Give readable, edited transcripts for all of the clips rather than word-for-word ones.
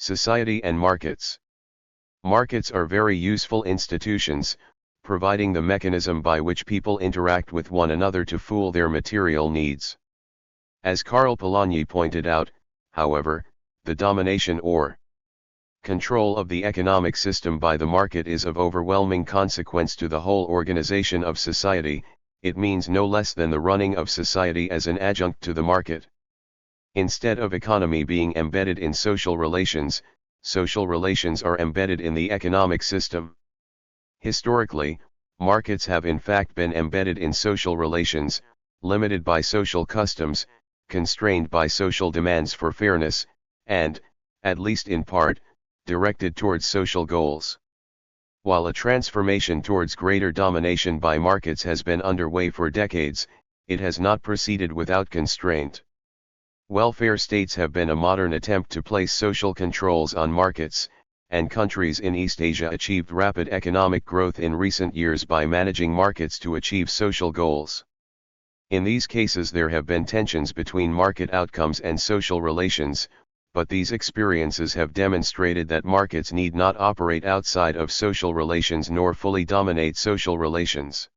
Society and markets. Markets are very useful institutions, providing the mechanism by which people interact with one another to fulfill their material needs. As Karl Polanyi pointed out, however, the domination or control of the economic system by the market is of overwhelming consequence to the whole organization of society. It means no less than the running of society as an adjunct to the market. Instead of economy being embedded in social relations are embedded in the economic system. Historically, markets have in fact been embedded in social relations, limited by social customs, constrained by social demands for fairness, and, at least in part, directed towards social goals. While a transformation towards greater domination by markets has been underway for decades, it has not proceeded without constraint. Welfare states have been a modern attempt to place social controls on markets, and countries in East Asia achieved rapid economic growth in recent years by managing markets to achieve social goals. In these cases there have been tensions between market outcomes and social relations, but these experiences have demonstrated that markets need not operate outside of social relations nor fully dominate social relations.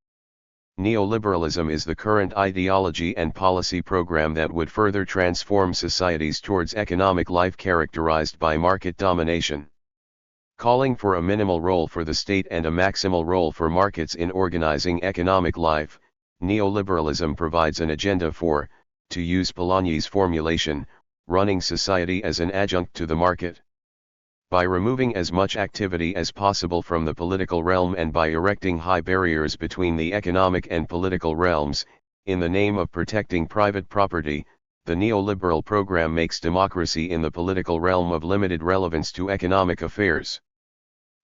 Neoliberalism is the current ideology and policy program that would further transform societies towards economic life characterized by market domination. Calling for a minimal role for the state and a maximal role for markets in organizing economic life, neoliberalism provides an agenda for, to use Polanyi's formulation, running society as an adjunct to the market. By removing as much activity as possible from the political realm and by erecting high barriers between the economic and political realms, in the name of protecting private property, the neoliberal program makes democracy in the political realm of limited relevance to economic affairs.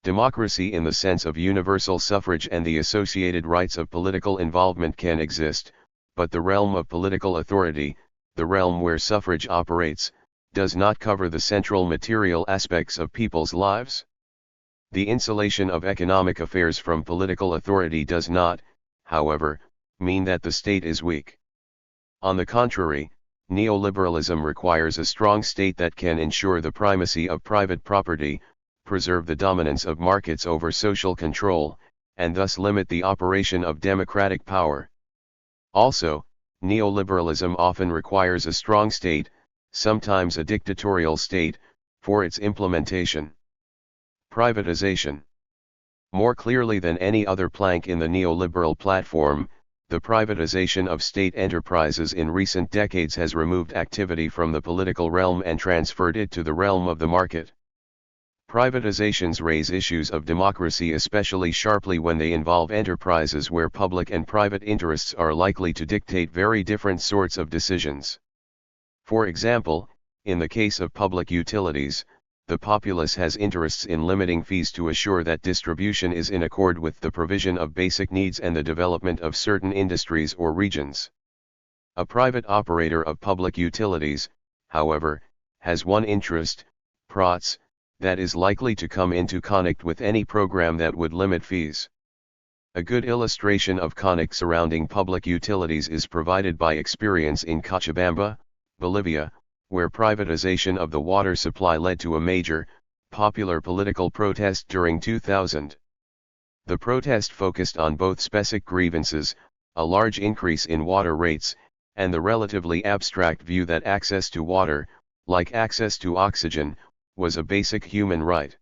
Democracy in the sense of universal suffrage and the associated rights of political involvement can exist, but the realm of political authority, the realm where suffrage operates, does not cover the central material aspects of people's lives. The insulation of economic affairs from political authority does not, however, mean that the state is weak. On the contrary, neoliberalism requires a strong state that can ensure the primacy of private property, preserve the dominance of markets over social control, and thus limit the operation of democratic power. Also, neoliberalism often requires a strong state, sometimes a dictatorial state, for its implementation. Privatization. More clearly than any other plank in the neoliberal platform, the privatization of state enterprises in recent decades has removed activity from the political realm and transferred it to the realm of the market. Privatizations raise issues of democracy especially sharply when they involve enterprises where public and private interests are likely to dictate very different sorts of decisions. For example, in the case of public utilities, the populace has interests in limiting fees to assure that distribution is in accord with the provision of basic needs and the development of certain industries or regions. A private operator of public utilities, however, has one interest, PROTS, that is likely to come into conflict with any program that would limit fees. A good illustration of conflict surrounding public utilities is provided by experience in Cochabamba, Bolivia, where privatization of the water supply led to a major, popular political protest during 2000. The protest focused on both specific grievances, a large increase in water rates, and the relatively abstract view that access to water, like access to oxygen, was a basic human right.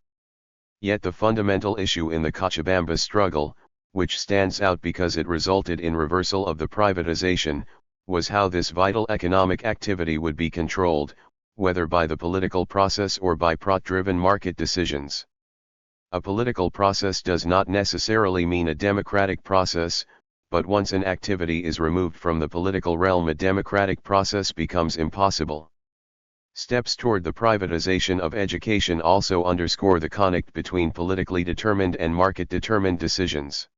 Yet the fundamental issue in the Cochabamba struggle, which stands out because it resulted in reversal of the privatization, was how this vital economic activity would be controlled, whether by the political process or by prot-driven market decisions. A political process does not necessarily mean a democratic process, but once an activity is removed from the political realm, a democratic process becomes impossible. Steps toward the privatization of education also underscore the conflict between politically determined and market-determined decisions.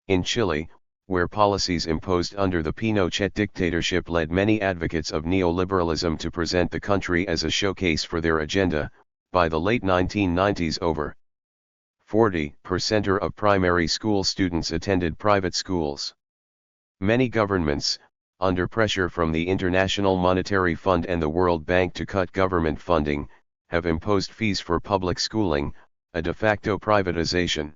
In Chile, where policies imposed under the Pinochet dictatorship led many advocates of neoliberalism to present the country as a showcase for their agenda, by the late 1990s over 40% of primary school students attended private schools. Many governments, under pressure from the International Monetary Fund and the World Bank to cut government funding, have imposed fees for public schooling, a de facto privatization.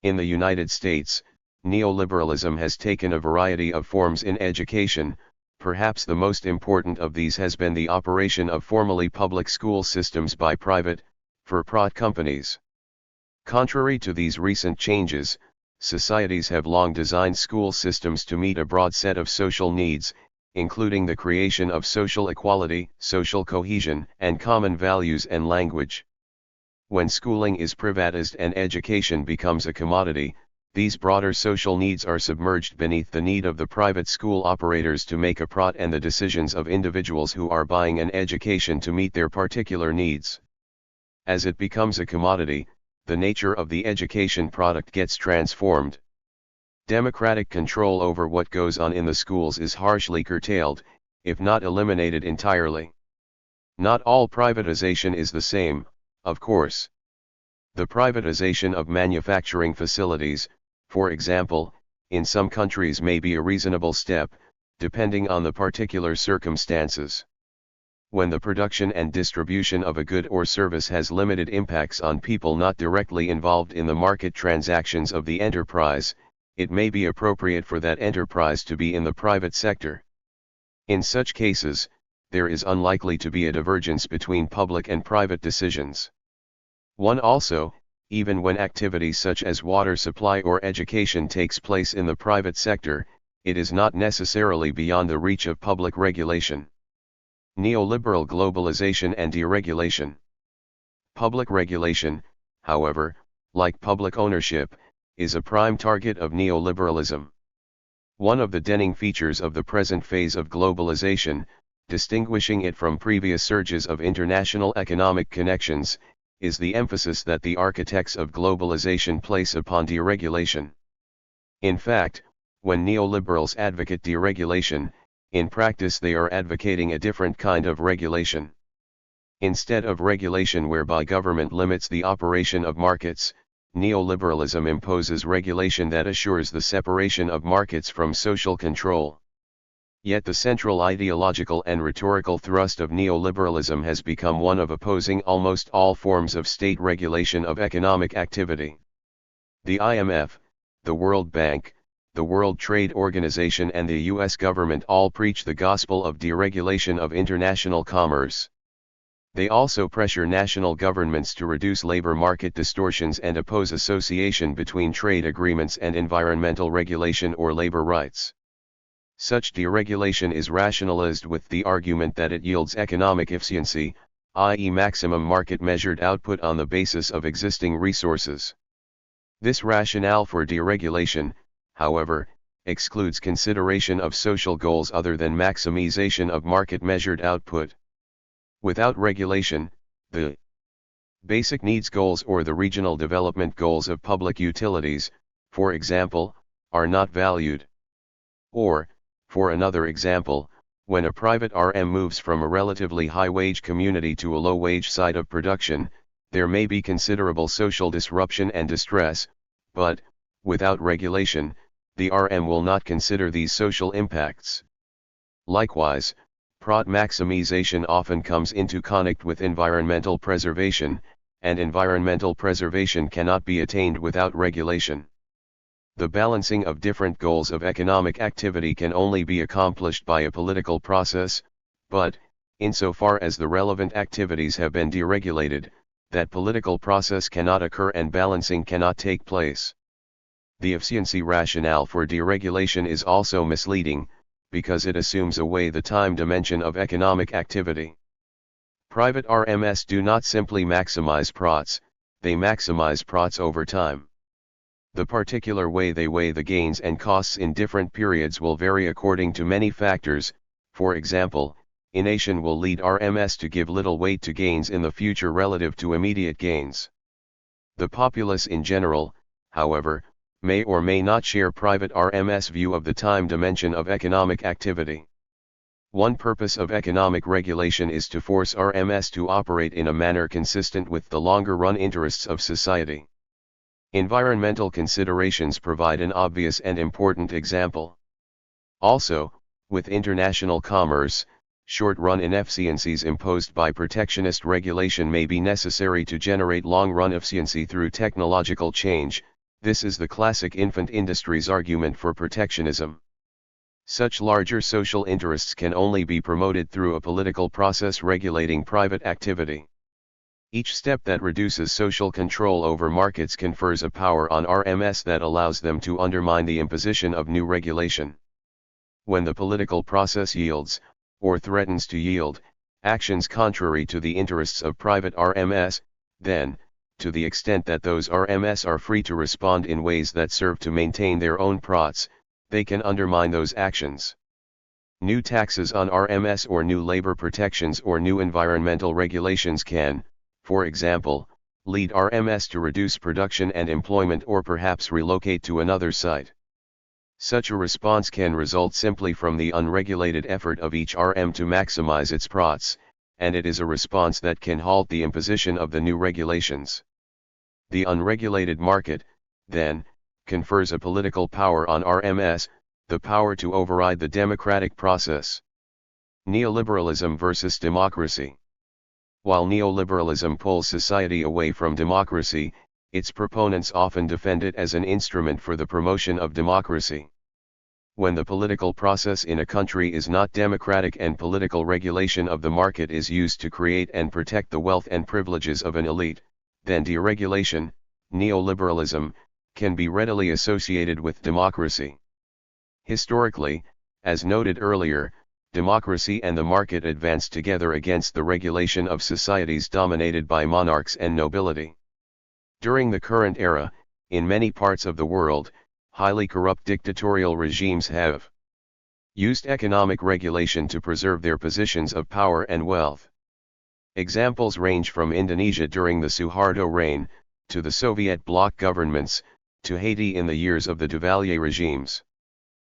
In the United States, neoliberalism has taken a variety of forms in education. Perhaps the most important of these has been the operation of formerly public school systems by private, for-profit companies. Contrary to these recent changes, societies have long designed school systems to meet a broad set of social needs, including the creation of social equality, social cohesion, and common values and language. When schooling is privatized and education becomes a commodity, these broader social needs are submerged beneath the need of the private school operators to make a profit and the decisions of individuals who are buying an education to meet their particular needs. As it becomes a commodity, the nature of the education product gets transformed. Democratic control over what goes on in the schools is harshly curtailed, if not eliminated entirely. Not all privatization is the same, of course. The privatization of manufacturing facilities, for example, in some countries may be a reasonable step, depending on the particular circumstances. When the production and distribution of a good or service has limited impacts on people not directly involved in the market transactions of the enterprise, it may be appropriate for that enterprise to be in the private sector. In such cases, there is unlikely to be a divergence between public and private decisions. One also, even when activities such as water supply or education takes place in the private sector, it is not necessarily beyond the reach of public regulation. Neoliberal globalization and deregulation. Public regulation, however, like public ownership, is a prime target of neoliberalism. One of the defining features of the present phase of globalization, distinguishing it from previous surges of international economic connections, is the emphasis that the architects of globalization place upon deregulation. In fact, when neoliberals advocate deregulation, in practice they are advocating a different kind of regulation. Instead of regulation whereby government limits the operation of markets, neoliberalism imposes regulation that assures the separation of markets from social control. Yet the central ideological and rhetorical thrust of neoliberalism has become one of opposing almost all forms of state regulation of economic activity. The IMF, the World Bank, the World Trade Organization and the U.S. government all preach the gospel of deregulation of international commerce. They also pressure national governments to reduce labor market distortions and oppose association between trade agreements and environmental regulation or labor rights. Such deregulation is rationalized with the argument that it yields economic efficiency, i.e. maximum market-measured output on the basis of existing resources. This rationale for deregulation, however, excludes consideration of social goals other than maximization of market-measured output. Without regulation, the basic needs goals or the regional development goals of public utilities, for example, are not valued. Or, for another example, when a private RM moves from a relatively high-wage community to a low-wage site of production, there may be considerable social disruption and distress, but, without regulation, the RM will not consider these social impacts. Likewise, profit maximization often comes into conflict with environmental preservation, and environmental preservation cannot be attained without regulation. The balancing of different goals of economic activity can only be accomplished by a political process, but, insofar as the relevant activities have been deregulated, that political process cannot occur and balancing cannot take place. The efficiency rationale for deregulation is also misleading, because it assumes away the time dimension of economic activity. Private RMS do not simply maximize profits, they maximize profits over time. The particular way they weigh the gains and costs in different periods will vary according to many factors. For example, innovation will lead RMS to give little weight to gains in the future relative to immediate gains. The populace in general, however, may or may not share private RMS view of the time dimension of economic activity. One purpose of economic regulation is to force RMS to operate in a manner consistent with the longer-run interests of society. Environmental considerations provide an obvious and important example. Also, with international commerce, Short-run inefficiencies imposed by protectionist regulation may be necessary to generate long-run efficiency through technological change. This is the classic infant industries argument for protectionism. Such larger social interests can only be promoted through a political process regulating private activity. Each step that reduces social control over markets confers a power on RMS that allows them to undermine the imposition of new regulation. When the political process yields, or threatens to yield, actions contrary to the interests of private RMS, then, to the extent that those RMS are free to respond in ways that serve to maintain their own profits, they can undermine those actions. New taxes on RMS or new labor protections or new environmental regulations can, for example, lead RMS to reduce production and employment or perhaps relocate to another site. Such a response can result simply from the unregulated effort of each RM to maximize its profits, and it is a response that can halt the imposition of the new regulations. The unregulated market, then, confers a political power on RMS, the power to override the democratic process. Neoliberalism versus democracy. While neoliberalism pulls society away from democracy, its proponents often defend it as an instrument for the promotion of democracy. When the political process in a country is not democratic and political regulation of the market is used to create and protect the wealth and privileges of an elite, then deregulation, neoliberalism, can be readily associated with democracy. Historically, as noted earlier, democracy and the market advanced together against the regulation of societies dominated by monarchs and nobility. During the current era, in many parts of the world, highly corrupt dictatorial regimes have used economic regulation to preserve their positions of power and wealth. Examples range from Indonesia during the Suharto reign, to the Soviet bloc governments, to Haiti in the years of the Duvalier regimes.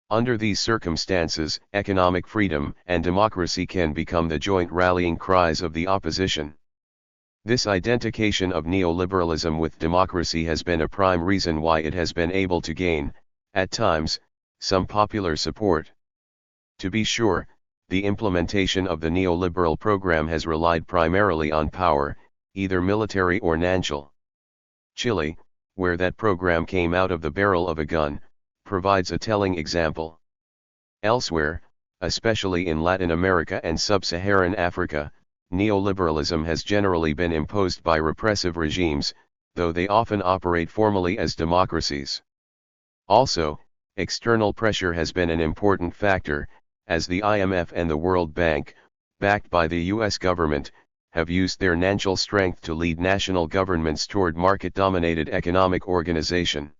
Under these circumstances, economic freedom and democracy can become the joint rallying cries of the opposition. This identification of neoliberalism with democracy has been a prime reason why it has been able to gain, at times, some popular support. To be sure, the implementation of the neoliberal program has relied primarily on power, either military or financial. Chile, where that program came out of the barrel of a gun, provides a telling example. Elsewhere, especially in Latin America and sub-Saharan Africa, neoliberalism has generally been imposed by repressive regimes, though they often operate formally as democracies. Also, external pressure has been an important factor, as the IMF and the World Bank, backed by the US government, have used their financial strength to lead national governments toward market-dominated economic organization.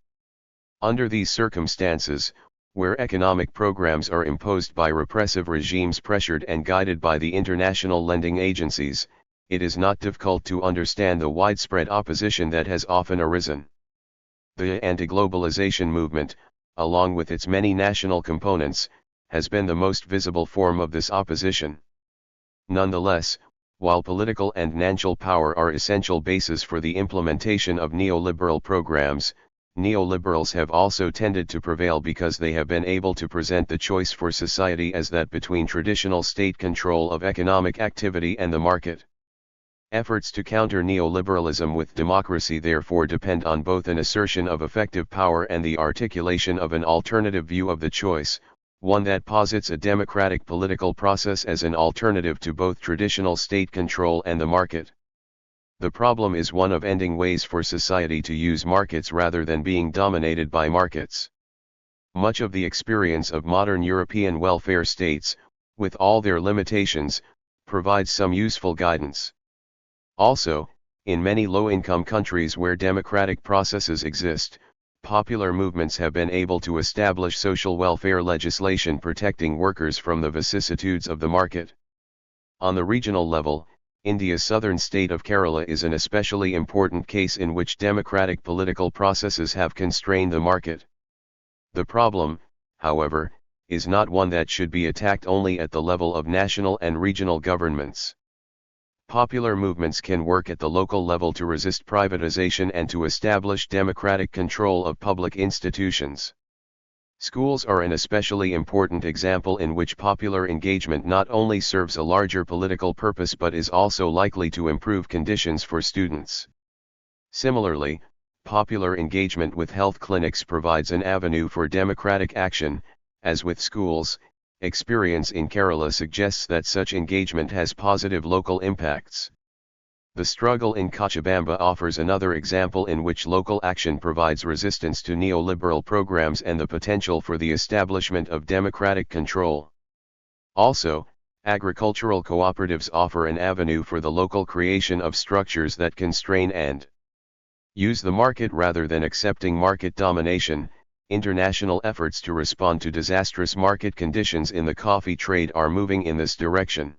Under these circumstances, where economic programs are imposed by repressive regimes pressured and guided by the international lending agencies, it is not difficult to understand the widespread opposition that has often arisen. The anti-globalization movement, along with its many national components, has been the most visible form of this opposition. Nonetheless, while political and financial power are essential bases for the implementation of neoliberal programs, neoliberals have also tended to prevail because they have been able to present the choice for society as that between traditional state control of economic activity and the market. Efforts to counter neoliberalism with democracy therefore depend on both an assertion of effective power and the articulation of an alternative view of the choice, one that posits a democratic political process as an alternative to both traditional state control and the market. The problem is one of ending ways for society to use markets rather than being dominated by markets. Much of the experience of modern European welfare states, with all their limitations, provides some useful guidance. Also, in many low-income countries where democratic processes exist, popular movements have been able to establish social welfare legislation protecting workers from the vicissitudes of the market. On the regional level, India's southern state of Kerala is an especially important case in which democratic political processes have constrained the market. The problem, however, is not one that should be attacked only at the level of national and regional governments. Popular movements can work at the local level to resist privatization and to establish democratic control of public institutions. Schools are an especially important example in which popular engagement not only serves a larger political purpose but is also likely to improve conditions for students. Similarly, popular engagement with health clinics provides an avenue for democratic action. As with schools, experience in Kerala suggests that such engagement has positive local impacts. The struggle in Cochabamba offers another example in which local action provides resistance to neoliberal programs and the potential for the establishment of democratic control. Also, agricultural cooperatives offer an avenue for the local creation of structures that constrain and use the market rather than accepting market domination. International efforts to respond to disastrous market conditions in the coffee trade are moving in this direction.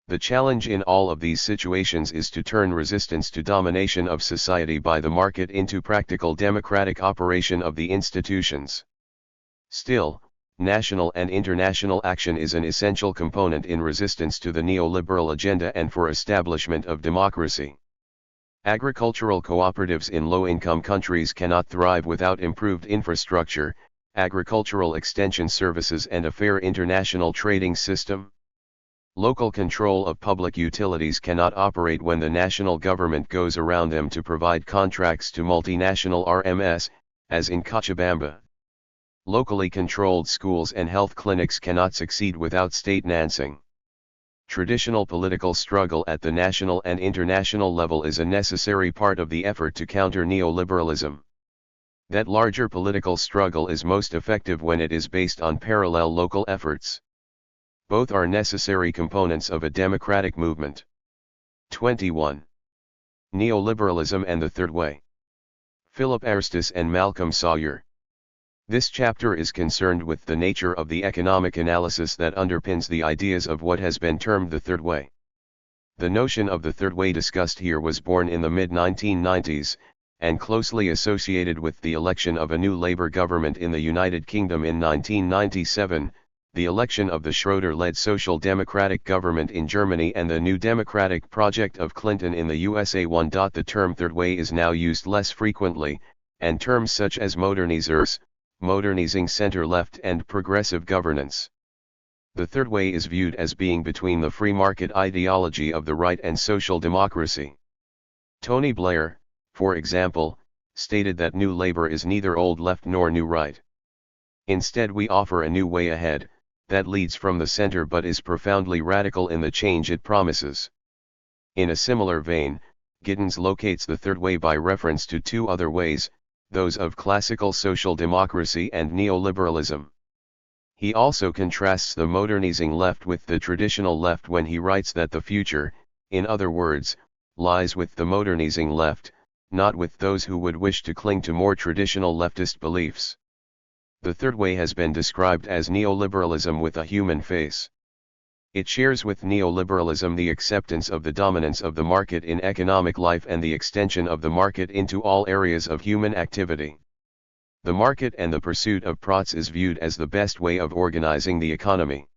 The challenge in all of these situations is to turn resistance to domination of society by the market into practical democratic operation of the institutions. Still, national and international action is an essential component in resistance to the neoliberal agenda and for establishment of democracy. Agricultural cooperatives in low-income countries cannot thrive without improved infrastructure, agricultural extension services and a fair international trading system. Local control of public utilities cannot operate when the national government goes around them to provide contracts to multinational RMS, as in Cochabamba. Locally controlled schools and health clinics cannot succeed without state financing. Traditional political struggle at the national and international level is a necessary part of the effort to counter neoliberalism. That larger political struggle is most effective when it is based on parallel local efforts. Both are necessary components of a democratic movement. 21. Neoliberalism and the Third Way. Philip Aristus and Malcolm Sawyer. This chapter is concerned with the nature of the economic analysis that underpins the ideas of what has been termed the Third Way. The notion of the Third Way discussed here was born in the mid-1990s, and closely associated with the election of a new Labour government in the United Kingdom in 1997, the election of the Schroeder-led Social Democratic government in Germany and the New Democratic project of Clinton in the USA. The term Third Way is now used less frequently, and terms such as modernizers, modernizing center-left and progressive governance. The Third Way is viewed as being between the free market ideology of the right and social democracy. Tony Blair, for example, stated that New Labour is neither old left nor new right. Instead, we offer a new way ahead, that leads from the center but is profoundly radical in the change it promises. In a similar vein, Giddens locates the Third Way by reference to two other ways, those of classical social democracy and neoliberalism. He also contrasts the modernizing left with the traditional left when he writes that the future, in other words, lies with the modernizing left, not with those who would wish to cling to more traditional leftist beliefs. The Third Way has been described as neoliberalism with a human face. It shares with neoliberalism the acceptance of the dominance of the market in economic life and the extension of the market into all areas of human activity. The market and the pursuit of profits is viewed as the best way of organizing the economy.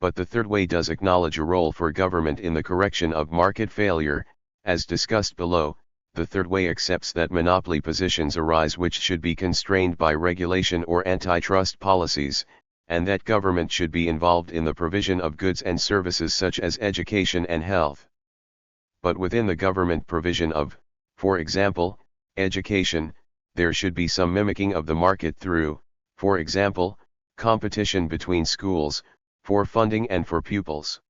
But the Third Way does acknowledge a role for government in the correction of market failure. As discussed below, the Third Way accepts that monopoly positions arise which should be constrained by regulation or antitrust policies, and that government should be involved in the provision of goods and services such as education and health. But within the government provision of, for example, education, there should be some mimicking of the market through, for example, competition between schools, for funding and for pupils.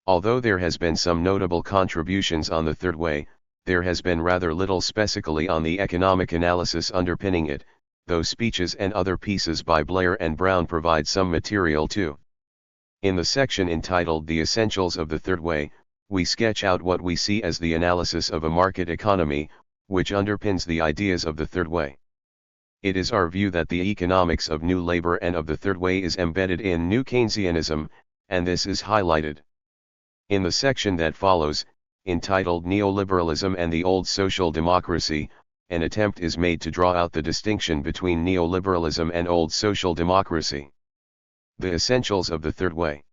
Although there has been some notable contributions on the Third Way, there has been rather little specifically on the economic analysis underpinning it, though speeches and other pieces by Blair and Brown provide some material too. In the section entitled The Essentials of the Third Way, we sketch out what we see as the analysis of a market economy, which underpins the ideas of the Third Way. It is our view that the economics of New Labour and of the Third Way is embedded in New Keynesianism, and this is highlighted. In the section that follows, entitled Neoliberalism and the Old Social Democracy, an attempt is made to draw out the distinction between neoliberalism and old social democracy. The essentials of the Third Way.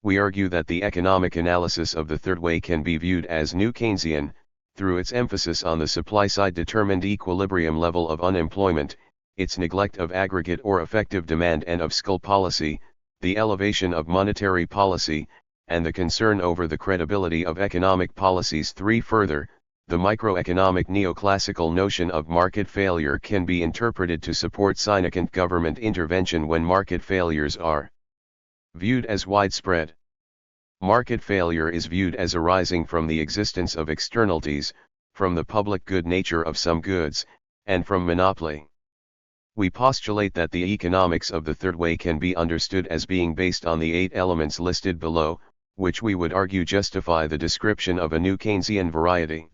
We argue that the economic analysis of the Third Way can be viewed as New Keynesian, through its emphasis on the supply-side determined equilibrium level of unemployment, its neglect of aggregate or effective demand and of skill policy, the elevation of monetary policy, and the concern over the credibility of economic policies. 3. Further, the microeconomic neoclassical notion of market failure can be interpreted to support significant government intervention when market failures are viewed as widespread. Market failure is viewed as arising from the existence of externalities, from the public good nature of some goods, and from monopoly. We postulate that the economics of the third way can be understood as being based on the 8 elements listed below, which we would argue justify the description of a new Keynesian variety.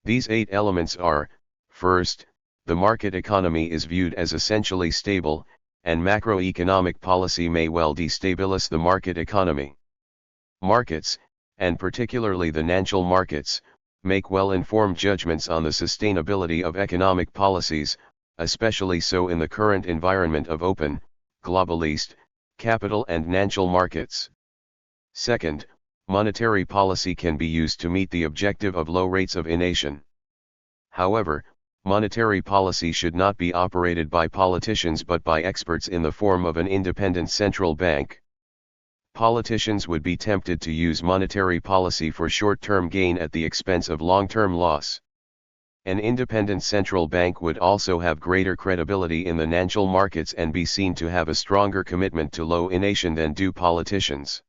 These 8 elements are: first, the market economy is viewed as essentially stable, and macroeconomic policy may well destabilize the market economy. Markets, and particularly the financial markets, make well-informed judgments on the sustainability of economic policies, especially so in the current environment of open, globalist, capital and financial markets. Second, monetary policy can be used to meet the objective of low rates of inflation. However, monetary policy should not be operated by politicians but by experts in the form of an independent central bank. Politicians would be tempted to use monetary policy for short-term gain at the expense of long-term loss. An independent central bank would also have greater credibility in the financial markets and be seen to have a stronger commitment to low inflation than do politicians.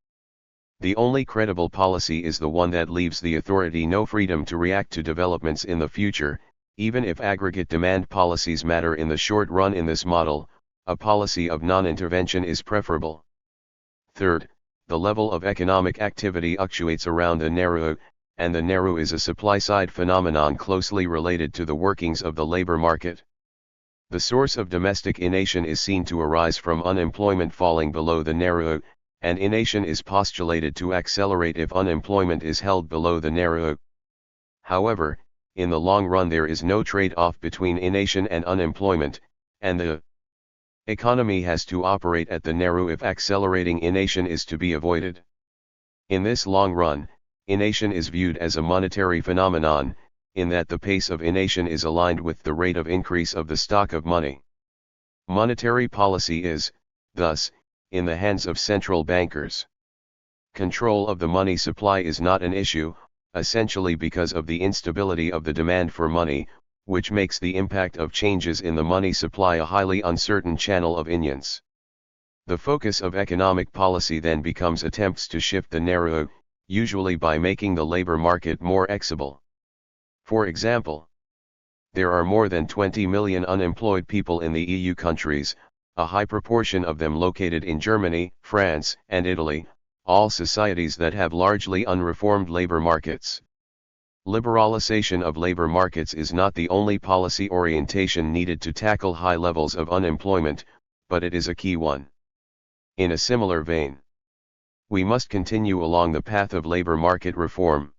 The only credible policy is the one that leaves the authority no freedom to react to developments in the future, even if aggregate demand policies matter in the short run. In this model, a policy of non-intervention is preferable. Third, the level of economic activity fluctuates around the narrow, and the narrow is a supply-side phenomenon closely related to the workings of the labor market. The source of domestic inflation is seen to arise from unemployment falling below the narrow, and inflation is postulated to accelerate if unemployment is held below the narrow. However, in the long run there is no trade-off between inflation and unemployment, and the economy has to operate at the narrow if accelerating inflation is to be avoided. In this long run, inflation is viewed as a monetary phenomenon, in that the pace of inflation is aligned with the rate of increase of the stock of money. Monetary policy is, thus, in the hands of central bankers. Control of the money supply is not an issue, essentially because of the instability of the demand for money, which makes the impact of changes in the money supply a highly uncertain channel of influence. The focus of economic policy then becomes attempts to shift the narrow, usually by making the labor market more flexible. For example, there are more than 20 million unemployed people in the EU countries, a high proportion of them located in Germany, France, and Italy, all societies that have largely unreformed labor markets. Liberalization of labor markets is not the only policy orientation needed to tackle high levels of unemployment, but it is a key one. In a similar vein, we must continue along the path of labor market reform.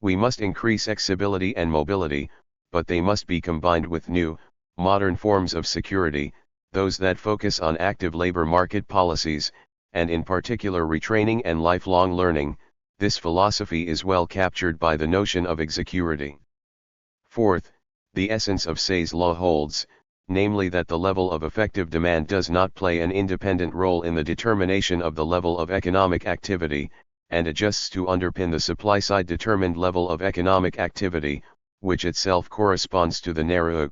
We must increase flexibility and mobility, but they must be combined with new, modern forms of security, those that focus on active labor market policies, and in particular retraining and lifelong learning. This philosophy is well captured by the notion of execurity. Fourth, the essence of Say's law holds, namely that the level of effective demand does not play an independent role in the determination of the level of economic activity, and adjusts to underpin the supply-side determined level of economic activity, which itself corresponds to the narrow.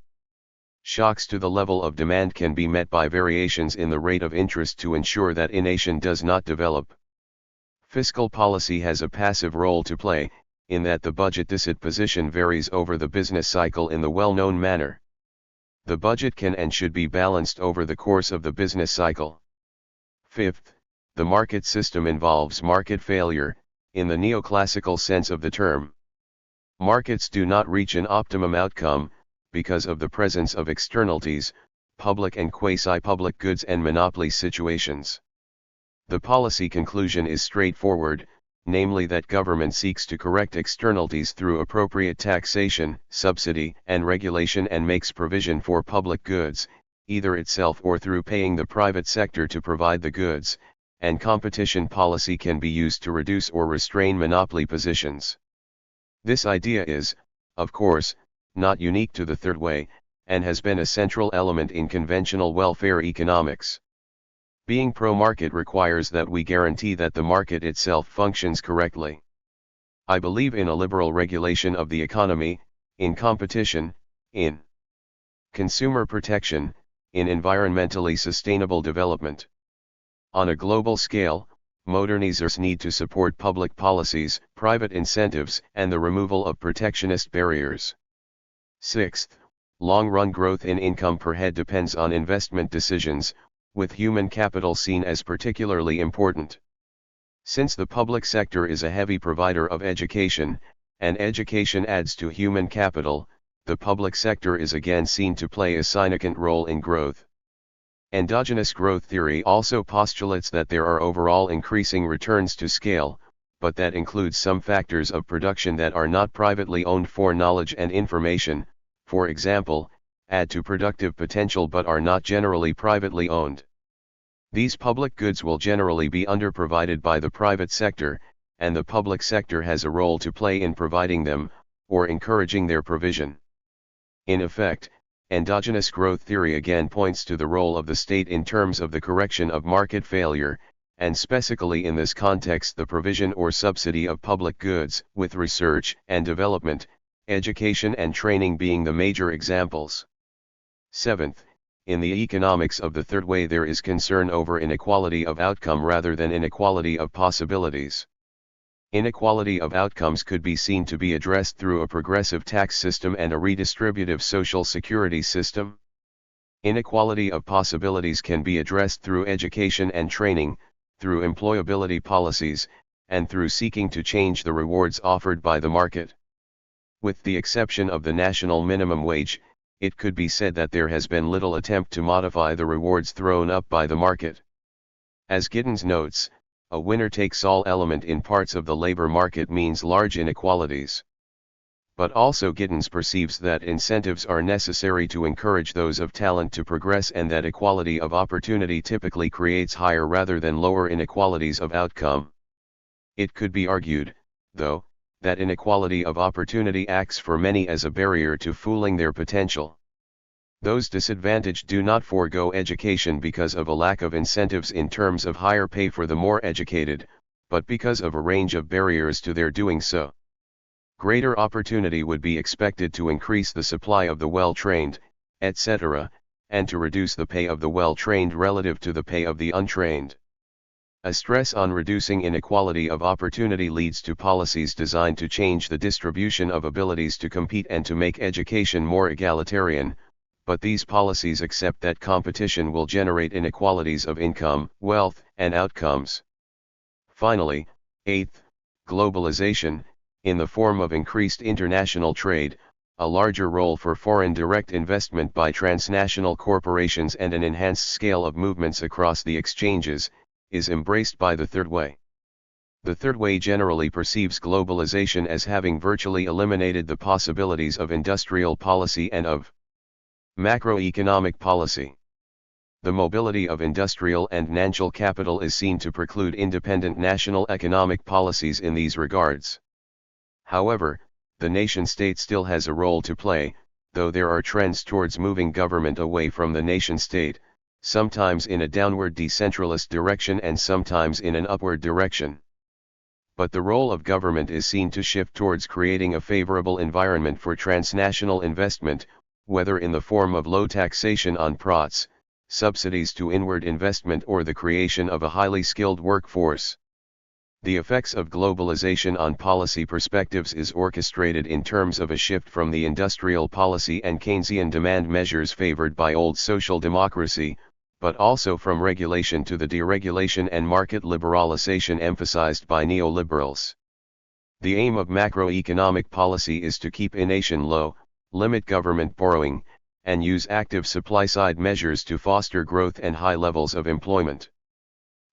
Shocks to the level of demand can be met by variations in the rate of interest to ensure that inflation does not develop. Fiscal policy has a passive role to play, in that the budget deficit position varies over the business cycle in the well-known manner. The budget can and should be balanced over the course of the business cycle. Fifth, the market system involves market failure, in the neoclassical sense of the term. Markets do not reach an optimum outcome, because of the presence of externalities, public and quasi-public goods and monopoly situations. The policy conclusion is straightforward, namely that government seeks to correct externalities through appropriate taxation, subsidy, and regulation, and makes provision for public goods, either itself or through paying the private sector to provide the goods, and competition policy can be used to reduce or restrain monopoly positions. This idea is, of course, not unique to the third way, and has been a central element in conventional welfare economics. Being pro-market requires that we guarantee that the market itself functions correctly. I believe in a liberal regulation of the economy, in competition, in consumer protection, in environmentally sustainable development. On a global scale, modernizers need to support public policies, private incentives, and the removal of protectionist barriers. Sixth, long-run growth in income per head depends on investment decisions, with human capital seen as particularly important. Since the public sector is a heavy provider of education, and education adds to human capital, the public sector is again seen to play a significant role in growth. Endogenous growth theory also postulates that there are overall increasing returns to scale, but that includes some factors of production that are not privately owned for knowledge and information, for example, add to productive potential but are not generally privately owned. These public goods will generally be underprovided by the private sector, and the public sector has a role to play in providing them, or encouraging their provision. In effect, endogenous growth theory again points to the role of the state in terms of the correction of market failure, and specifically in this context the provision or subsidy of public goods, with research and development, education and training being the major examples. Seventh, in the economics of the third way there is concern over inequality of outcome rather than inequality of possibilities. Inequality of outcomes could be seen to be addressed through a progressive tax system and a redistributive social security system. Inequality of possibilities can be addressed through education and training, through employability policies, and through seeking to change the rewards offered by the market. With the exception of the national minimum wage, it could be said that there has been little attempt to modify the rewards thrown up by the market. As Giddens notes, a winner-takes-all element in parts of the labor market means large inequalities. But also Giddens perceives that incentives are necessary to encourage those of talent to progress and that equality of opportunity typically creates higher rather than lower inequalities of outcome. It could be argued, though, that inequality of opportunity acts for many as a barrier to fulfilling their potential. Those disadvantaged do not forego education because of a lack of incentives in terms of higher pay for the more educated, but because of a range of barriers to their doing so. Greater opportunity would be expected to increase the supply of the well-trained, etc., and to reduce the pay of the well-trained relative to the pay of the untrained. A stress on reducing inequality of opportunity leads to policies designed to change the distribution of abilities to compete and to make education more egalitarian, but these policies accept that competition will generate inequalities of income, wealth, and outcomes. Finally, eighth, globalization, in the form of increased international trade, a larger role for foreign direct investment by transnational corporations and an enhanced scale of movements across the exchanges, is embraced by the third way. The third way generally perceives globalization as having virtually eliminated the possibilities of industrial policy and of macroeconomic policy. The mobility of industrial and financial capital is seen to preclude independent national economic policies in these regards. However, the nation-state still has a role to play, though there are trends towards moving government away from the nation-state, sometimes in a downward decentralist direction and sometimes in an upward direction. But the role of government is seen to shift towards creating a favorable environment for transnational investment, whether in the form of low taxation on profits, subsidies to inward investment or the creation of a highly skilled workforce. The effects of globalization on policy perspectives is orchestrated in terms of a shift from the industrial policy and Keynesian demand measures favored by old social democracy, but also from regulation to the deregulation and market liberalization emphasized by neoliberals. The aim of macroeconomic policy is to keep inflation low, limit government borrowing, and use active supply-side measures to foster growth and high levels of employment.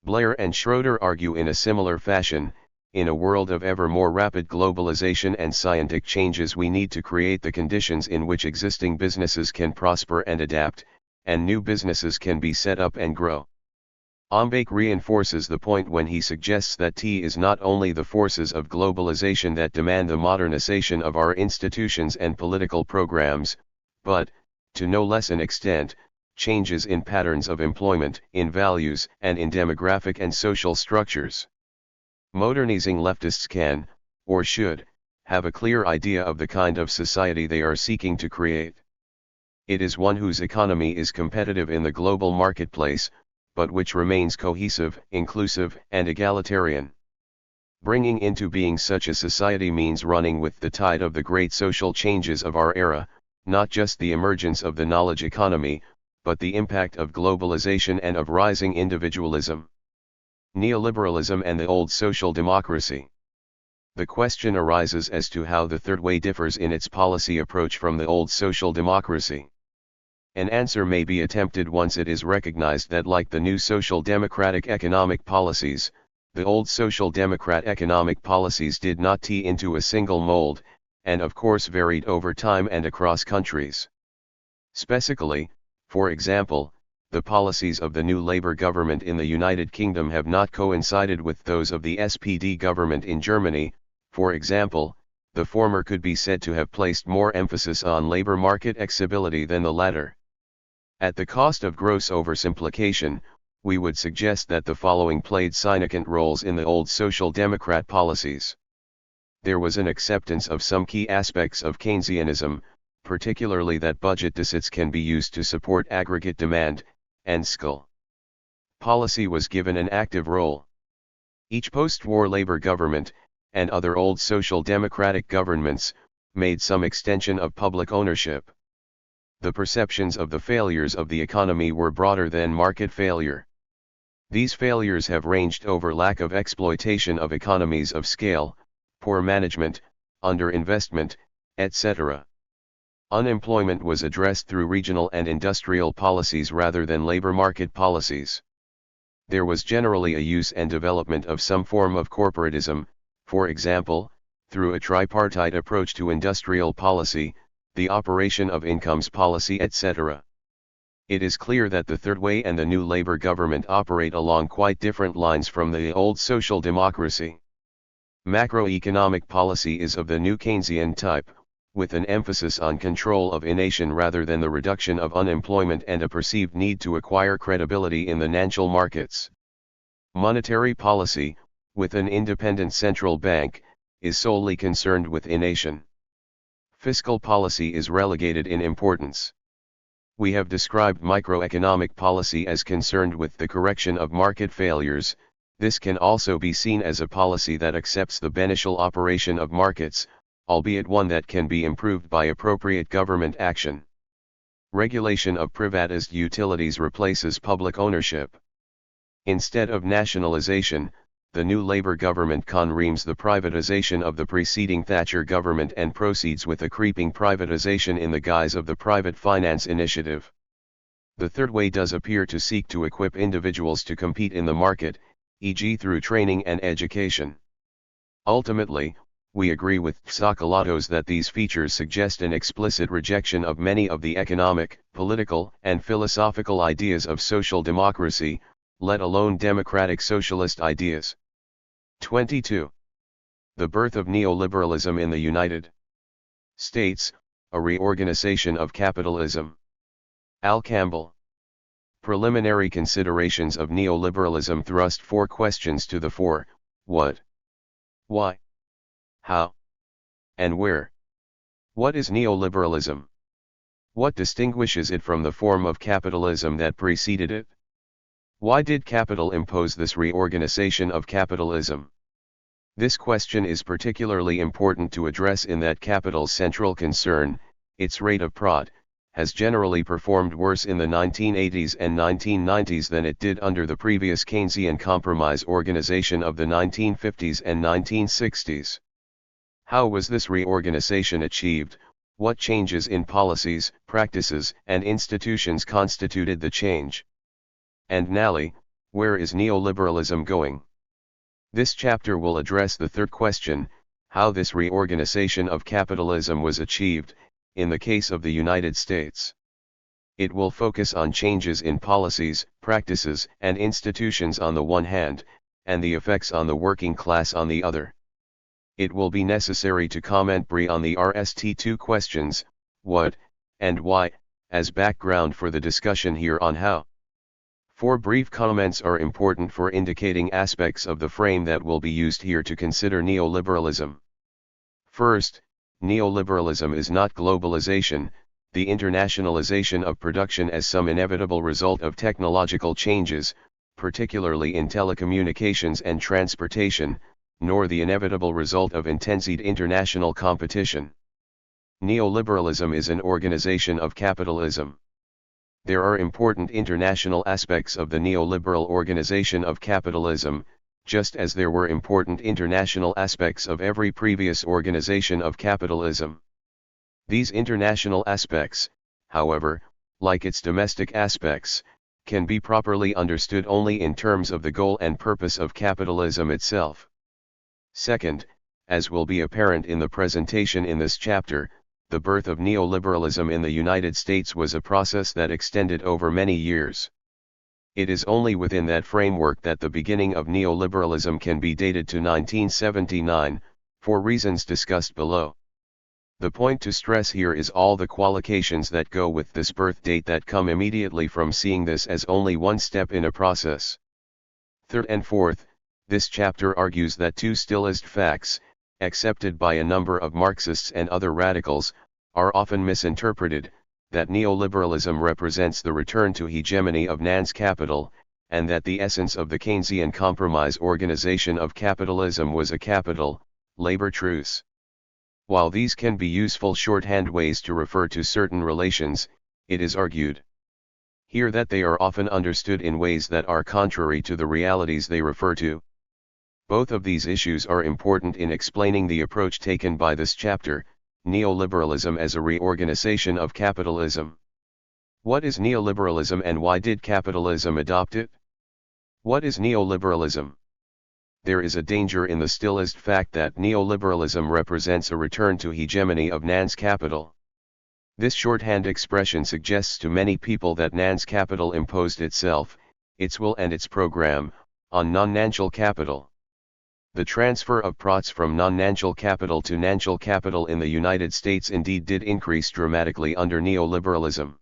Blair and Schroeder argue in a similar fashion, in a world of ever more rapid globalization and scientific changes we need to create the conditions in which existing businesses can prosper and adapt, and new businesses can be set up and grow. Ombake reinforces the point when he suggests that it is not only the forces of globalization that demand the modernization of our institutions and political programs, but, to no less an extent, changes in patterns of employment, in values, and in demographic and social structures. Modernizing leftists can, or should, have a clear idea of the kind of society they are seeking to create. It is one whose economy is competitive in the global marketplace, but which remains cohesive, inclusive, and egalitarian. Bringing into being such a society means running with the tide of the great social changes of our era, not just the emergence of the knowledge economy, but the impact of globalization and of rising individualism. Neoliberalism and the old social democracy. The question arises as to how the third way differs in its policy approach from the old social democracy. An answer may be attempted once it is recognized that, like the new social democratic economic policies, the old social democrat economic policies did not tee into a single mold, and of course varied over time and across countries. Specifically, for example, the policies of the new Labour government in the United Kingdom have not coincided with those of the SPD government in Germany. For example, the former could be said to have placed more emphasis on labour market accessibility than the latter. At the cost of gross oversimplification, we would suggest that the following played significant roles in the old Social Democrat policies. There was an acceptance of some key aspects of Keynesianism, particularly that budget deficits can be used to support aggregate demand, and fiscal policy was given an active role. Each post-war Labour government, and other old social democratic governments, made some extension of public ownership. The perceptions of the failures of the economy were broader than market failure. These failures have ranged over lack of exploitation of economies of scale, poor management, underinvestment, etc. Unemployment was addressed through regional and industrial policies rather than labor market policies. There was generally a use and development of some form of corporatism, for example, through a tripartite approach to industrial policy, the operation of incomes policy, etc. It is clear that the Third Way and the new Labour government operate along quite different lines from the old social democracy. Macroeconomic policy is of the new Keynesian type, with an emphasis on control of innovation rather than the reduction of unemployment and a perceived need to acquire credibility in the financial markets. Monetary policy, with an independent central bank, is solely concerned with innovation. Fiscal policy is relegated in importance. We have described microeconomic policy as concerned with the correction of market failures. This can also be seen as a policy that accepts the beneficial operation of markets, albeit one that can be improved by appropriate government action. Regulation of privatized utilities replaces public ownership. Instead of nationalization, the new Labour government confirms the privatization of the preceding Thatcher government and proceeds with a creeping privatization in the guise of the private finance initiative. The Third Way does appear to seek to equip individuals to compete in the market, e.g. through training and education. Ultimately, we agree with Tsakalatos that these features suggest an explicit rejection of many of the economic, political, and philosophical ideas of social democracy, let alone democratic socialist ideas. 22. The birth of neoliberalism in the United States, a reorganization of capitalism. Al Campbell. Preliminary considerations of neoliberalism thrust four questions to the fore: what, why, how, and where. What is neoliberalism? What distinguishes it from the form of capitalism that preceded it? Why did capital impose this reorganization of capitalism? This question is particularly important to address in that capital's central concern, its rate of profit, has generally performed worse in the 1980s and 1990s than it did under the previous Keynesian compromise organization of the 1950s and 1960s. How was this reorganization achieved? What changes in policies, practices, and institutions constituted the change? And finally, where is neoliberalism going? This chapter will address the third question, how this reorganization of capitalism was achieved, in the case of the United States. It will focus on changes in policies, practices, and institutions on the one hand, and the effects on the working class on the other. It will be necessary to comment briefly on the RST2 questions, what, and why, as background for the discussion here on how. 4 brief comments are important for indicating aspects of the frame that will be used here to consider neoliberalism. First, neoliberalism is not globalization, the internationalization of production as some inevitable result of technological changes, particularly in telecommunications and transportation, nor the inevitable result of intensified international competition. Neoliberalism is an organization of capitalism. There are important international aspects of the neoliberal organization of capitalism, just as there were important international aspects of every previous organization of capitalism. These international aspects, however, like its domestic aspects, can be properly understood only in terms of the goal and purpose of capitalism itself. Second, as will be apparent in the presentation in this chapter, the birth of neoliberalism in the United States was a process that extended over many years. It is only within that framework that the beginning of neoliberalism can be dated to 1979, for reasons discussed below. The point to stress here is all the qualifications that go with this birth date that come immediately from seeing this as only one step in a process. Third and fourth, this chapter argues that 2 stylist facts, accepted by a number of Marxists and other radicals, are often misinterpreted, that neoliberalism represents the return to hegemony of Nan's capital, and that the essence of the Keynesian compromise organization of capitalism was a capital-labor truce. While these can be useful shorthand ways to refer to certain relations, it is argued here that they are often understood in ways that are contrary to the realities they refer to. Both of these issues are important in explaining the approach taken by this chapter, neoliberalism as a reorganization of capitalism. What is neoliberalism and why did capitalism adopt it? What is neoliberalism? There is a danger in the stylist fact that neoliberalism represents a return to hegemony of Nan's capital. This shorthand expression suggests to many people that Nan's capital imposed itself, its will and its program, on non-Nanchal capital. The transfer of profits from non-Nanchal capital to Nanchal capital in the United States indeed did increase dramatically under neoliberalism.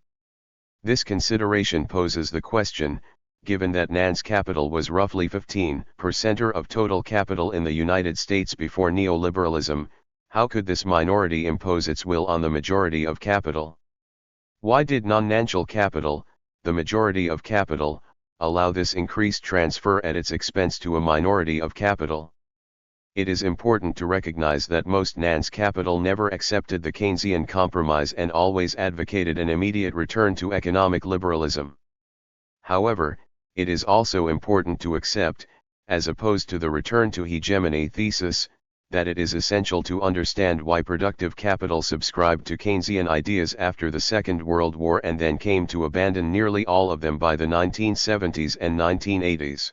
This consideration poses the question, given that Nan's capital was roughly 15% of total capital in the United States before neoliberalism, how could this minority impose its will on the majority of capital? Why did non-Nanchal capital, the majority of capital, allow this increased transfer at its expense to a minority of capital? It is important to recognize that most Nan's capital never accepted the Keynesian compromise and always advocated an immediate return to economic liberalism. However, it is also important to accept, as opposed to the return to hegemony thesis, that it is essential to understand why productive capital subscribed to Keynesian ideas after the Second World War and then came to abandon nearly all of them by the 1970s and 1980s.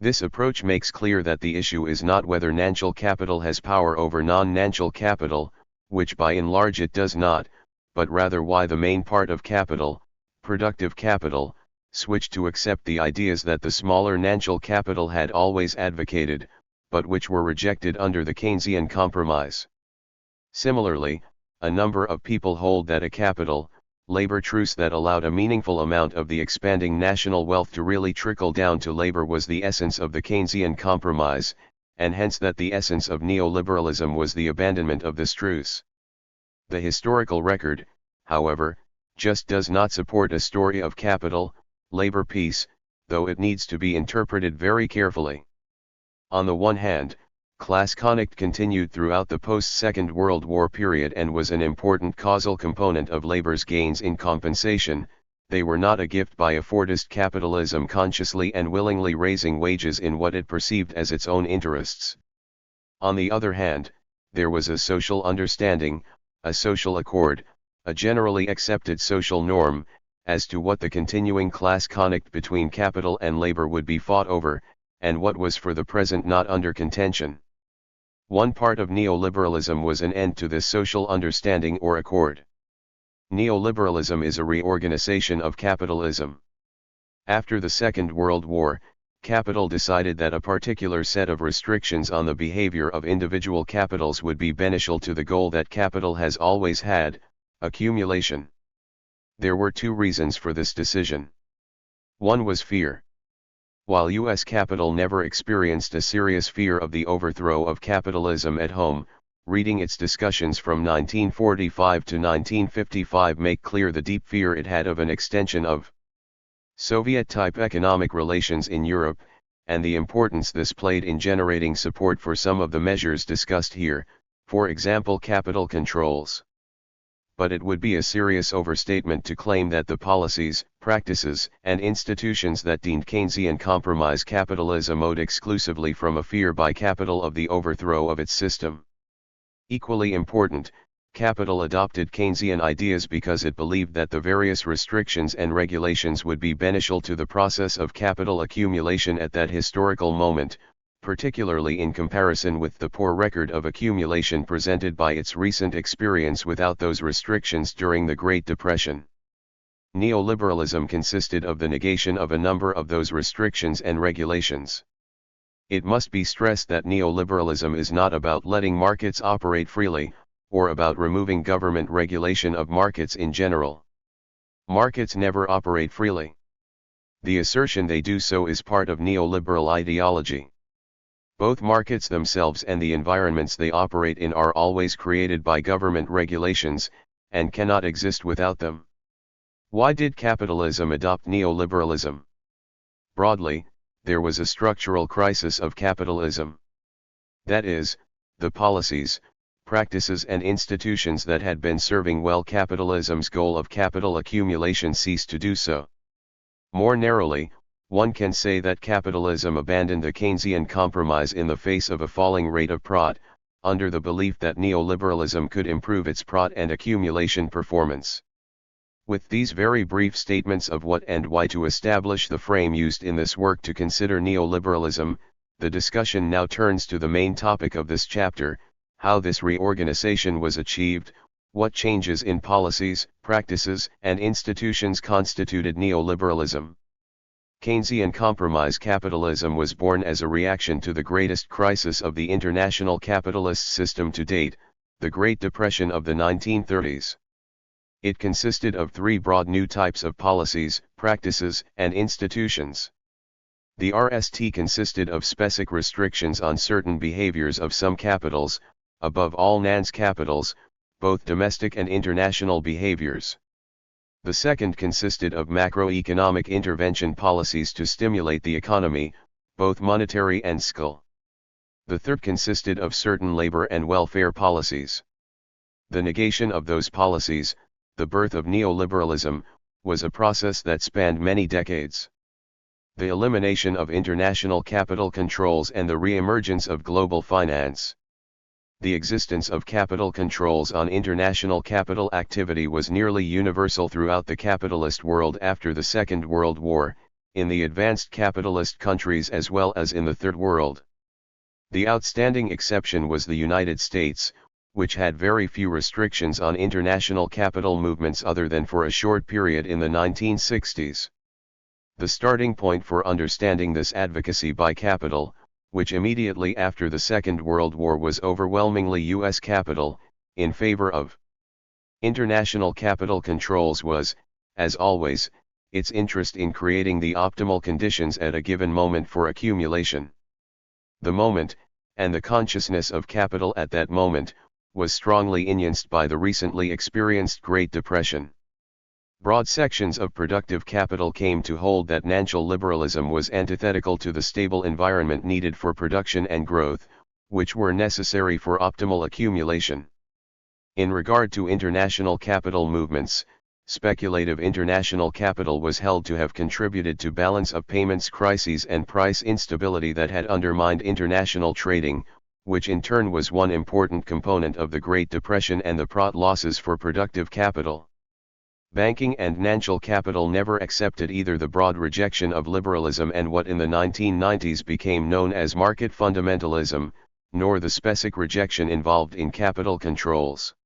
This approach makes clear that the issue is not whether Nanchal capital has power over non-Nanchal capital, which by and large it does not, but rather why the main part of capital, productive capital, switched to accept the ideas that the smaller Nanchal capital had always advocated, but which were rejected under the Keynesian compromise. Similarly, a number of people hold that a capital-labor truce that allowed a meaningful amount of the expanding national wealth to really trickle down to labor was the essence of the Keynesian compromise, and hence that the essence of neoliberalism was the abandonment of this truce. The historical record, however, just does not support a story of capital-labor peace, though it needs to be interpreted very carefully. On the one hand, class conflict continued throughout the post-Second World War period and was an important causal component of labor's gains in compensation. They were not a gift by a Fordist capitalism consciously and willingly raising wages in what it perceived as its own interests. On the other hand, there was a social understanding, a social accord, a generally accepted social norm, as to what the continuing class conflict between capital and labor would be fought over, and what was for the present not under contention. One part of neoliberalism was an end to this social understanding or accord. Neoliberalism is a reorganization of capitalism. After the Second World War, capital decided that a particular set of restrictions on the behavior of individual capitals would be beneficial to the goal that capital has always had, accumulation. There were two reasons for this decision. One was fear. While U.S. capital never experienced a serious fear of the overthrow of capitalism at home, reading its discussions from 1945 to 1955 make clear the deep fear it had of an extension of Soviet-type economic relations in Europe, and the importance this played in generating support for some of the measures discussed here, for example capital controls. But it would be a serious overstatement to claim that the policies, practices, and institutions that deemed Keynesian compromise capitalism owed exclusively from a fear by capital of the overthrow of its system. Equally important, capital adopted Keynesian ideas because it believed that the various restrictions and regulations would be beneficial to the process of capital accumulation at that historical moment, particularly in comparison with the poor record of accumulation presented by its recent experience without those restrictions during the Great Depression. Neoliberalism consisted of the negation of a number of those restrictions and regulations. It must be stressed that neoliberalism is not about letting markets operate freely, or about removing government regulation of markets in general. Markets never operate freely. The assertion they do so is part of neoliberal ideology. Both markets themselves and the environments they operate in are always created by government regulations, and cannot exist without them. Why did capitalism adopt neoliberalism? Broadly, there was a structural crisis of capitalism. That is, the policies, practices and institutions that had been serving well capitalism's goal of capital accumulation ceased to do so. More narrowly, one can say that capitalism abandoned the Keynesian compromise in the face of a falling rate of profit, under the belief that neoliberalism could improve its profit and accumulation performance. With these very brief statements of what and why to establish the frame used in this work to consider neoliberalism, the discussion now turns to the main topic of this chapter: how this reorganization was achieved, what changes in policies, practices, and institutions constituted neoliberalism. Keynesian compromise capitalism was born as a reaction to the greatest crisis of the international capitalist system to date, the Great Depression of the 1930s. It consisted of three broad new types of policies, practices, and institutions. The RST consisted of specific restrictions on certain behaviors of some capitals, above all NANS capitals, both domestic and international behaviors. The second consisted of macroeconomic intervention policies to stimulate the economy, both monetary and fiscal. The third consisted of certain labor and welfare policies. The negation of those policies, the birth of neoliberalism, was a process that spanned many decades. The elimination of international capital controls and the re-emergence of global finance. The existence of capital controls on international capital activity was nearly universal throughout the capitalist world after the Second World War, in the advanced capitalist countries as well as in the Third World. The outstanding exception was the United States, which had very few restrictions on international capital movements other than for a short period in the 1960s. The starting point for understanding this advocacy by capital, which immediately after the Second World War was overwhelmingly U.S. capital, in favor of international capital controls was, as always, its interest in creating the optimal conditions at a given moment for accumulation. The moment, and the consciousness of capital at that moment, was strongly influenced by the recently experienced Great Depression. Broad sections of productive capital came to hold that financial liberalism was antithetical to the stable environment needed for production and growth, which were necessary for optimal accumulation. In regard to international capital movements, speculative international capital was held to have contributed to balance of payments crises and price instability that had undermined international trading, which in turn was one important component of the Great Depression and the profit losses for productive capital. Banking and financial capital never accepted either the broad rejection of liberalism and what in the 1990s became known as market fundamentalism, nor the specific rejection involved in capital controls.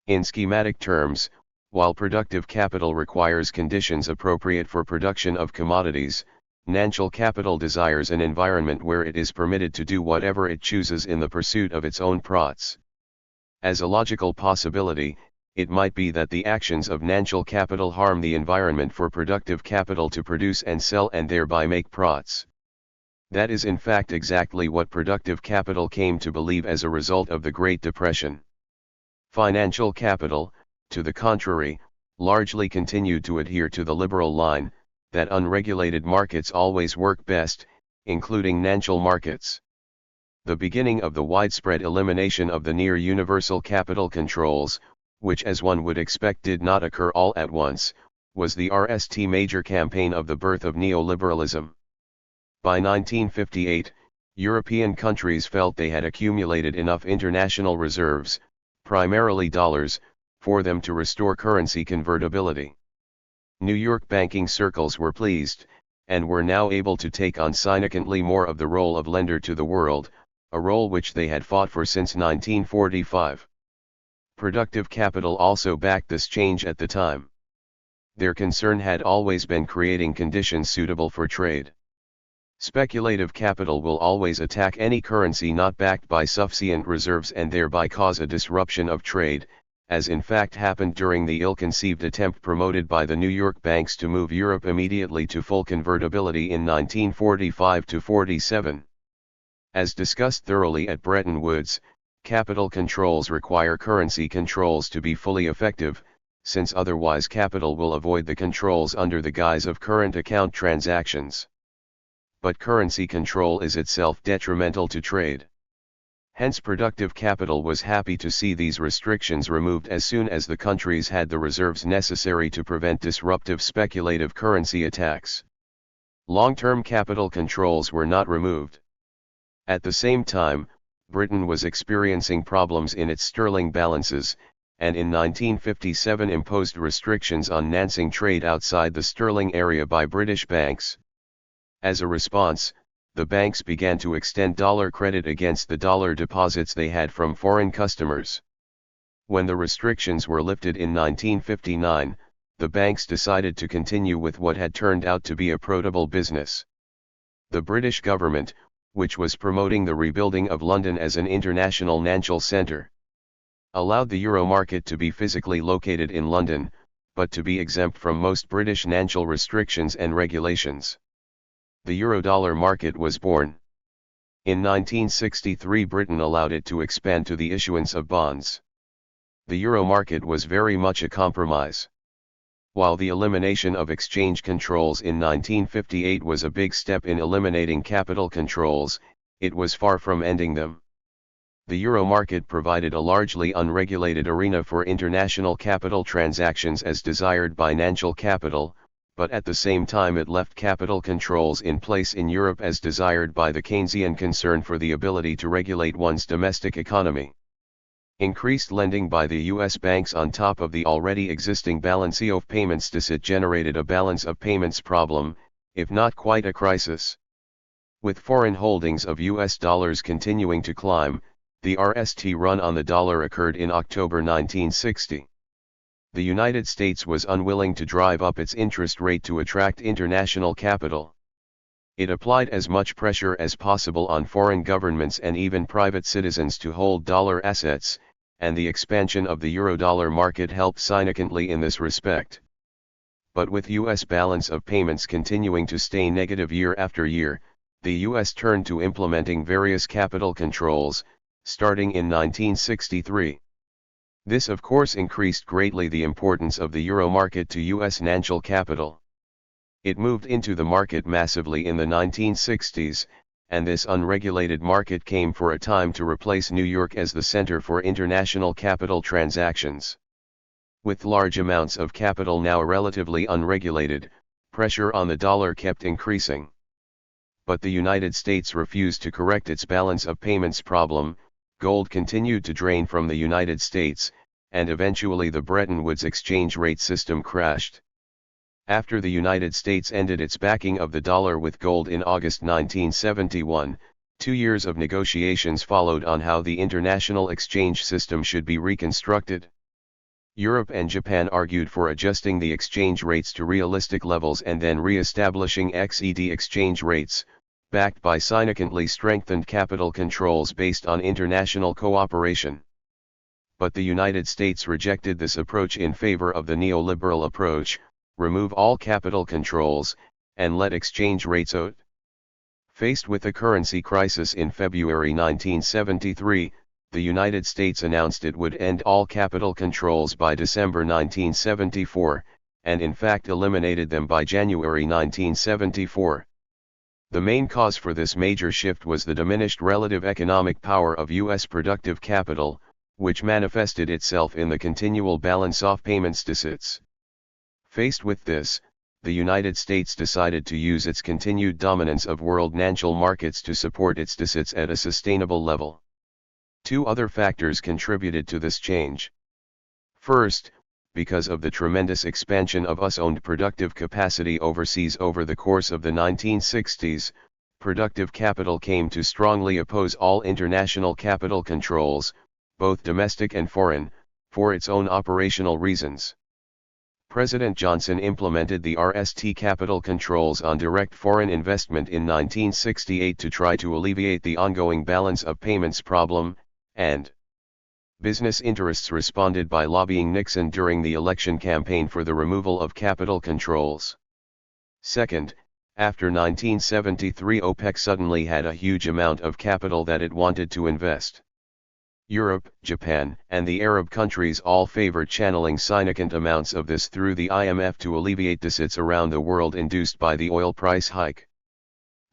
In schematic terms, while productive capital requires conditions appropriate for production of commodities, financial capital desires an environment where it is permitted to do whatever it chooses in the pursuit of its own profits. As a logical possibility, it might be that the actions of natural capital harm the environment for productive capital to produce and sell and thereby make profits. That is in fact exactly what productive capital came to believe as a result of the Great Depression. Financial capital, to the contrary, largely continued to adhere to the liberal line, that unregulated markets always work best, including natural markets. The beginning of the widespread elimination of the near-universal capital controls, which as one would expect did not occur all at once, was the RST major campaign of the birth of neoliberalism. By 1958, European countries felt they had accumulated enough international reserves, primarily dollars, for them to restore currency convertibility. New York banking circles were pleased, and were now able to take on significantly more of the role of lender to the world, a role which they had fought for since 1945. Productive capital also backed this change at the time. Their concern had always been creating conditions suitable for trade. Speculative capital will always attack any currency not backed by sufficient reserves and thereby cause a disruption of trade, as in fact happened during the ill-conceived attempt promoted by the New York banks to move Europe immediately to full convertibility in 1945-47. As discussed thoroughly at Bretton Woods, capital controls require currency controls to be fully effective, since otherwise capital will avoid the controls under the guise of current account transactions. But currency control is itself detrimental to trade. Hence productive capital was happy to see these restrictions removed as soon as the countries had the reserves necessary to prevent disruptive speculative currency attacks. Long-term capital controls were not removed. At the same time, Britain was experiencing problems in its sterling balances, and in 1957 imposed restrictions on financing trade outside the sterling area by British banks. As a response, the banks began to extend dollar credit against the dollar deposits they had from foreign customers. When the restrictions were lifted in 1959, the banks decided to continue with what had turned out to be a profitable business. The British government, which was promoting the rebuilding of London as an international financial centre, allowed the euro market to be physically located in London, but to be exempt from most British financial restrictions and regulations. The euro-dollar market was born. In 1963 Britain allowed it to expand to the issuance of bonds. The euro market was very much a compromise. While the elimination of exchange controls in 1958 was a big step in eliminating capital controls, it was far from ending them. The euro market provided a largely unregulated arena for international capital transactions as desired by financial capital, but at the same time it left capital controls in place in Europe as desired by the Keynesian concern for the ability to regulate one's domestic economy. Increased lending by the U.S. banks on top of the already existing balance of payments deficit generated a balance of payments problem, if not quite a crisis. With foreign holdings of U.S. dollars continuing to climb, the RST run on the dollar occurred in October 1960. The United States was unwilling to drive up its interest rate to attract international capital. It applied as much pressure as possible on foreign governments and even private citizens to hold dollar assets, and the expansion of the euro-dollar market helped significantly in this respect. But with U.S. balance of payments continuing to stay negative year after year, the U.S. turned to implementing various capital controls, starting in 1963. This of course increased greatly the importance of the euro market to U.S. financial capital. It moved into the market massively in the 1960s, and this unregulated market came for a time to replace New York as the center for international capital transactions. With large amounts of capital now relatively unregulated, pressure on the dollar kept increasing. But the United States refused to correct its balance of payments problem. Gold continued to drain from the United States, and eventually the Bretton Woods exchange rate system crashed. After the United States ended its backing of the dollar with gold in August 1971, 2 years of negotiations followed on how the international exchange system should be reconstructed. Europe and Japan argued for adjusting the exchange rates to realistic levels and then re-establishing XED exchange rates, backed by significantly strengthened capital controls based on international cooperation. but the United States rejected this approach in favor of the neoliberal approach: remove all capital controls, and let exchange rates out. Faced with a currency crisis in February 1973, the United States announced it would end all capital controls by December 1974, and in fact eliminated them by January 1974. The main cause for this major shift was the diminished relative economic power of U.S. productive capital, which manifested itself in the continual balance of payments deficits. Faced with this, the United States decided to use its continued dominance of world financial markets to support its deficits at a sustainable level. Two other factors contributed to this change. First, because of the tremendous expansion of US-owned productive capacity overseas over the course of the 1960s, productive capital came to strongly oppose all international capital controls, both domestic and foreign, for its own operational reasons. President Johnson implemented the RST capital controls on direct foreign investment in 1968 to try to alleviate the ongoing balance of payments problem, and business interests responded by lobbying Nixon during the election campaign for the removal of capital controls. Second, after 1973, OPEC suddenly had a huge amount of capital that it wanted to invest. Europe, Japan, and the Arab countries all favored channeling significant amounts of this through the IMF to alleviate deficits around the world induced by the oil price hike.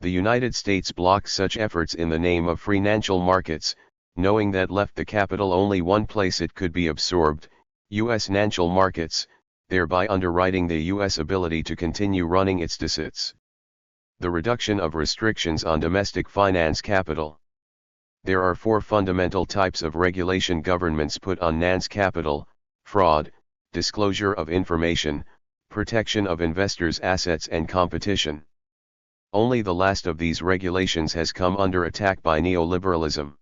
The United States blocked such efforts in the name of free financial markets, knowing that left the capital only one place it could be absorbed: U.S. financial markets, thereby underwriting the U.S. ability to continue running its deficits. The reduction of restrictions on domestic finance capital. There are four fundamental types of regulation governments put on NAN's capital: fraud, disclosure of information, protection of investors' assets, and competition. Only the last of these regulations has come under attack by neoliberalism.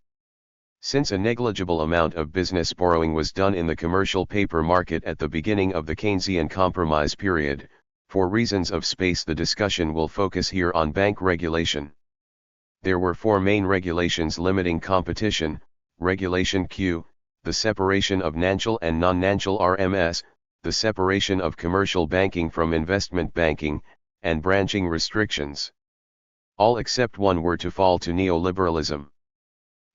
Since a negligible amount of business borrowing was done in the commercial paper market at the beginning of the Keynesian compromise period, for reasons of space the discussion will focus here on bank regulation. There were four main regulations limiting competition: Regulation Q, the separation of financial and non-financial RMS, the separation of commercial banking from investment banking, and branching restrictions. All except one were to fall to neoliberalism.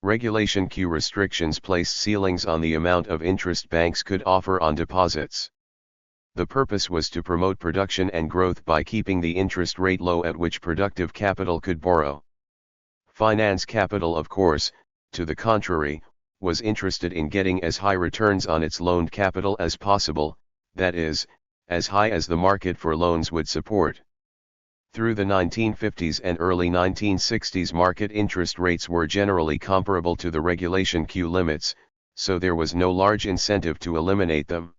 Regulation Q restrictions placed ceilings on the amount of interest banks could offer on deposits. The purpose was to promote production and growth by keeping the interest rate low at which productive capital could borrow. Finance capital, of course, to the contrary, was interested in getting as high returns on its loaned capital as possible, that is, as high as the market for loans would support. Through the 1950s and early 1960s, market interest rates were generally comparable to the Regulation Q limits, so there was no large incentive to eliminate them.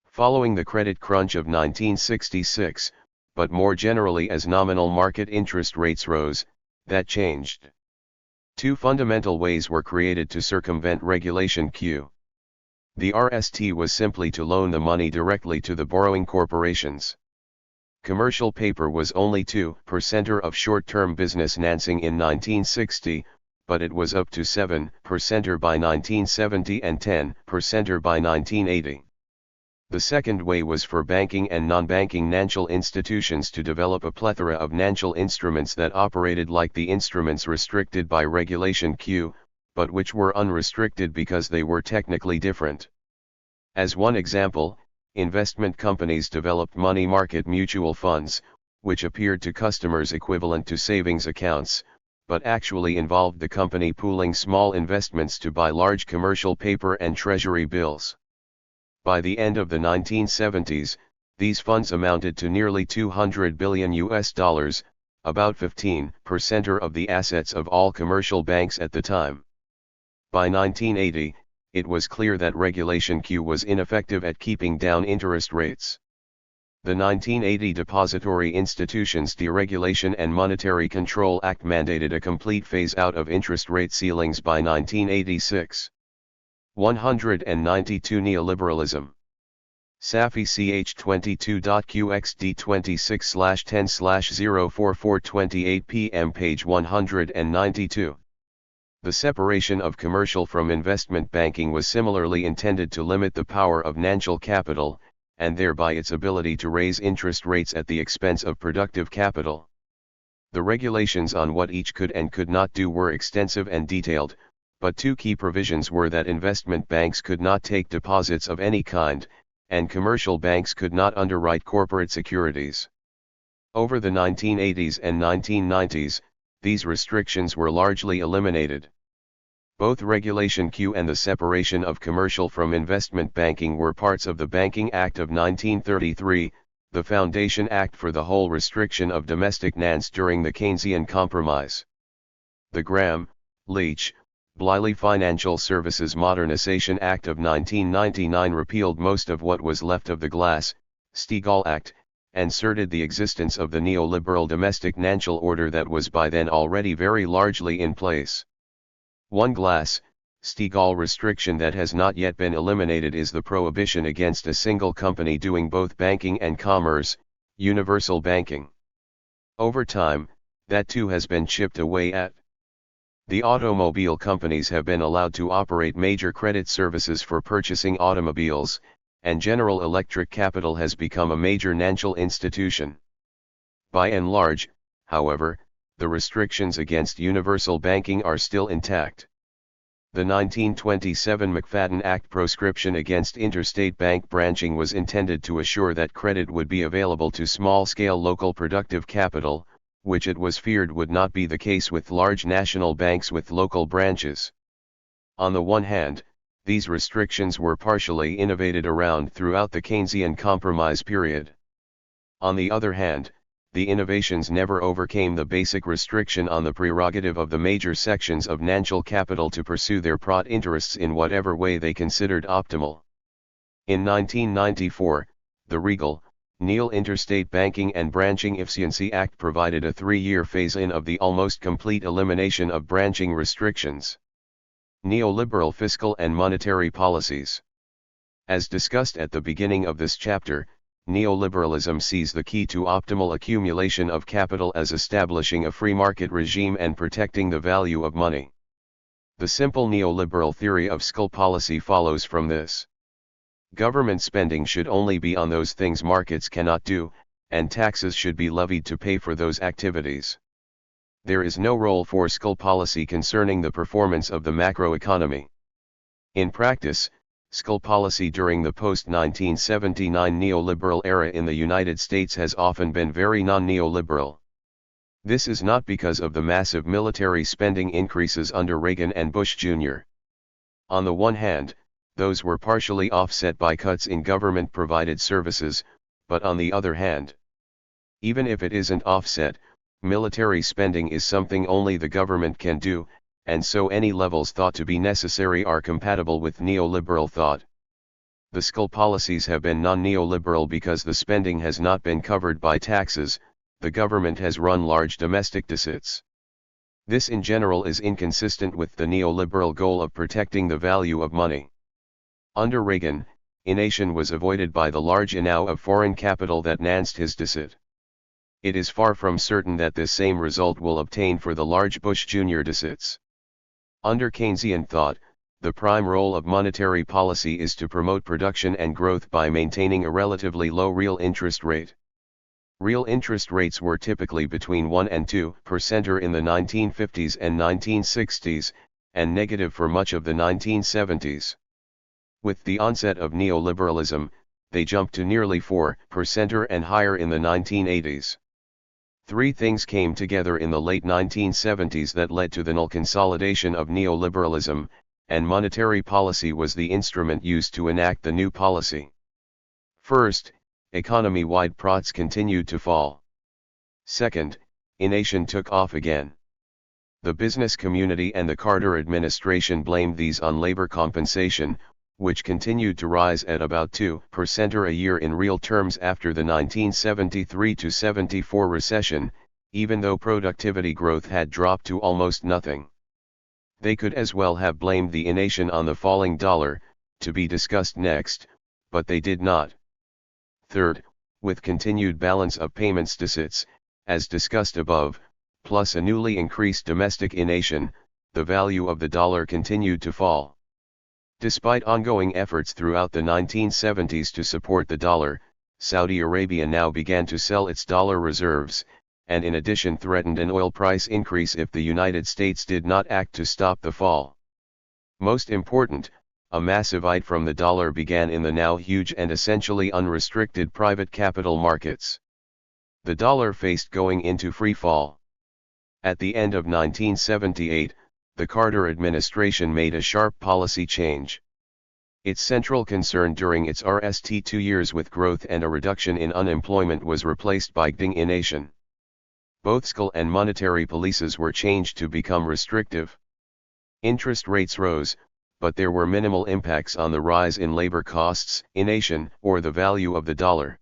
Following the credit crunch of 1966, but more generally as nominal market interest rates rose, that changed. Two fundamental ways were created to circumvent Regulation Q. The RST was simply to loan the money directly to the borrowing corporations. Commercial paper was only 2% of short-term business financing in 1960, but it was up to 7% by 1970 and 10% by 1980. The second way was for banking and non-banking financial institutions to develop a plethora of financial instruments that operated like the instruments restricted by Regulation Q, but which were unrestricted because they were technically different. As one example, investment companies developed money market mutual funds, which appeared to customers equivalent to savings accounts, but actually involved the company pooling small investments to buy large commercial paper and treasury bills. By the end of the 1970s, these funds amounted to nearly $200 billion, about 15% of the assets of all commercial banks at the time. By 1980, it was clear that Regulation Q was ineffective at keeping down interest rates. The 1980 Depository Institutions Deregulation and Monetary Control Act mandated a complete phase-out of interest rate ceilings by 1986. 192 Neoliberalism. Safi ch22.qxd26/10/04428 pm page 192. The separation of commercial from investment banking was similarly intended to limit the power of financial capital, and thereby its ability to raise interest rates at the expense of productive capital. The regulations on what each could and could not do were extensive and detailed, but two key provisions were that investment banks could not take deposits of any kind, and commercial banks could not underwrite corporate securities. Over the 1980s and 1990s, these restrictions were largely eliminated. Both Regulation Q and the separation of commercial from investment banking were parts of the Banking Act of 1933, the Foundation Act for the whole restriction of domestic finance during the Keynesian Compromise. The Gramm-Leach-Bliley Financial Services Modernization Act of 1999 repealed most of what was left of the Glass-Steagall Act, and asserted the existence of the neoliberal domestic financial order that was by then already very largely in place. One Glass-Steagall restriction that has not yet been eliminated is the prohibition against a single company doing both banking and commerce, universal banking. Over time, that too has been chipped away at. The automobile companies have been allowed to operate major credit services for purchasing automobiles, and General Electric Capital has become a major financial institution. By and large, however, the restrictions against universal banking are still intact. The 1927 McFadden Act proscription against interstate bank branching was intended to assure that credit would be available to small-scale local productive capital, which it was feared would not be the case with large national banks with local branches. On the one hand, these restrictions were partially innovated around throughout the Keynesian Compromise period. On the other hand, the innovations never overcame the basic restriction on the prerogative of the major sections of financial capital to pursue their profit interests in whatever way they considered optimal. In 1994, the Regal-Neal Interstate Banking and Branching Efficiency Act provided a 3-year phase-in of the almost complete elimination of branching restrictions. Neoliberal fiscal and monetary policies. As discussed at the beginning of this chapter, neoliberalism sees the key to optimal accumulation of capital as establishing a free market regime and protecting the value of money. The simple neoliberal theory of fiscal policy follows from this. Government spending should only be on those things markets cannot do, and taxes should be levied to pay for those activities. There is no role for fiscal policy concerning the performance of the macroeconomy. In practice, fiscal policy during the post-1979 neoliberal era in the United States has often been very non-neoliberal. This is not because of the massive military spending increases under Reagan and Bush Jr. On the one hand, those were partially offset by cuts in government-provided services, but on the other hand, even if it isn't offset, military spending is something only the government can do, and so any levels thought to be necessary are compatible with neoliberal thought. The fiscal policies have been non-neoliberal because the spending has not been covered by taxes, the government has run large domestic deficits. This in general is inconsistent with the neoliberal goal of protecting the value of money. Under Reagan, innovation was avoided by the large inflow of foreign capital that financed his deficit. It is far from certain that this same result will obtain for the large Bush Jr. deficits. Under Keynesian thought, the prime role of monetary policy is to promote production and growth by maintaining a relatively low real interest rate. Real interest rates were typically between 1% and 2% in the 1950s and 1960s, and negative for much of the 1970s. With the onset of neoliberalism, they jumped to nearly 4% and higher in the 1980s. Three things came together in the late 1970s that led to the null consolidation of neoliberalism, and monetary policy was the instrument used to enact the new policy. First, economy-wide profits continued to fall. Second, innovation took off again. The business community and the Carter administration blamed these on labor compensation, which continued to rise at about 2% a year in real terms after the 1973-74 recession, even though productivity growth had dropped to almost nothing. They could as well have blamed the innovation on the falling dollar, to be discussed next, but they did not. Third, with continued balance of payments deficits, as discussed above, plus a newly increased domestic innovation, the value of the dollar continued to fall. Despite ongoing efforts throughout the 1970s to support the dollar, Saudi Arabia now began to sell its dollar reserves, and in addition threatened an oil price increase if the United States did not act to stop the fall. Most important, a massive fight from the dollar began in the now huge and essentially unrestricted private capital markets. The dollar faced going into free fall. At the end of 1978, the Carter administration made a sharp policy change. Its central concern during its first 2 years with growth and a reduction in unemployment was replaced by guiding a nation. Both fiscal and monetary policies were changed to become restrictive. Interest rates rose, but there were minimal impacts on the rise in labor costs, inflation, or the value of the dollar.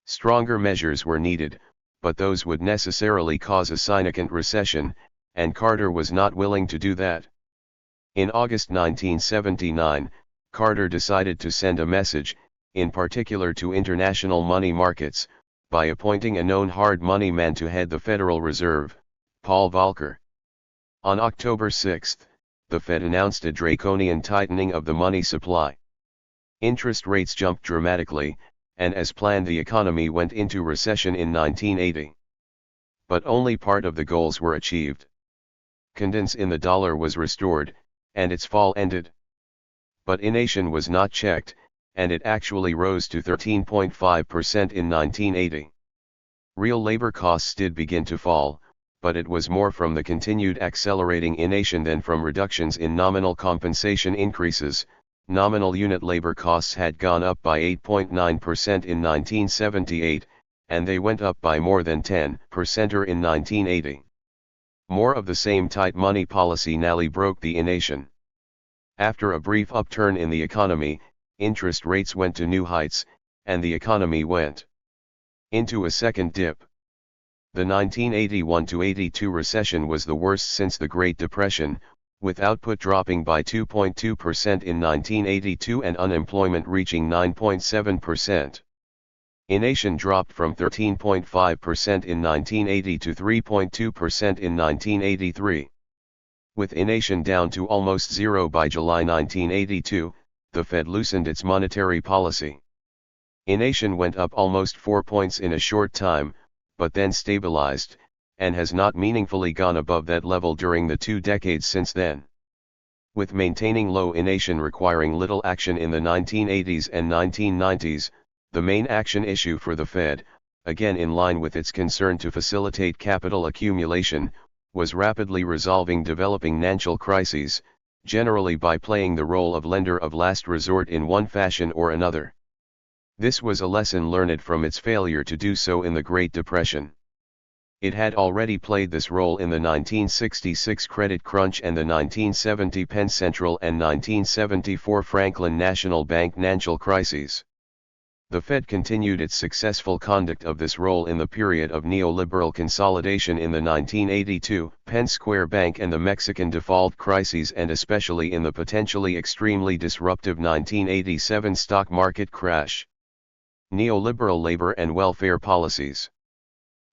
Stronger measures were needed, but those would necessarily cause a significant recession, and Carter was not willing to do that. In August 1979, Carter decided to send a message, in particular to international money markets, by appointing a known hard money man to head the Federal Reserve, Paul Volcker. On October 6, the Fed announced a draconian tightening of the money supply. Interest rates jumped dramatically, and as planned the economy went into recession in 1980. But only part of the goals were achieved. Confidence in the dollar was restored, and its fall ended. But inflation was not checked, and it actually rose to 13.5% in 1980. Real labor costs did begin to fall, but it was more from the continued accelerating inflation than from reductions in nominal compensation increases. Nominal unit labor costs had gone up by 8.9% in 1978, and they went up by more than 10% in 1980. More of the same tight money policy nearly broke the inflation. After a brief upturn in the economy, interest rates went to new heights, and the economy went into a second dip. The 1981-82 recession was the worst since the Great Depression, with output dropping by 2.2% in 1982 and unemployment reaching 9.7%. Inflation dropped from 13.5% in 1980 to 3.2% in 1983. With inflation down to almost zero by July 1982, the Fed loosened its monetary policy. Inflation went up almost 4 points in a short time, but then stabilized, and has not meaningfully gone above that level during the 2 decades since then. With maintaining low inflation requiring little action in the 1980s and 1990s, the main action issue for the Fed, again in line with its concern to facilitate capital accumulation, was rapidly resolving developing financial crises, generally by playing the role of lender of last resort in one fashion or another. This was a lesson learned from its failure to do so in the Great Depression. It had already played this role in the 1966 credit crunch and the 1970 Penn Central and 1974 Franklin National Bank financial crises. The Fed continued its successful conduct of this role in the period of neoliberal consolidation in the 1982 Penn Square Bank and the Mexican default crises, and especially in the potentially extremely disruptive 1987 stock market crash. Neoliberal labor and welfare policies.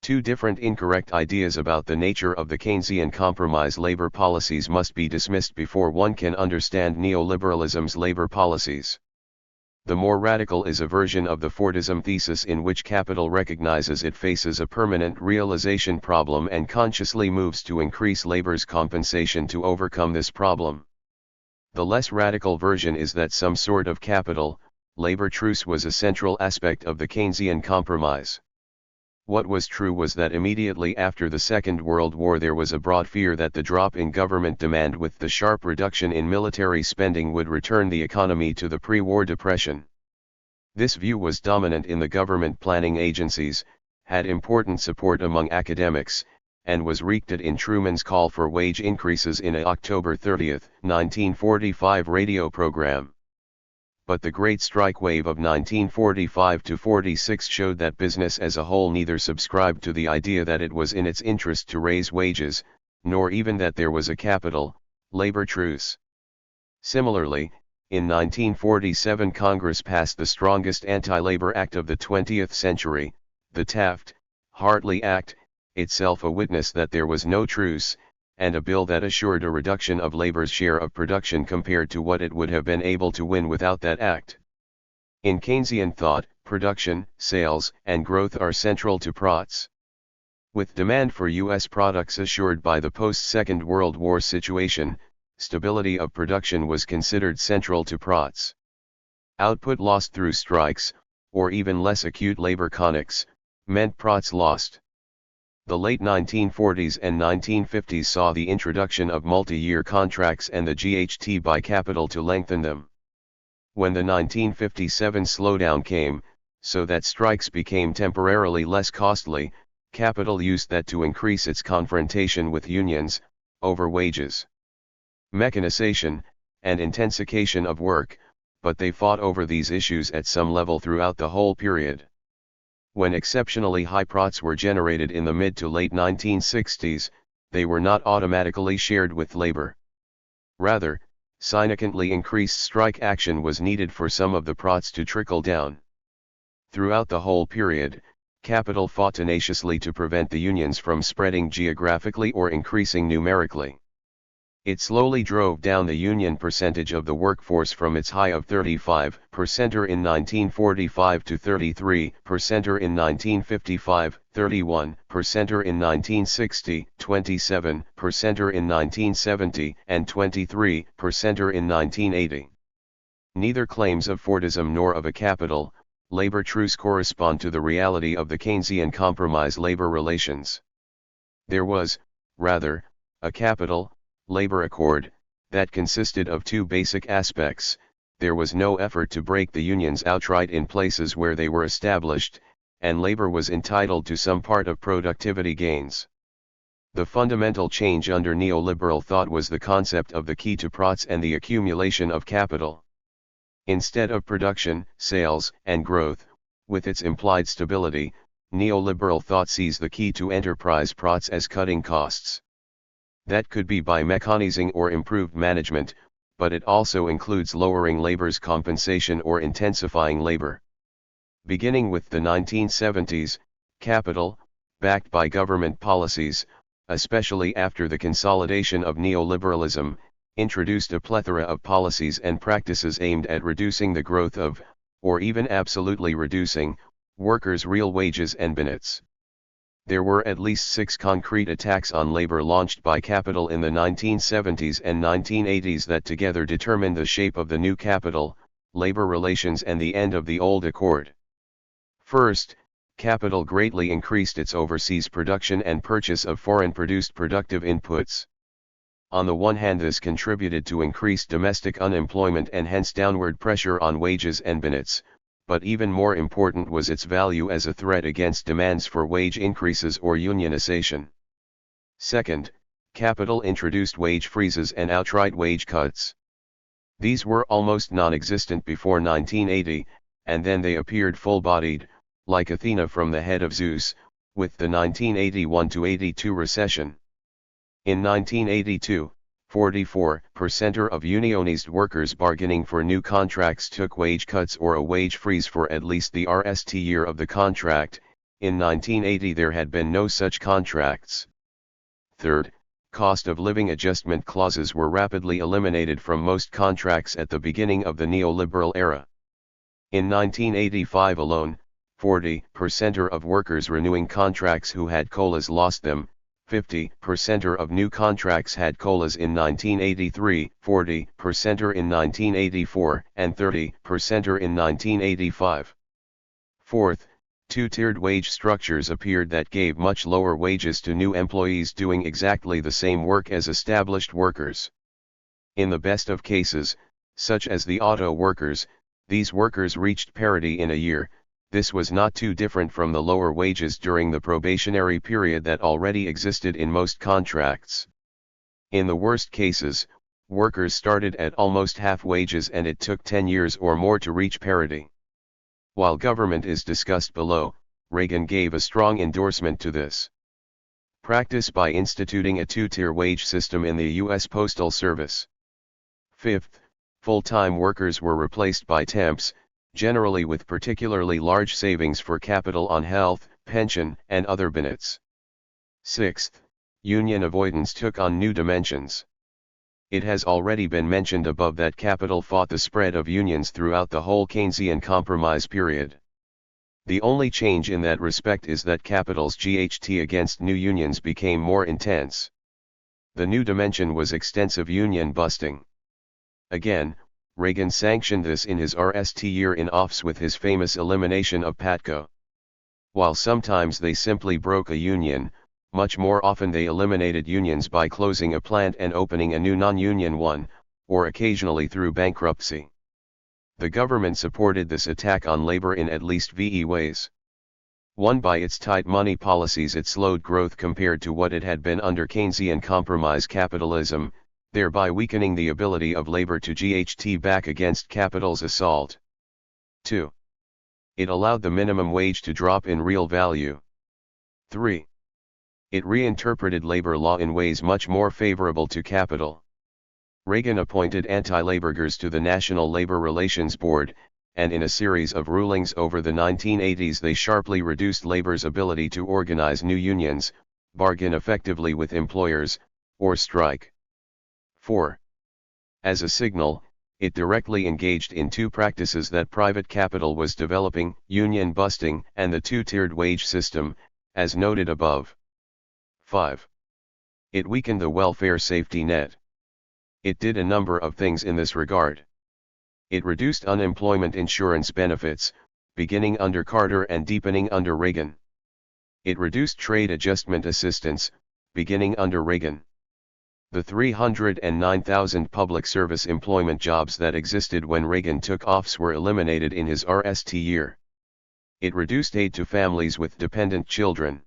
Two different incorrect ideas about the nature of the Keynesian compromise labor policies must be dismissed before one can understand neoliberalism's labor policies. The more radical is a version of the Fordism thesis in which capital recognizes it faces a permanent realization problem and consciously moves to increase labor's compensation to overcome this problem. The less radical version is that some sort of capital-labor truce was a central aspect of the Keynesian compromise. What was true was that immediately after the Second World War there was a broad fear that the drop in government demand with the sharp reduction in military spending would return the economy to the pre-war depression. This view was dominant in the government planning agencies, had important support among academics, and was wreaked in Truman's call for wage increases in a October 30, 1945 radio program. But the Great Strike Wave of 1945-46 showed that business as a whole neither subscribed to the idea that it was in its interest to raise wages, nor even that there was a capital-labor truce. Similarly, in 1947 Congress passed the strongest anti-labor act of the 20th century, the Taft-Hartley Act, itself a witness that there was no truce, and a bill that assured a reduction of labor's share of production compared to what it would have been able to win without that act. In Keynesian thought, production, sales, and growth are central to PROTS. With demand for U.S. products assured by the post-Second World War situation, stability of production was considered central to PROTS. Output lost through strikes, or even less acute labor conics, meant PROTS lost. The late 1940s and 1950s saw the introduction of multi-year contracts and the GHT by capital to lengthen them. When the 1957 slowdown came, so that strikes became temporarily less costly, capital used that to increase its confrontation with unions, over wages, mechanization, and intensification of work, but they fought over these issues at some level throughout the whole period. When exceptionally high PROTS were generated in the mid to late 1960s, they were not automatically shared with labor. Rather, significantly increased strike action was needed for some of the PROTS to trickle down. Throughout the whole period, capital fought tenaciously to prevent the unions from spreading geographically or increasing numerically. It slowly drove down the union percentage of the workforce from its high of 35% in 1945 to 33% in 1955, 31% in 1960, 27% in 1970, and 23% in 1980. Neither claims of Fordism nor of a capital-labor truce correspond to the reality of the Keynesian compromise labor relations. There was, rather, a capital-labor accord, that consisted of two basic aspects. There was no effort to break the unions outright in places where they were established, and labor was entitled to some part of productivity gains. The fundamental change under neoliberal thought was the concept of the key to PROTS and the accumulation of capital. Instead of production, sales, and growth, with its implied stability, neoliberal thought sees the key to enterprise PROTS as cutting costs. That could be by mechanizing or improved management, but it also includes lowering labor's compensation or intensifying labor. Beginning with the 1970s, capital, backed by government policies, especially after the consolidation of neoliberalism, introduced a plethora of policies and practices aimed at reducing the growth of, or even absolutely reducing, workers' real wages and benefits. There were at least 6 concrete attacks on labor launched by capital in the 1970s and 1980s that together determined the shape of the new capital-labor relations and the end of the old accord. First, capital greatly increased its overseas production and purchase of foreign-produced productive inputs. On the one hand, this contributed to increased domestic unemployment and hence downward pressure on wages and benefits, but even more important was its value as a threat against demands for wage increases or unionization. Second, capital introduced wage freezes and outright wage cuts. These were almost non-existent before 1980, and then they appeared full-bodied, like Athena from the head of Zeus, with the 1981-82 recession. In 1982, 44% of unionized workers bargaining for new contracts took wage cuts or a wage freeze for at least the first year of the contract. In 1980 there had been no such contracts. Third, cost of living adjustment clauses were rapidly eliminated from most contracts at the beginning of the neoliberal era. In 1985 alone, 40% of workers renewing contracts who had COLAs lost them. 50% of new contracts had COLAs in 1983, 40% in 1984, and 30% in 1985. Fourth, two-tiered wage structures appeared that gave much lower wages to new employees doing exactly the same work as established workers. In the best of cases, such as the auto workers, these workers reached parity in a year. This was not too different from the lower wages during the probationary period that already existed in most contracts. In the worst cases, workers started at almost half wages and it took 10 years or more to reach parity. While government is discussed below, Reagan gave a strong endorsement to this practice by instituting a two-tier wage system in the U.S. Postal Service. Fifth, full-time workers were replaced by temps, generally with particularly large savings for capital on health, pension, and other benefits. Sixth, Union avoidance took on new dimensions. It has already been mentioned above that capital fought the spread of unions throughout the whole Keynesian compromise period. The only change in that respect is that capital's GHT against new unions became more intense. The new dimension was extensive union busting. Again, Reagan sanctioned this in his RST year in office with his famous elimination of PATCO. While sometimes they simply broke a union, much more often they eliminated unions by closing a plant and opening a new non-union one, or occasionally through bankruptcy. The government supported this attack on labor in at least VE ways. One, by its tight money policies, it slowed growth compared to what it had been under Keynesian compromise capitalism, thereby weakening the ability of labor to GHT back against capital's assault. 2. It allowed the minimum wage to drop in real value. 3. It reinterpreted labor law in ways much more favorable to capital. Reagan appointed anti-laborgers to the National Labor Relations Board, and in a series of rulings over the 1980s they sharply reduced labor's ability to organize new unions, bargain effectively with employers, or strike. 4. As a signal, it directly engaged in two practices that private capital was developing: union busting and the two-tiered wage system, as noted above. 5. It weakened the welfare safety net. It did a number of things in this regard. It reduced unemployment insurance benefits, beginning under Carter and deepening under Reagan. It reduced trade adjustment assistance, beginning under Reagan. The 309,000 public service employment jobs that existed when Reagan took office were eliminated in his RST year. It reduced aid to families with dependent children.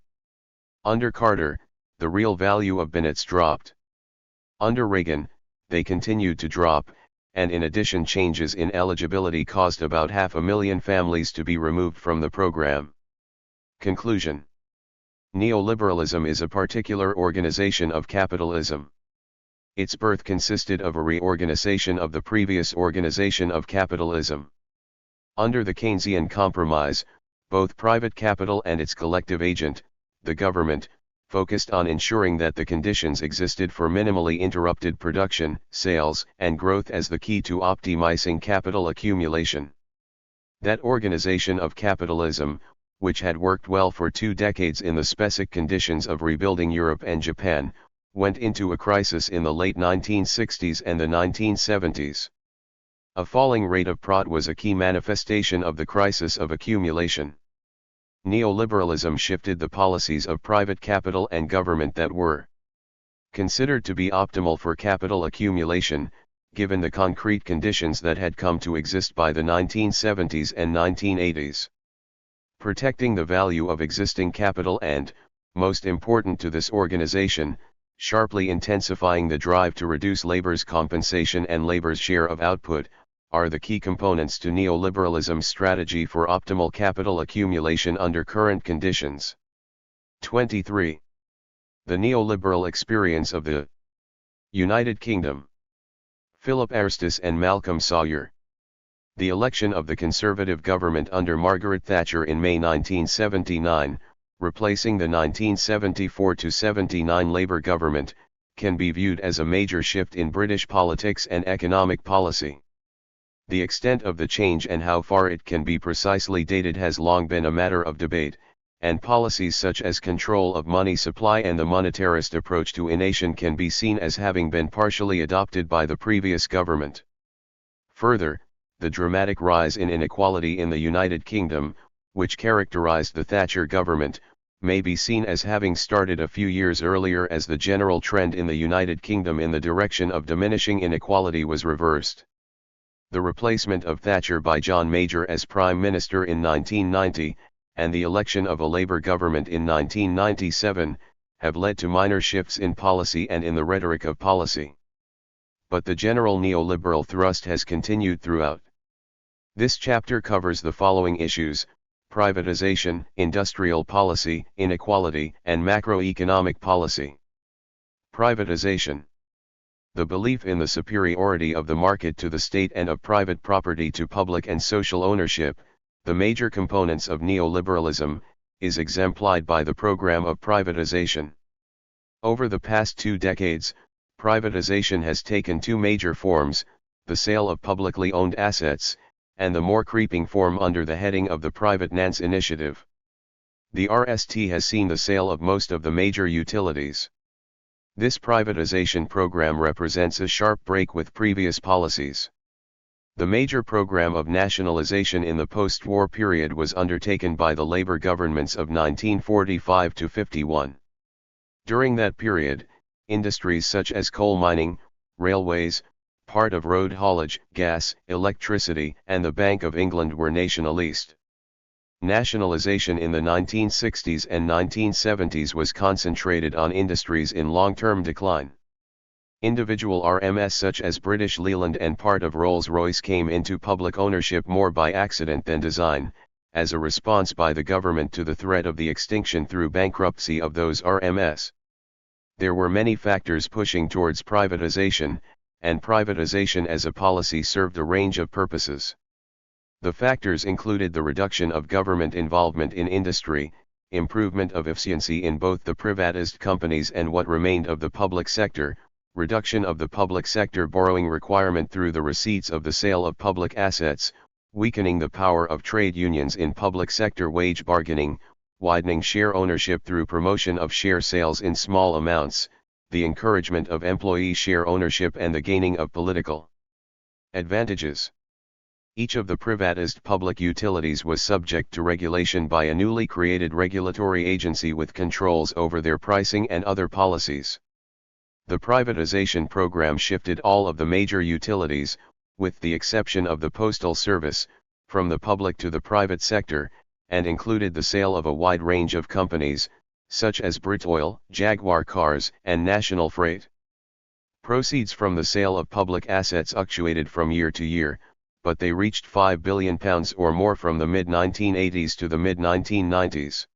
Under Carter, the real value of benefits dropped. Under Reagan, they continued to drop, and in addition changes in eligibility caused about 500,000 families to be removed from the program. Conclusion: Neoliberalism is a particular organization of capitalism. Its birth consisted of a reorganization of the previous organization of capitalism. Under the Keynesian compromise, both private capital and its collective agent, the government, focused on ensuring that the conditions existed for minimally interrupted production, sales, and growth as the key to optimizing capital accumulation. That organization of capitalism, which had worked well for 2 decades in the specific conditions of rebuilding Europe and Japan, went into a crisis in the late 1960s and the 1970s. A falling rate of profit was a key manifestation of the crisis of accumulation. Neoliberalism shifted the policies of private capital and government that were considered to be optimal for capital accumulation, given the concrete conditions that had come to exist by the 1970s and 1980s. Protecting the value of existing capital and, most important to this organization, sharply intensifying the drive to reduce labor's compensation and labor's share of output, are the key components to neoliberalism's strategy for optimal capital accumulation under current conditions. 23. The neoliberal experience of the United Kingdom. Philip Arstis and Malcolm Sawyer. The election of the Conservative government under Margaret Thatcher in May 1979, replacing the 1974-79 Labour government, can be viewed as a major shift in British politics and economic policy. The extent of the change and how far it can be precisely dated has long been a matter of debate, and policies such as control of money supply and the monetarist approach to a nation can be seen as having been partially adopted by the previous government. Further, the dramatic rise in inequality in the United Kingdom, which characterized the Thatcher government, may be seen as having started a few years earlier as the general trend in the United Kingdom in the direction of diminishing inequality was reversed. The replacement of Thatcher by John Major as Prime Minister in 1990, and the election of a Labour government in 1997, have led to minor shifts in policy and in the rhetoric of policy. But the general neoliberal thrust has continued throughout. This chapter covers the following issues: privatization, industrial policy, inequality, and macroeconomic policy. Privatization. The belief in the superiority of the market to the state and of private property to public and social ownership, the major components of neoliberalism, is exemplified by the program of privatization. Over the past 2 decades, privatization has taken two major forms: the sale of publicly owned assets, and the more creeping form under the heading of the Private Nance Initiative. The RST has seen the sale of most of the major utilities. This privatization program represents a sharp break with previous policies. The major program of nationalization in the post-war period was undertaken by the Labour governments of 1945 to 51. During that period, industries such as coal mining, railways, part of road haulage, gas, electricity, and the Bank of England were nationalised. Nationalization in the 1960s and 1970s was concentrated on industries in long-term decline. Individual RMS such as British Leyland and part of Rolls-Royce came into public ownership more by accident than design, as a response by the government to the threat of the extinction through bankruptcy of those RMS. There were many factors pushing towards privatization, and privatization as a policy served a range of purposes. The factors included the reduction of government involvement in industry, improvement of efficiency in both the privatized companies and what remained of the public sector, reduction of the public sector borrowing requirement through the receipts of the sale of public assets, weakening the power of trade unions in public sector wage bargaining, widening share ownership through promotion of share sales in small amounts, the encouragement of employee share ownership and the gaining of political advantages. Each of the privatized public utilities was subject to regulation by a newly created regulatory agency with controls over their pricing and other policies. The privatization program shifted all of the major utilities, with the exception of the Postal Service, from the public to the private sector, and included the sale of a wide range of companies, such as Brit Oil, Jaguar Cars, and National Freight. Proceeds from the sale of public assets fluctuated from year to year, but they reached £5 billion or more from the mid-1980s to the mid-1990s.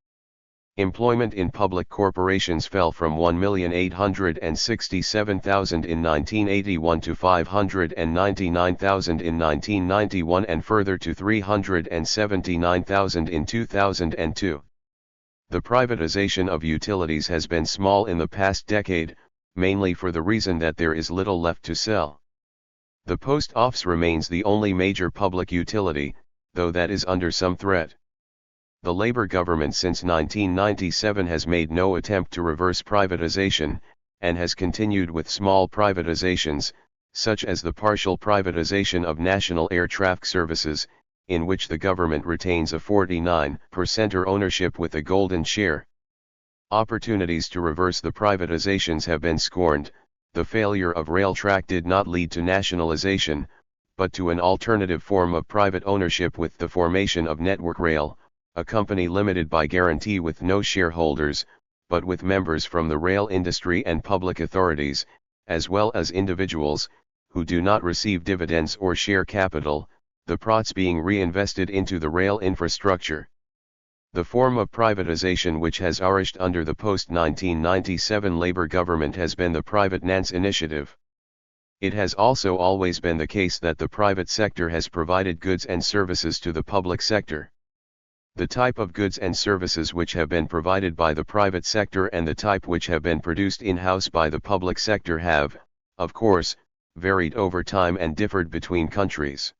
Employment in public corporations fell from 1,867,000 in 1981 to 599,000 in 1991 and further to 379,000 in 2002. The privatization of utilities has been small in the past decade, mainly for the reason that there is little left to sell. The post office remains the only major public utility, though that is under some threat. The Labour government since 1997 has made no attempt to reverse privatization, and has continued with small privatizations, such as the partial privatization of National Air Traffic Services, in which the government retains a 49% ownership with a golden share. Opportunities to reverse the privatizations have been scorned. The failure of Railtrack did not lead to nationalization, but to an alternative form of private ownership with the formation of Network Rail, a company limited by guarantee with no shareholders, but with members from the rail industry and public authorities, as well as individuals, who do not receive dividends or share capital, the profits being reinvested into the rail infrastructure. The form of privatization which has flourished under the post-1997 Labour government has been the Private Nance Initiative. It has also always been the case that the private sector has provided goods and services to the public sector. The type of goods and services which have been provided by the private sector and the type which have been produced in-house by the public sector have, of course, varied over time and differed between countries.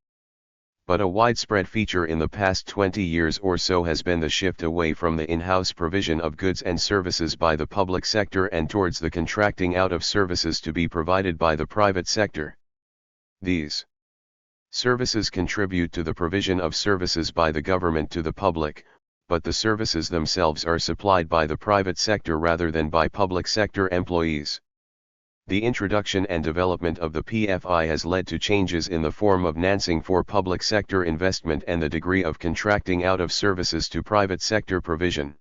But a widespread feature in the past 20 years or so has been the shift away from the in-house provision of goods and services by the public sector and towards the contracting out of services to be provided by the private sector. These services contribute to the provision of services by the government to the public, but the services themselves are supplied by the private sector rather than by public sector employees. The introduction and development of the PFI has led to changes in the form of nancing for public sector investment and the degree of contracting out of services to private sector provision.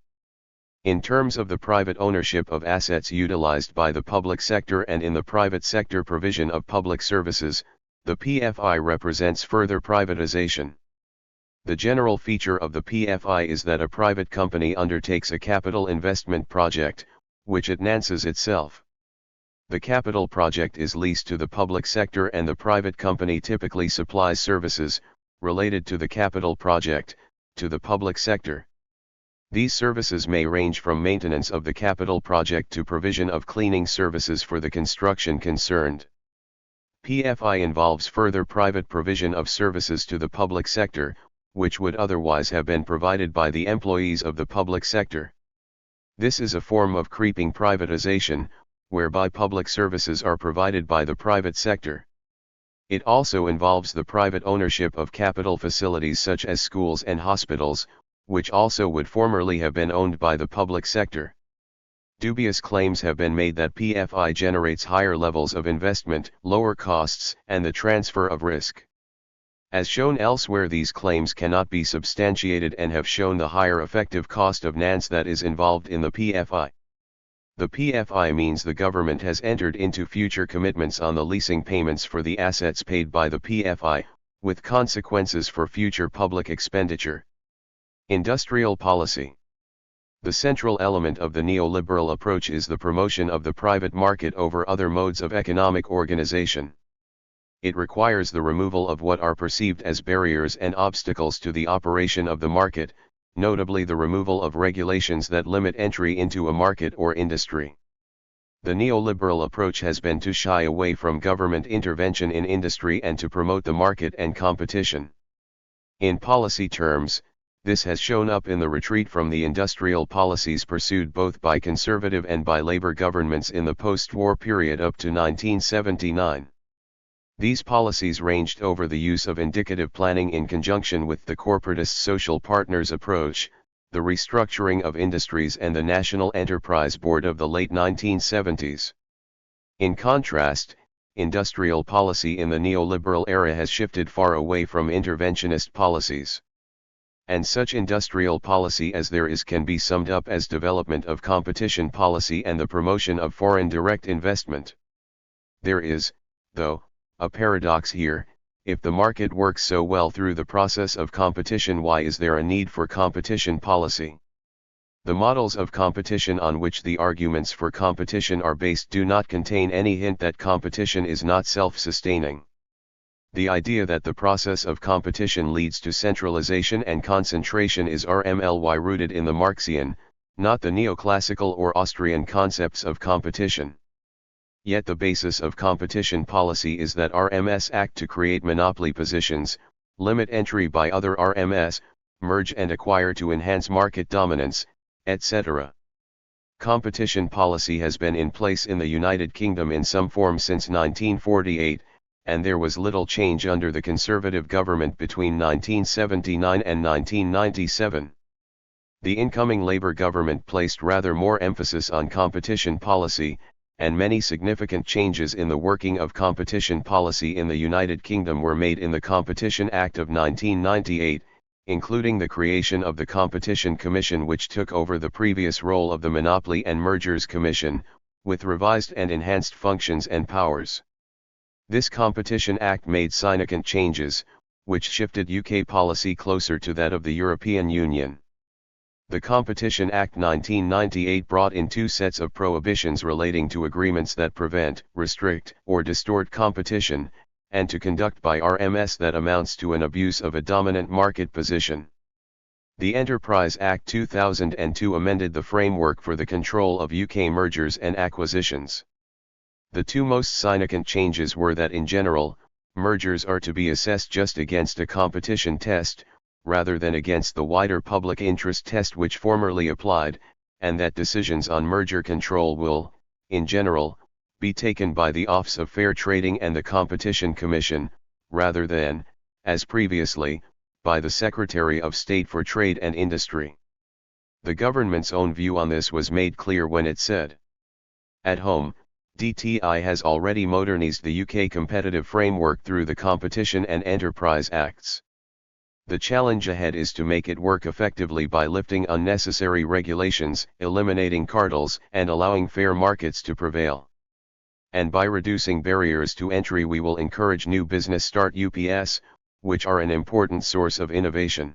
In terms of the private ownership of assets utilized by the public sector and in the private sector provision of public services, the PFI represents further privatization. The general feature of the PFI is that a private company undertakes a capital investment project, which it nances itself. The capital project is leased to the public sector and the private company typically supplies services, related to the capital project, to the public sector. These services may range from maintenance of the capital project to provision of cleaning services for the construction concerned. PFI involves further private provision of services to the public sector, which would otherwise have been provided by the employees of the public sector. This is a form of creeping privatization, whereby public services are provided by the private sector. It also involves the private ownership of capital facilities such as schools and hospitals, which also would formerly have been owned by the public sector. Dubious claims have been made that PFI generates higher levels of investment, lower costs, and the transfer of risk. As shown elsewhere, these claims cannot be substantiated and have shown the higher effective cost of NANS that is involved in the PFI. The PFI means the government has entered into future commitments on the leasing payments for the assets paid by the PFI, with consequences for future public expenditure. Industrial policy. The central element of the neoliberal approach is the promotion of the private market over other modes of economic organization. It requires the removal of what are perceived as barriers and obstacles to the operation of the market, notably the removal of regulations that limit entry into a market or industry. The neoliberal approach has been to shy away from government intervention in industry and to promote the market and competition. In policy terms, this has shown up in the retreat from the industrial policies pursued both by conservative and by labor governments in the post-war period up to 1979. These policies ranged over the use of indicative planning in conjunction with the corporatist social partners approach, the restructuring of industries and the National Enterprise Board of the late 1970s. In contrast, industrial policy in the neoliberal era has shifted far away from interventionist policies. And such industrial policy as there is can be summed up as development of competition policy and the promotion of foreign direct investment. There is, though, a paradox here. If the market works so well through the process of competition, why is there a need for competition policy? The models of competition on which the arguments for competition are based do not contain any hint that competition is not self-sustaining. The idea that the process of competition leads to centralization and concentration is RMLY rooted in the Marxian, not the neoclassical or Austrian concepts of competition. Yet the basis of competition policy is that RMS act to create monopoly positions, limit entry by other RMS, merge and acquire to enhance market dominance, etc. Competition policy has been in place in the United Kingdom in some form since 1948, and there was little change under the Conservative government between 1979 and 1997. The incoming Labour government placed rather more emphasis on competition policy, and many significant changes in the working of competition policy in the United Kingdom were made in the Competition Act of 1998, including the creation of the Competition Commission, which took over the previous role of the Monopoly and Mergers Commission, with revised and enhanced functions and powers. This Competition Act made significant changes, which shifted UK policy closer to that of the European Union. The Competition Act 1998 brought in two sets of prohibitions relating to agreements that prevent, restrict, or distort competition, and to conduct by RMS that amounts to an abuse of a dominant market position. The Enterprise Act 2002 amended the framework for the control of UK mergers and acquisitions. The two most significant changes were that in general, mergers are to be assessed just against a competition test, rather than against the wider public interest test which formerly applied, and that decisions on merger control will, in general, be taken by the Office of Fair Trading and the Competition Commission, rather than, as previously, by the Secretary of State for Trade and Industry. The government's own view on this was made clear when it said, "At home, DTI has already modernized the UK competitive framework through the Competition and Enterprise Acts. The challenge ahead is to make it work effectively by lifting unnecessary regulations, eliminating cartels, and allowing fair markets to prevail. And by reducing barriers to entry we will encourage new business start UPS, which are an important source of innovation."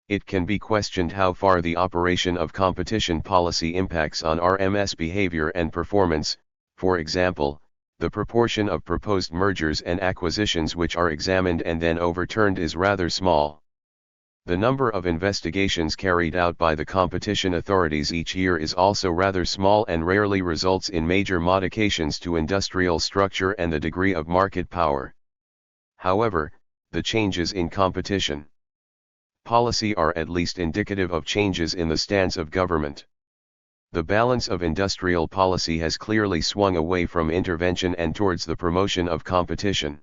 It can be questioned how far the operation of competition policy impacts on RMS behavior and performance. For example, the proportion of proposed mergers and acquisitions which are examined and then overturned is rather small. The number of investigations carried out by the competition authorities each year is also rather small and rarely results in major modifications to industrial structure and the degree of market power. However, the changes in competition policy are at least indicative of changes in the stance of government. The balance of industrial policy has clearly swung away from intervention and towards the promotion of competition.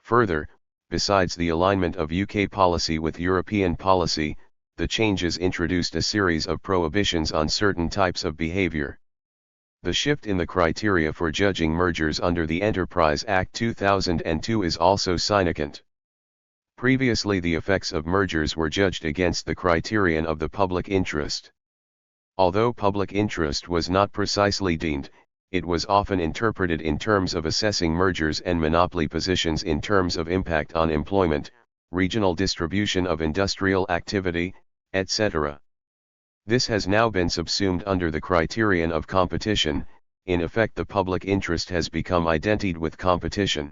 Further, besides the alignment of UK policy with European policy, the changes introduced a series of prohibitions on certain types of behavior. The shift in the criteria for judging mergers under the Enterprise Act 2002 is also significant. Previously, the effects of mergers were judged against the criterion of the public interest. Although public interest was not precisely deemed, it was often interpreted in terms of assessing mergers and monopoly positions in terms of impact on employment, regional distribution of industrial activity, etc. This has now been subsumed under the criterion of competition. In effect, the public interest has become identified with competition.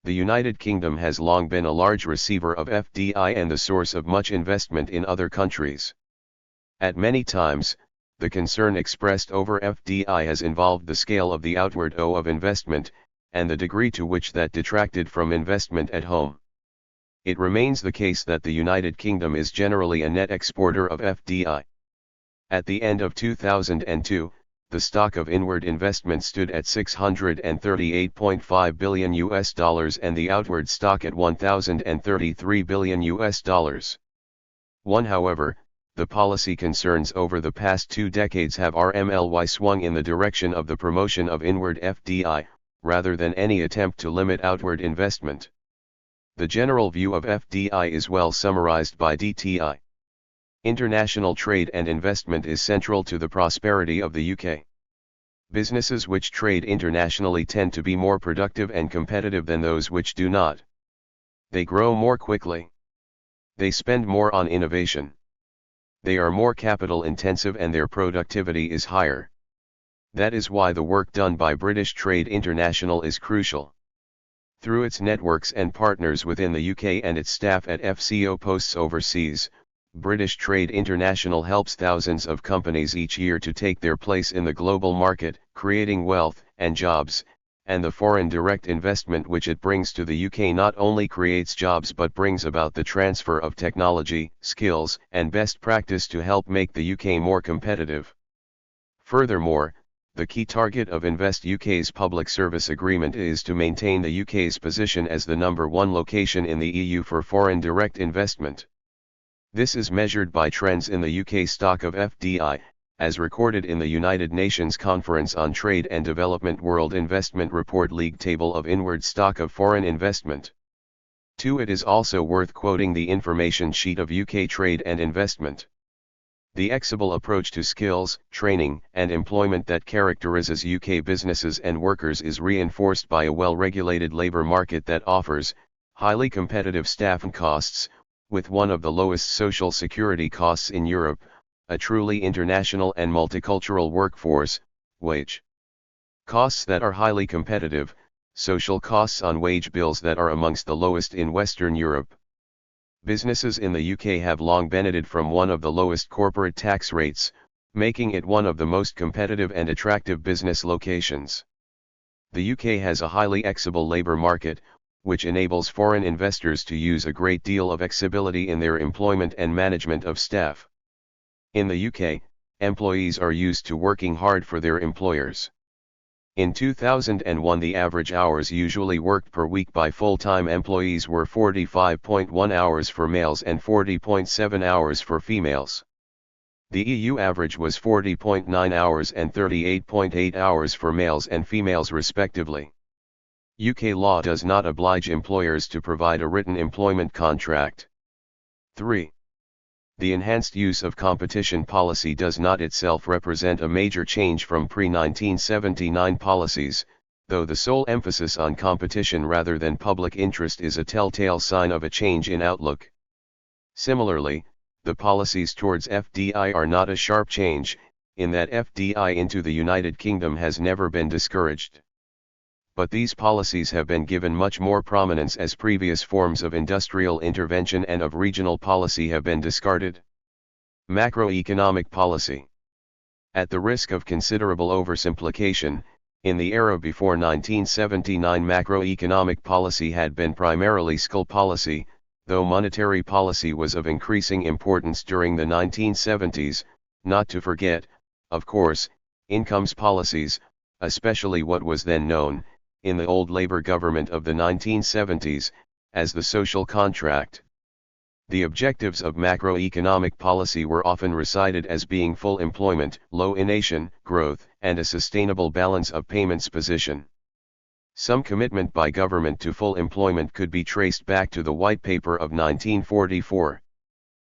The United Kingdom has long been a large receiver of FDI and the source of much investment in other countries. At many times, the concern expressed over FDI has involved the scale of the outward O of investment, and the degree to which that detracted from investment at home. It remains the case that the United Kingdom is generally a net exporter of FDI. At the end of 2002, the stock of inward investment stood at $638.5 billion and the outward stock at $1,033 billion. However, the policy concerns over the past 2 decades have RMLY swung in the direction of the promotion of inward FDI, rather than any attempt to limit outward investment. The general view of FDI is well summarized by DTI. International trade and investment is central to the prosperity of the UK. Businesses which trade internationally tend to be more productive and competitive than those which do not. They grow more quickly. They spend more on innovation. They are more capital intensive and their productivity is higher. That is why the work done by British Trade International is crucial. Through its networks and partners within the UK and its staff at FCO posts overseas, British Trade International helps thousands of companies each year to take their place in the global market, creating wealth and jobs, and the foreign direct investment which it brings to the UK not only creates jobs but brings about the transfer of technology, skills, and best practice to help make the UK more competitive. Furthermore, the key target of Invest UK's public service agreement is to maintain the UK's position as the number 1 location in the EU for foreign direct investment. This is measured by trends in the UK stock of FDI, as recorded in the United Nations Conference on Trade and Development World Investment Report League Table of Inward Stock of Foreign Investment. 2. It is also worth quoting the information sheet of UK Trade and Investment. The flexible approach to skills, training, and employment that characterizes UK businesses and workers is reinforced by a well-regulated labour market that offers highly competitive staff costs, with one of the lowest social security costs in Europe, a truly international and multicultural workforce, wage costs that are highly competitive, social costs on wage bills that are amongst the lowest in Western Europe. Businesses in the UK have long benefited from one of the lowest corporate tax rates, making it one of the most competitive and attractive business locations. The UK has a highly flexible labour market, which enables foreign investors to use a great deal of flexibility in their employment and management of staff. In the UK, employees are used to working hard for their employers. In 2001, the average hours usually worked per week by full-time employees were 45.1 hours for males and 40.7 hours for females. The EU average was 40.9 hours and 38.8 hours for males and females respectively. UK law does not oblige employers to provide a written employment contract. 3. The enhanced use of competition policy does not itself represent a major change from pre-1979 policies, though the sole emphasis on competition rather than public interest is a telltale sign of a change in outlook. Similarly, the policies towards FDI are not a sharp change, in that FDI into the United Kingdom has never been discouraged. but these policies have been given much more prominence as previous forms of industrial intervention and of regional policy have been discarded. Macroeconomic policy. At the risk of considerable oversimplification, in the era before 1979 macroeconomic policy had been primarily skull policy, though monetary policy was of increasing importance during the 1970s, not to forget, of course, incomes policies, especially what was then known, in the old labor government of the 1970s, as the social contract. The objectives of macroeconomic policy were often recited as being full employment, low innovation, growth, and a sustainable balance of payments position. Some commitment by government to full employment could be traced back to the White Paper of 1944.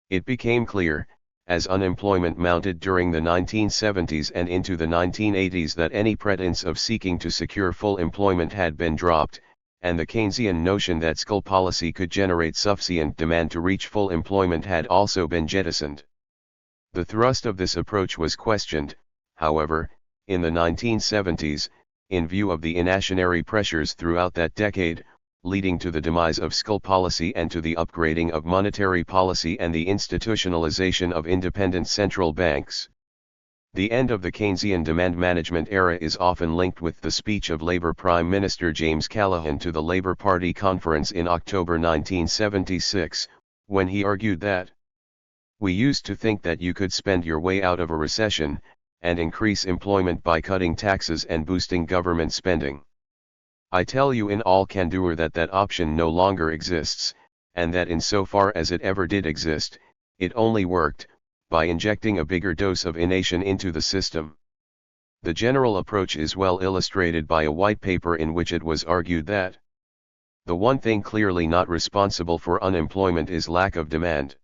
It became clear, as unemployment mounted during the 1970s and into the 1980s, that any pretense of seeking to secure full employment had been dropped, and the Keynesian notion that skull policy could generate sufficient demand to reach full employment had also been jettisoned. The thrust of this approach was questioned, however, in the 1970s, in view of the inflationary pressures throughout that decade, leading to the demise of skull policy and to the upgrading of monetary policy and the institutionalization of independent central banks. The end of the Keynesian demand management era is often linked with the speech of Labour Prime Minister James Callaghan to the Labour Party conference in October 1976, when he argued that, "We used to think that you could spend your way out of a recession, and increase employment by cutting taxes and boosting government spending. I tell you in all candor that that option no longer exists, and that insofar as it ever did exist, it only worked by injecting a bigger dose of innovation into the system." The general approach is well illustrated by a white paper in which it was argued that the one thing clearly not responsible for unemployment is lack of demand.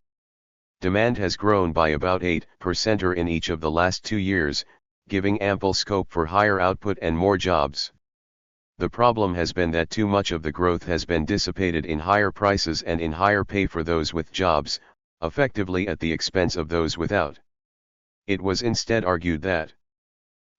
Demand has grown by about 8% in each of the last 2 years, giving ample scope for higher output and more jobs. The problem has been that too much of the growth has been dissipated in higher prices and in higher pay for those with jobs, effectively at the expense of those without. It was instead argued that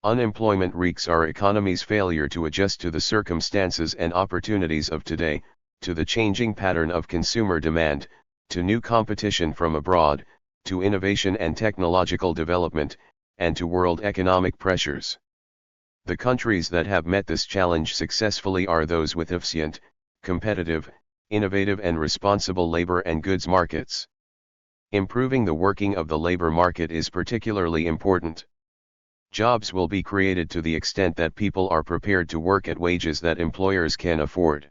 unemployment wreaks our economy's failure to adjust to the circumstances and opportunities of today, to the changing pattern of consumer demand, to new competition from abroad, to innovation and technological development, and to world economic pressures. The countries that have met this challenge successfully are those with efficient, competitive, innovative and responsible labor and goods markets. Improving the working of the labor market is particularly important. Jobs will be created to the extent that people are prepared to work at wages that employers can afford.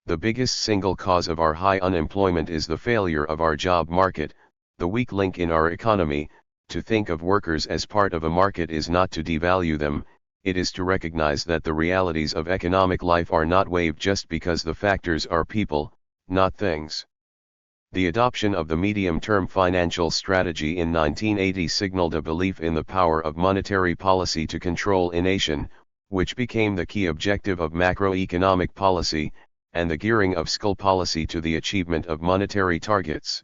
The biggest single cause of our high unemployment is the failure of our job market, the weak link in our economy. To think of workers as part of a market is not to devalue them, it is to recognize that the realities of economic life are not waived just because the factors are people, not things. The adoption of the medium-term financial strategy in 1980 signaled a belief in the power of monetary policy to control inflation, which became the key objective of macroeconomic policy, and the gearing of skull policy to the achievement of monetary targets.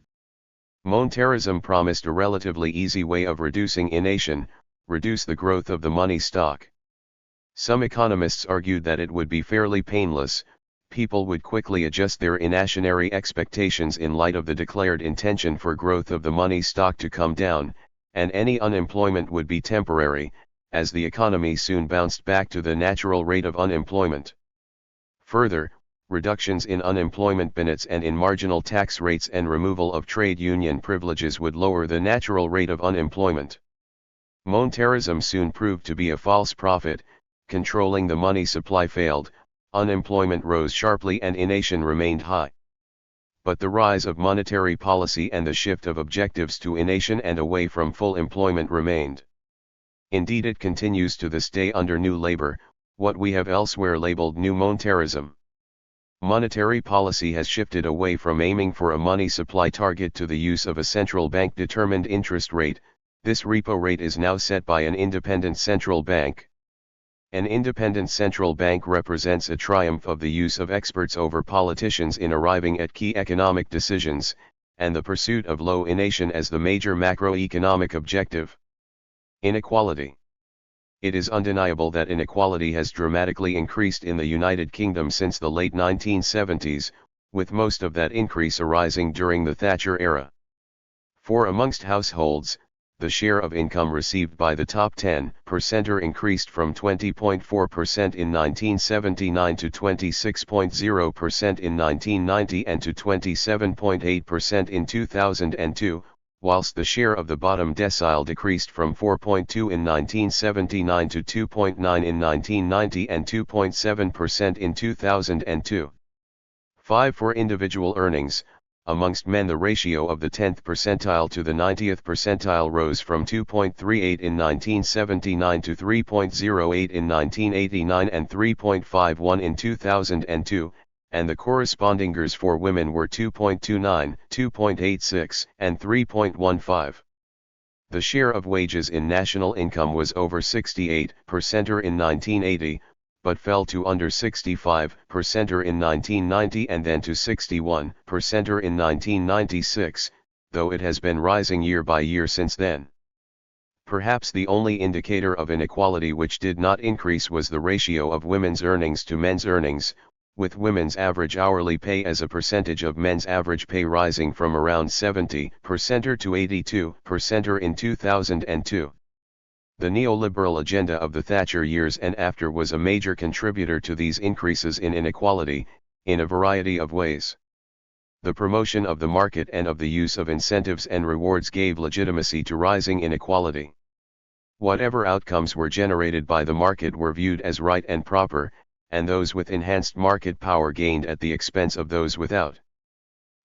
Monetarism promised a relatively easy way of reducing inflation, reduce the growth of the money stock. Some economists argued that it would be fairly painless, people would quickly adjust their inflationary expectations in light of the declared intention for growth of the money stock to come down, and any unemployment would be temporary, as the economy soon bounced back to the natural rate of unemployment. Further, reductions in unemployment benefits and in marginal tax rates and removal of trade union privileges would lower the natural rate of unemployment. Monetarism soon proved to be a false prophet. Controlling the money supply failed, unemployment rose sharply and inflation remained high. But the rise of monetary policy and the shift of objectives to inflation and away from full employment remained. Indeed, it continues to this day under New Labour, what we have elsewhere labeled New Monetarism. Monetary policy has shifted away from aiming for a money supply target to the use of a central bank determined interest rate. This repo rate is now set by an independent central bank. An independent central bank represents a triumph of the use of experts over politicians in arriving at key economic decisions, and the pursuit of low inflation as the major macroeconomic objective. Inequality. It is undeniable that inequality has dramatically increased in the United Kingdom since the late 1970s, with most of that increase arising during the Thatcher era. For amongst households, the share of income received by the top 10% increased from 20.4% in 1979 to 26.0% in 1990 and to 27.8% in 2002, whilst the share of the bottom decile decreased from 4.2% in 1979 to 2.9% in 1990 and 2.7% in 2002. 5. For individual earnings, amongst men the ratio of the 10th percentile to the 90th percentile rose from 2.38 in 1979 to 3.08 in 1989 and 3.51 in 2002, and the corresponding figures for women were 2.29, 2.86, and 3.15. The share of wages in national income was over 68% in 1980, but fell to under 65% in 1990 and then to 61% in 1996, though it has been rising year by year since then. Perhaps the only indicator of inequality which did not increase was the ratio of women's earnings to men's earnings, with women's average hourly pay as a percentage of men's average pay rising from around 70% to 82% in 2002. The neoliberal agenda of the Thatcher years and after was a major contributor to these increases in inequality, in a variety of ways. The promotion of the market and of the use of incentives and rewards gave legitimacy to rising inequality. Whatever outcomes were generated by the market were viewed as right and proper, and those with enhanced market power gained at the expense of those without.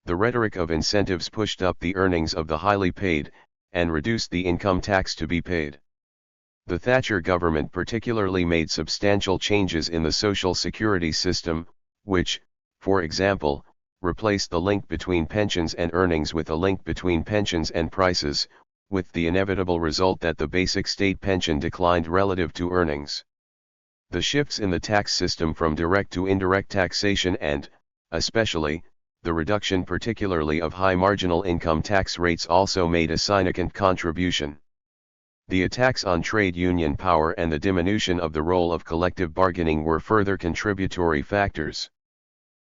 The rhetoric of incentives pushed up the earnings of the highly paid, and reduced the income tax to be paid. The Thatcher government particularly made substantial changes in the social security system, which, for example, replaced the link between pensions and earnings with a link between pensions and prices, with the inevitable result that the basic state pension declined relative to earnings. The shifts in the tax system from direct to indirect taxation and, especially, the reduction particularly of high marginal income tax rates also made a significant contribution. The attacks on trade union power and the diminution of the role of collective bargaining were further contributory factors.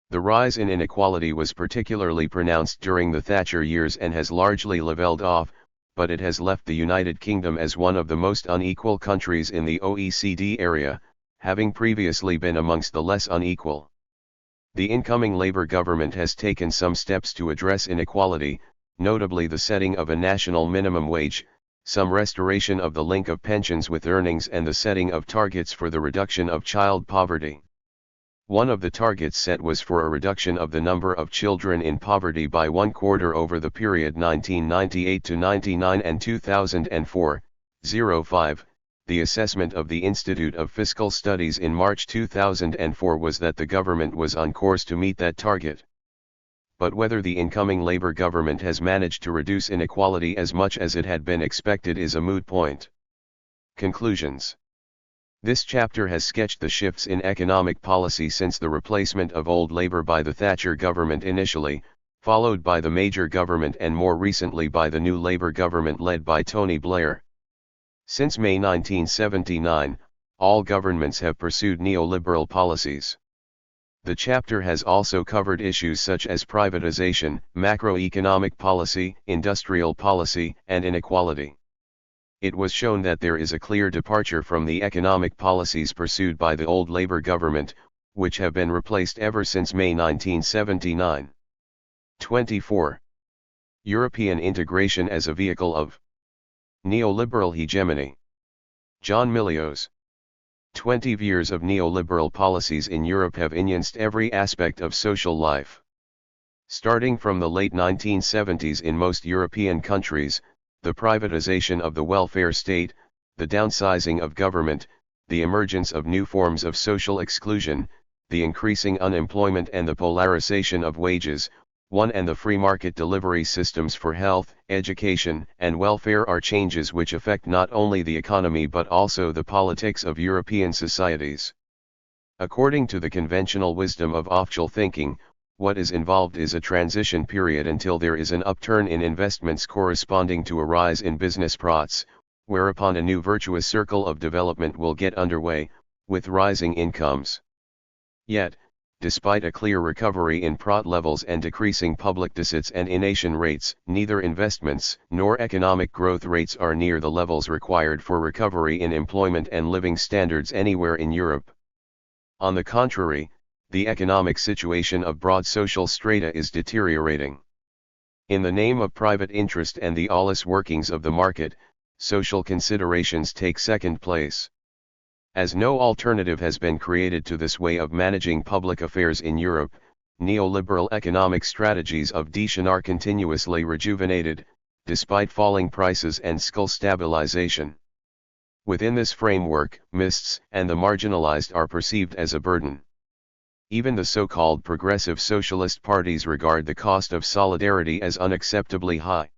The rise in inequality was particularly pronounced during the Thatcher years and has largely leveled off, but it has left the United Kingdom as one of the most unequal countries in the OECD area, having previously been amongst the less unequal. The incoming Labour government has taken some steps to address inequality, notably the setting of a national minimum wage, some restoration of the link of pensions with earnings and the setting of targets for the reduction of child poverty. One of the targets set was for a reduction of the number of children in poverty by 1/4 over the period 1998 to 99 and 2004-05. The assessment of the Institute of Fiscal Studies in March 2004 was that the government was on course to meet that target. But whether the incoming Labour government has managed to reduce inequality as much as it had been expected is a moot point. Conclusions. This chapter has sketched the shifts in economic policy since the replacement of old Labour by the Thatcher government initially, followed by the Major government and more recently by the new Labour government led by Tony Blair. Since May 1979, all governments have pursued neoliberal policies. The chapter has also covered issues such as privatization, macroeconomic policy, industrial policy, and inequality. It was shown that there is a clear departure from the economic policies pursued by the old Labour government, which have been replaced ever since May 1979. 24. European integration as a vehicle of neoliberal hegemony. John Milios. 20 years of neoliberal policies in Europe have influenced every aspect of social life. Starting from the late 1970s in most European countries, the privatization of the welfare state, the downsizing of government, the emergence of new forms of social exclusion, the increasing unemployment and the polarization of wages, and the free market delivery systems for health, education, and welfare are changes which affect not only the economy but also the politics of European societies. According to the conventional wisdom of official thinking, what is involved is a transition period until there is an upturn in investments corresponding to a rise in business profits, whereupon a new virtuous circle of development will get underway, with rising incomes. Yet, despite a clear recovery in PROT levels and decreasing public deficits and innovation rates, neither investments nor economic growth rates are near the levels required for recovery in employment and living standards anywhere in Europe. On the contrary, the economic situation of broad social strata is deteriorating. In the name of private interest and the lawless workings of the market, social considerations take second place. As no alternative has been created to this way of managing public affairs in Europe, neoliberal economic strategies of Deschen are continuously rejuvenated, despite falling prices and skill stabilization. Within this framework, mists and the marginalized are perceived as a burden. Even the so-called progressive socialist parties regard the cost of solidarity as unacceptably high.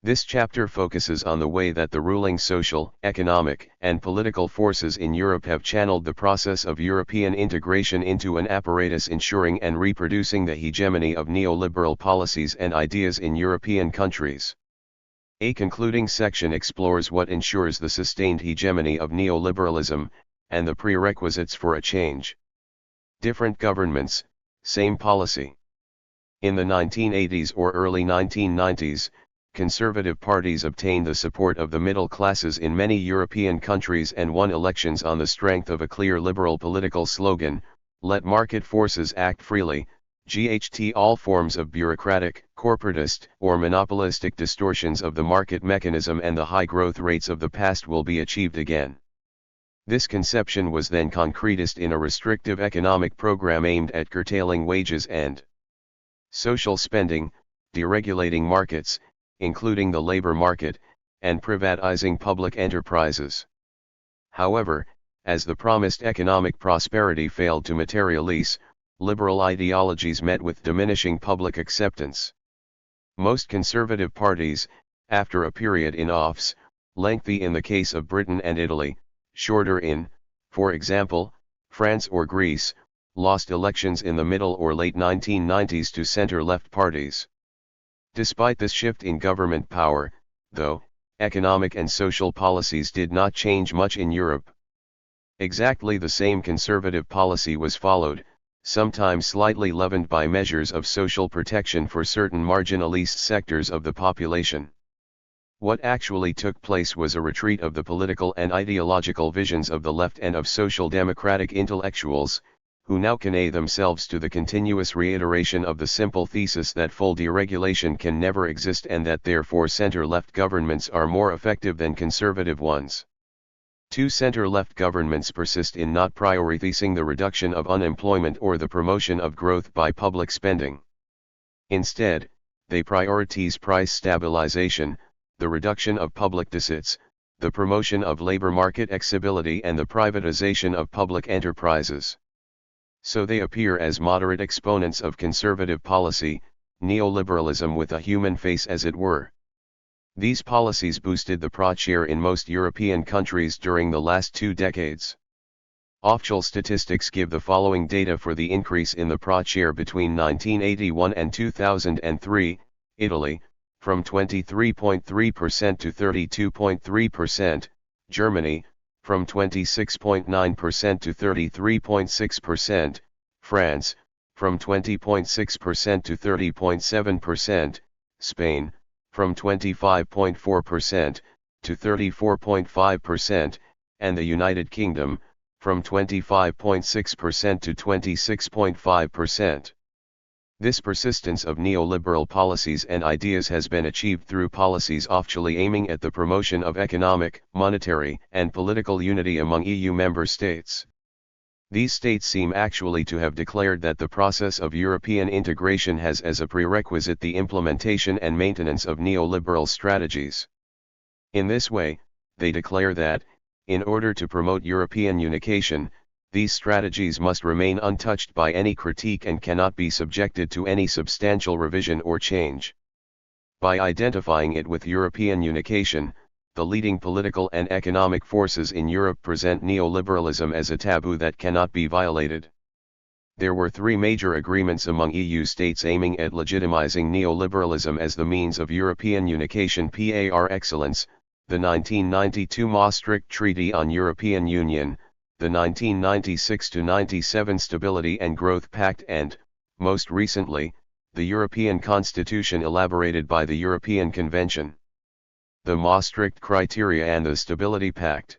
This chapter focuses on the way that the ruling social, economic, and political forces in Europe have channeled the process of European integration into an apparatus ensuring and reproducing the hegemony of neoliberal policies and ideas in European countries. A concluding section explores what ensures the sustained hegemony of neoliberalism, and the prerequisites for a change. Different governments, same policy. In the 1980s or early 1990s, conservative parties obtained the support of the middle classes in many European countries and won elections on the strength of a clear liberal political slogan, "Let market forces act freely." GHT all forms of bureaucratic, corporatist, or monopolistic distortions of the market mechanism and the high growth rates of the past will be achieved again. This conception was then concretized in a restrictive economic program aimed at curtailing wages and social spending, deregulating markets, including the labor market, and privatizing public enterprises. However, as the promised economic prosperity failed to materialize, liberal ideologies met with diminishing public acceptance. Most conservative parties, after a period in office, lengthy in the case of Britain and Italy, shorter in, for example, France or Greece, lost elections in the middle or late 1990s to center-left parties. Despite this shift in government power, though, economic and social policies did not change much in Europe. Exactly the same conservative policy was followed, sometimes slightly leavened by measures of social protection for certain marginalized sectors of the population. What actually took place was a retreat of the political and ideological visions of the left and of social democratic intellectuals, who now convey themselves to the continuous reiteration of the simple thesis that full deregulation can never exist and that therefore center-left governments are more effective than conservative ones. Two center-left governments persist in not prioritizing the reduction of unemployment or the promotion of growth by public spending. Instead, they prioritize price stabilization, the reduction of public deficits, the promotion of labor market accessibility and the privatization of public enterprises. So they appear as moderate exponents of conservative policy, neoliberalism with a human face as it were. These policies boosted the PROT share in most European countries during the last 2 decades. Official statistics give the following data for the increase in the PROT share between 1981 and 2003, Italy, from 23.3% to 32.3%, Germany, from 26.9% to 33.6%, France, from 20.6% to 30.7%, Spain, from 25.4% to 34.5%, and the United Kingdom, from 25.6% to 26.5%. This persistence of neoliberal policies and ideas has been achieved through policies officially aiming at the promotion of economic, monetary, and political unity among EU member states. These states seem actually to have declared that the process of European integration has as a prerequisite the implementation and maintenance of neoliberal strategies. In this way, they declare that, in order to promote European unification, these strategies must remain untouched by any critique and cannot be subjected to any substantial revision or change. By identifying it with European unification, the leading political and economic forces in Europe present neoliberalism as a taboo that cannot be violated. There were 3 major agreements among EU states aiming at legitimizing neoliberalism as the means of European unification par excellence, the 1992 Maastricht Treaty on European Union, the 1996-97 Stability and Growth Pact and, most recently, the European Constitution elaborated by the European Convention, the Maastricht Criteria and the Stability Pact.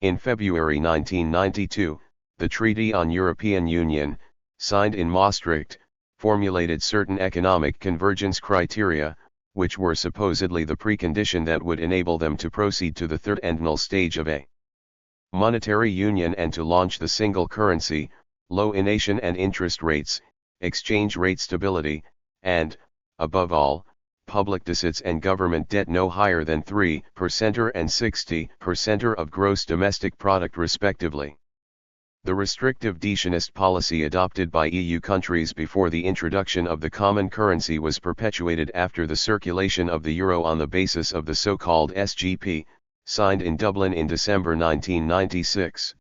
In February 1992, the Treaty on European Union, signed in Maastricht, formulated certain economic convergence criteria, which were supposedly the precondition that would enable them to proceed to the third and null stage of a monetary union and to launch the single currency, low inflation and interest rates, exchange rate stability, and, above all, public deficits and government debt no higher than 3% and 60% of gross domestic product respectively. The restrictive deflationist policy adopted by EU countries before the introduction of the common currency was perpetuated after the circulation of the euro on the basis of the so-called SGP, signed in Dublin in December 1996.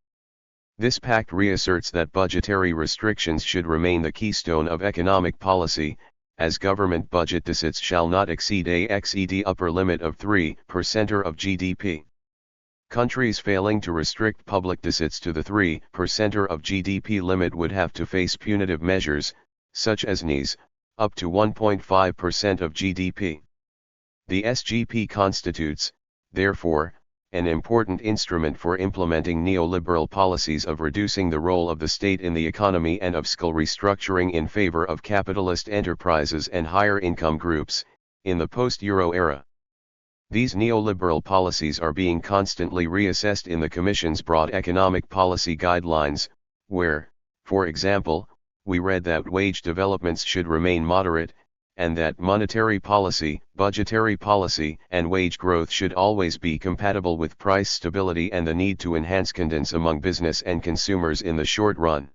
This pact reasserts that budgetary restrictions should remain the keystone of economic policy, as government budget deficits shall not exceed a upper limit of 3% of GDP. Countries failing to restrict public deficits to the 3% of GDP limit would have to face punitive measures, such as NEs, up to 1.5% of GDP. The SGP constitutes, therefore, an important instrument for implementing neoliberal policies of reducing the role of the state in the economy and of skill restructuring in favor of capitalist enterprises and higher income groups, in the post-Euro era. These neoliberal policies are being constantly reassessed in the Commission's broad economic policy guidelines, where, for example, we read that wage developments should remain moderate, and that monetary policy, budgetary policy, and wage growth should always be compatible with price stability and the need to enhance confidence among business and consumers in the short run.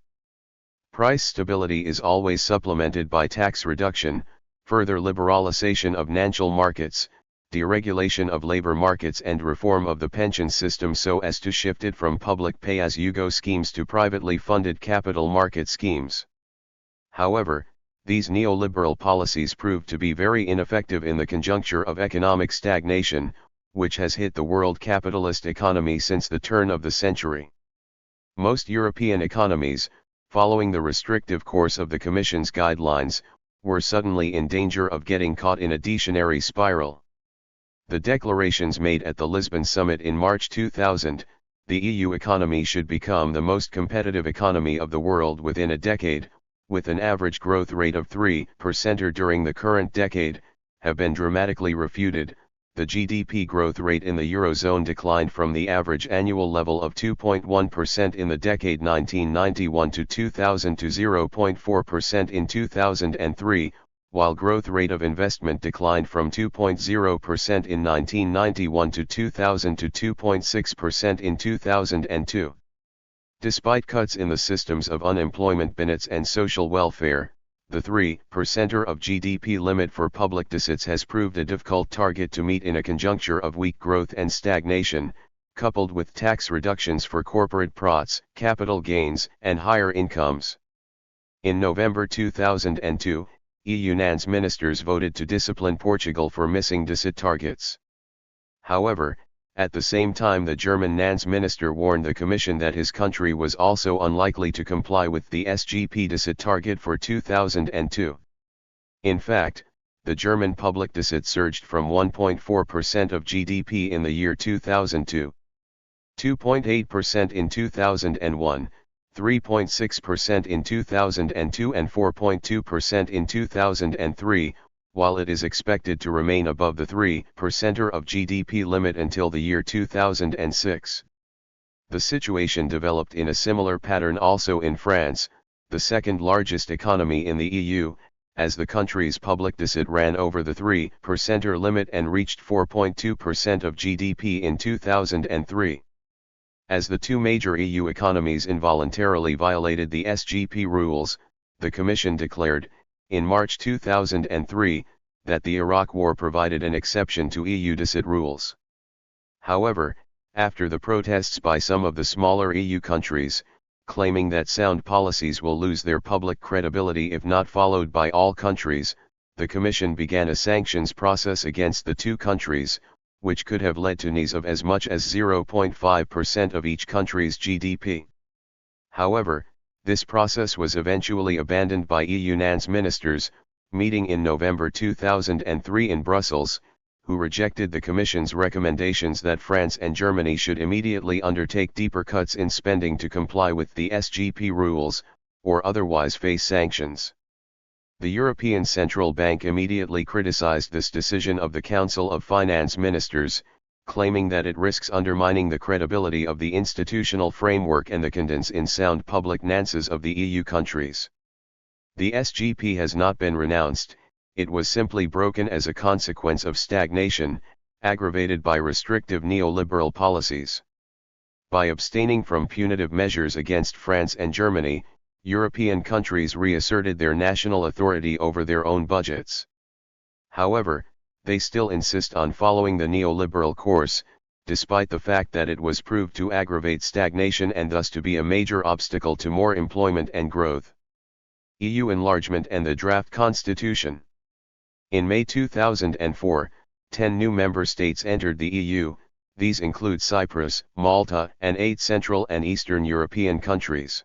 Price stability is always supplemented by tax reduction, further liberalization of financial markets, deregulation of labor markets and reform of the pension system so as to shift it from public pay-as-you-go schemes to privately funded capital market schemes. However, these neoliberal policies proved to be very ineffective in the conjuncture of economic stagnation, which has hit the world capitalist economy since the turn of the century. Most European economies, following the restrictive course of the Commission's guidelines, were suddenly in danger of getting caught in a deflationary spiral. The declarations made at the Lisbon summit in March 2000, the EU economy should become the most competitive economy of the world within a decade, with an average growth rate of 3% during the current decade, have been dramatically refuted. The GDP growth rate in the Eurozone declined from the average annual level of 2.1% in the decade 1991 to 2000 to 0.4% in 2003, while growth rate of investment declined from 2.0% in 1991 to 2000 to 2.6% in 2002. Despite cuts in the systems of unemployment benefits and social welfare, the 3% of GDP limit for public deficits has proved a difficult target to meet in a conjuncture of weak growth and stagnation, coupled with tax reductions for corporate profits, capital gains, and higher incomes. In November 2002, EU finance ministers voted to discipline Portugal for missing deficit targets. However, at the same time the German finance minister warned the Commission that his country was also unlikely to comply with the SGP deficit target for 2002. In fact, the German public deficit surged from 1.4% of GDP in the year 2000 to 2.8% in 2001, 3.6% in 2002 and 4.2% in 2003, while it is expected to remain above the 3% of GDP limit until the year 2006. The situation developed in a similar pattern also in France, the second largest economy in the EU, as the country's public deficit ran over the 3% limit and reached 4.2% of GDP in 2003. As the two major EU economies involuntarily violated the SGP rules, the Commission declared, in March 2003, that the Iraq War provided an exception to EU deficit rules. However, after the protests by some of the smaller EU countries, claiming that sound policies will lose their public credibility if not followed by all countries, the Commission began a sanctions process against the two countries, which could have led to needs of as much as 0.5% of each country's GDP. However, this process was eventually abandoned by EU finance ministers, meeting in November 2003 in Brussels, who rejected the Commission's recommendations that France and Germany should immediately undertake deeper cuts in spending to comply with the SGP rules, or otherwise face sanctions. The European Central Bank immediately criticized this decision of the Council of Finance Ministers, claiming that it risks undermining the credibility of the institutional framework and the confidence in sound public finances of the EU countries. The SGP has not been renounced, it was simply broken as a consequence of stagnation, aggravated by restrictive neoliberal policies. By abstaining from punitive measures against France and Germany, European countries reasserted their national authority over their own budgets. However, they still insist on following the neoliberal course, despite the fact that it was proved to aggravate stagnation and thus to be a major obstacle to more employment and growth. EU enlargement and the draft constitution. In May 2004, 10 new member states entered the EU, these include Cyprus, Malta, and 8 Central and Eastern European countries.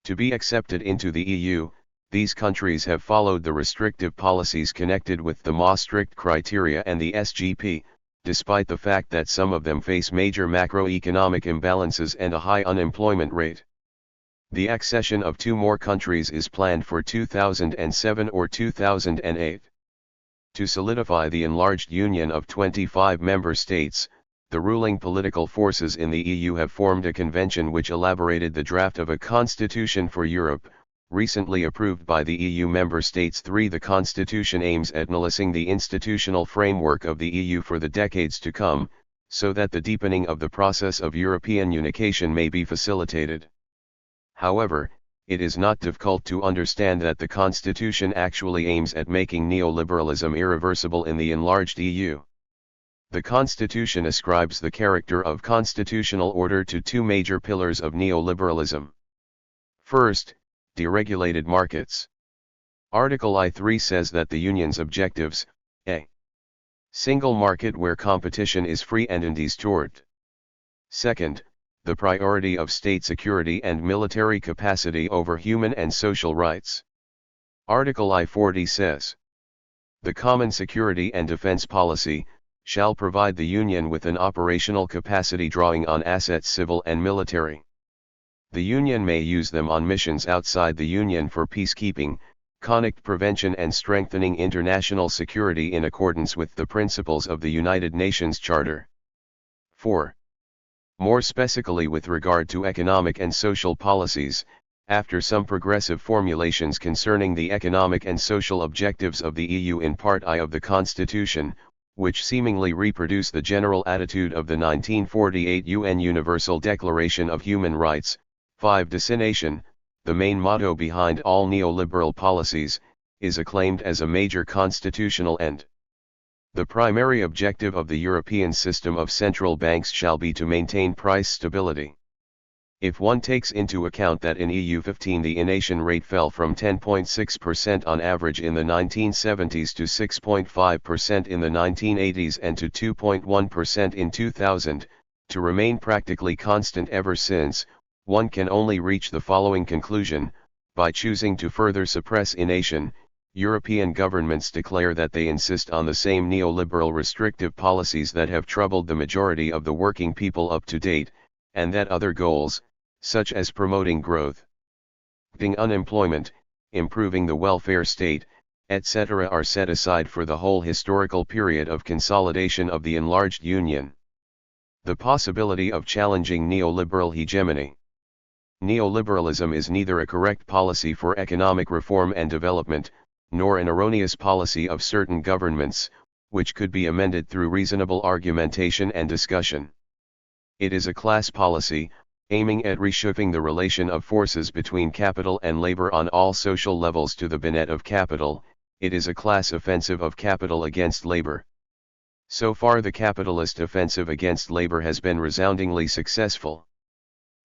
To be accepted into the EU, these countries have followed the restrictive policies connected with the most strict criteria and the SGP, despite the fact that some of them face major macroeconomic imbalances and a high unemployment rate. The accession of 2 more countries is planned for 2007 or 2008. To solidify the enlarged union of 25 member states, the ruling political forces in the EU have formed a convention which elaborated the draft of a constitution for Europe, recently approved by the EU member states. 3. The constitution aims at enhancing the institutional framework of the EU for the decades to come, so that the deepening of the process of European unification may be facilitated. However, it is not difficult to understand that the Constitution actually aims at making neoliberalism irreversible in the enlarged EU. The Constitution ascribes the character of constitutional order to 2 major pillars of neoliberalism. First, deregulated markets. Article I3 says that the Union's objectives, a single market where competition is free and undisturbed. Second, the priority of state security and military capacity over human and social rights. Article I40 says, the common security and defense policy shall provide the Union with an operational capacity drawing on assets civil and military. The Union may use them on missions outside the Union for peacekeeping, conflict prevention and strengthening international security in accordance with the principles of the United Nations Charter. 4. More specifically with regard to economic and social policies, after some progressive formulations concerning the economic and social objectives of the EU in Part I of the Constitution, which seemingly reproduce the general attitude of the 1948 UN Universal Declaration of Human Rights. 5. Destination, the main motto behind all neoliberal policies, is acclaimed as a major constitutional end. The primary objective of the European system of central banks shall be to maintain price stability. If one takes into account that in EU15 the inflation rate fell from 10.6% on average in the 1970s to 6.5% in the 1980s and to 2.1% in 2000, to remain practically constant ever since, one can only reach the following conclusion: by choosing to further suppress inflation, European governments declare that they insist on the same neoliberal restrictive policies that have troubled the majority of the working people up to date, and that other goals, such as promoting growth, beating unemployment, improving the welfare state, etc., are set aside for the whole historical period of consolidation of the enlarged Union. The possibility of challenging neoliberal hegemony. Neoliberalism is neither a correct policy for economic reform and development, nor an erroneous policy of certain governments, which could be amended through reasonable argumentation and discussion. It is a class policy, aiming at reshaping the relation of forces between capital and labor on all social levels to the benefit of capital. It is a class offensive of capital against labor. So far the capitalist offensive against labor has been resoundingly successful.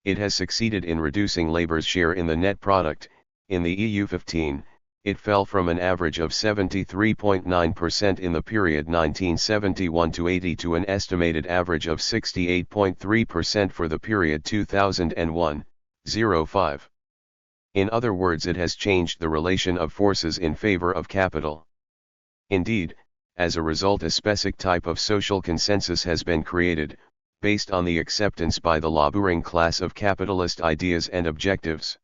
It has succeeded in reducing labor's share in the net product. In the EU15, It fell from an average of 73.9% in the period 1971 to 80 to an estimated average of 68.3% for the period 2001-05. In other words, it has changed the relation of forces in favor of capital. Indeed, as a result, a specific type of social consensus has been created, based on the acceptance by the laboring class of capitalist ideas and objectives.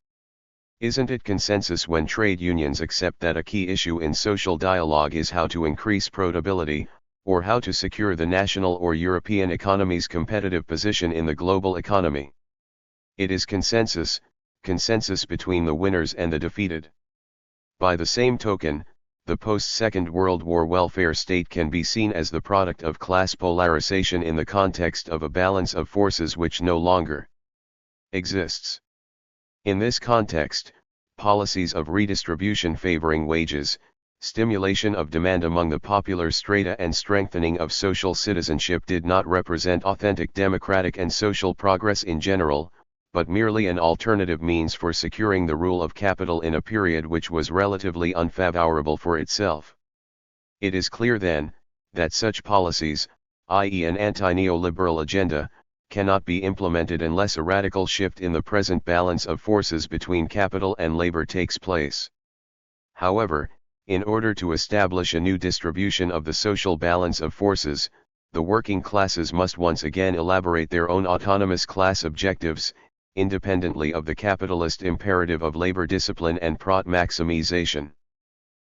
Isn't it consensus when trade unions accept that a key issue in social dialogue is how to increase profitability, or how to secure the national or European economy's competitive position in the global economy? It is consensus between the winners and the defeated. By the same token, the post-Second World War welfare state can be seen as the product of class polarization in the context of a balance of forces which no longer exists. In this context, policies of redistribution favoring wages, stimulation of demand among the popular strata and strengthening of social citizenship did not represent authentic democratic and social progress in general, but merely an alternative means for securing the rule of capital in a period which was relatively unfavorable for itself. It is clear then, that such policies, i.e. an anti-neoliberal agenda, cannot be implemented unless a radical shift in the present balance of forces between capital and labor takes place. However, in order to establish a new distribution of the social balance of forces, the working classes must once again elaborate their own autonomous class objectives, independently of the capitalist imperative of labor discipline and profit maximization.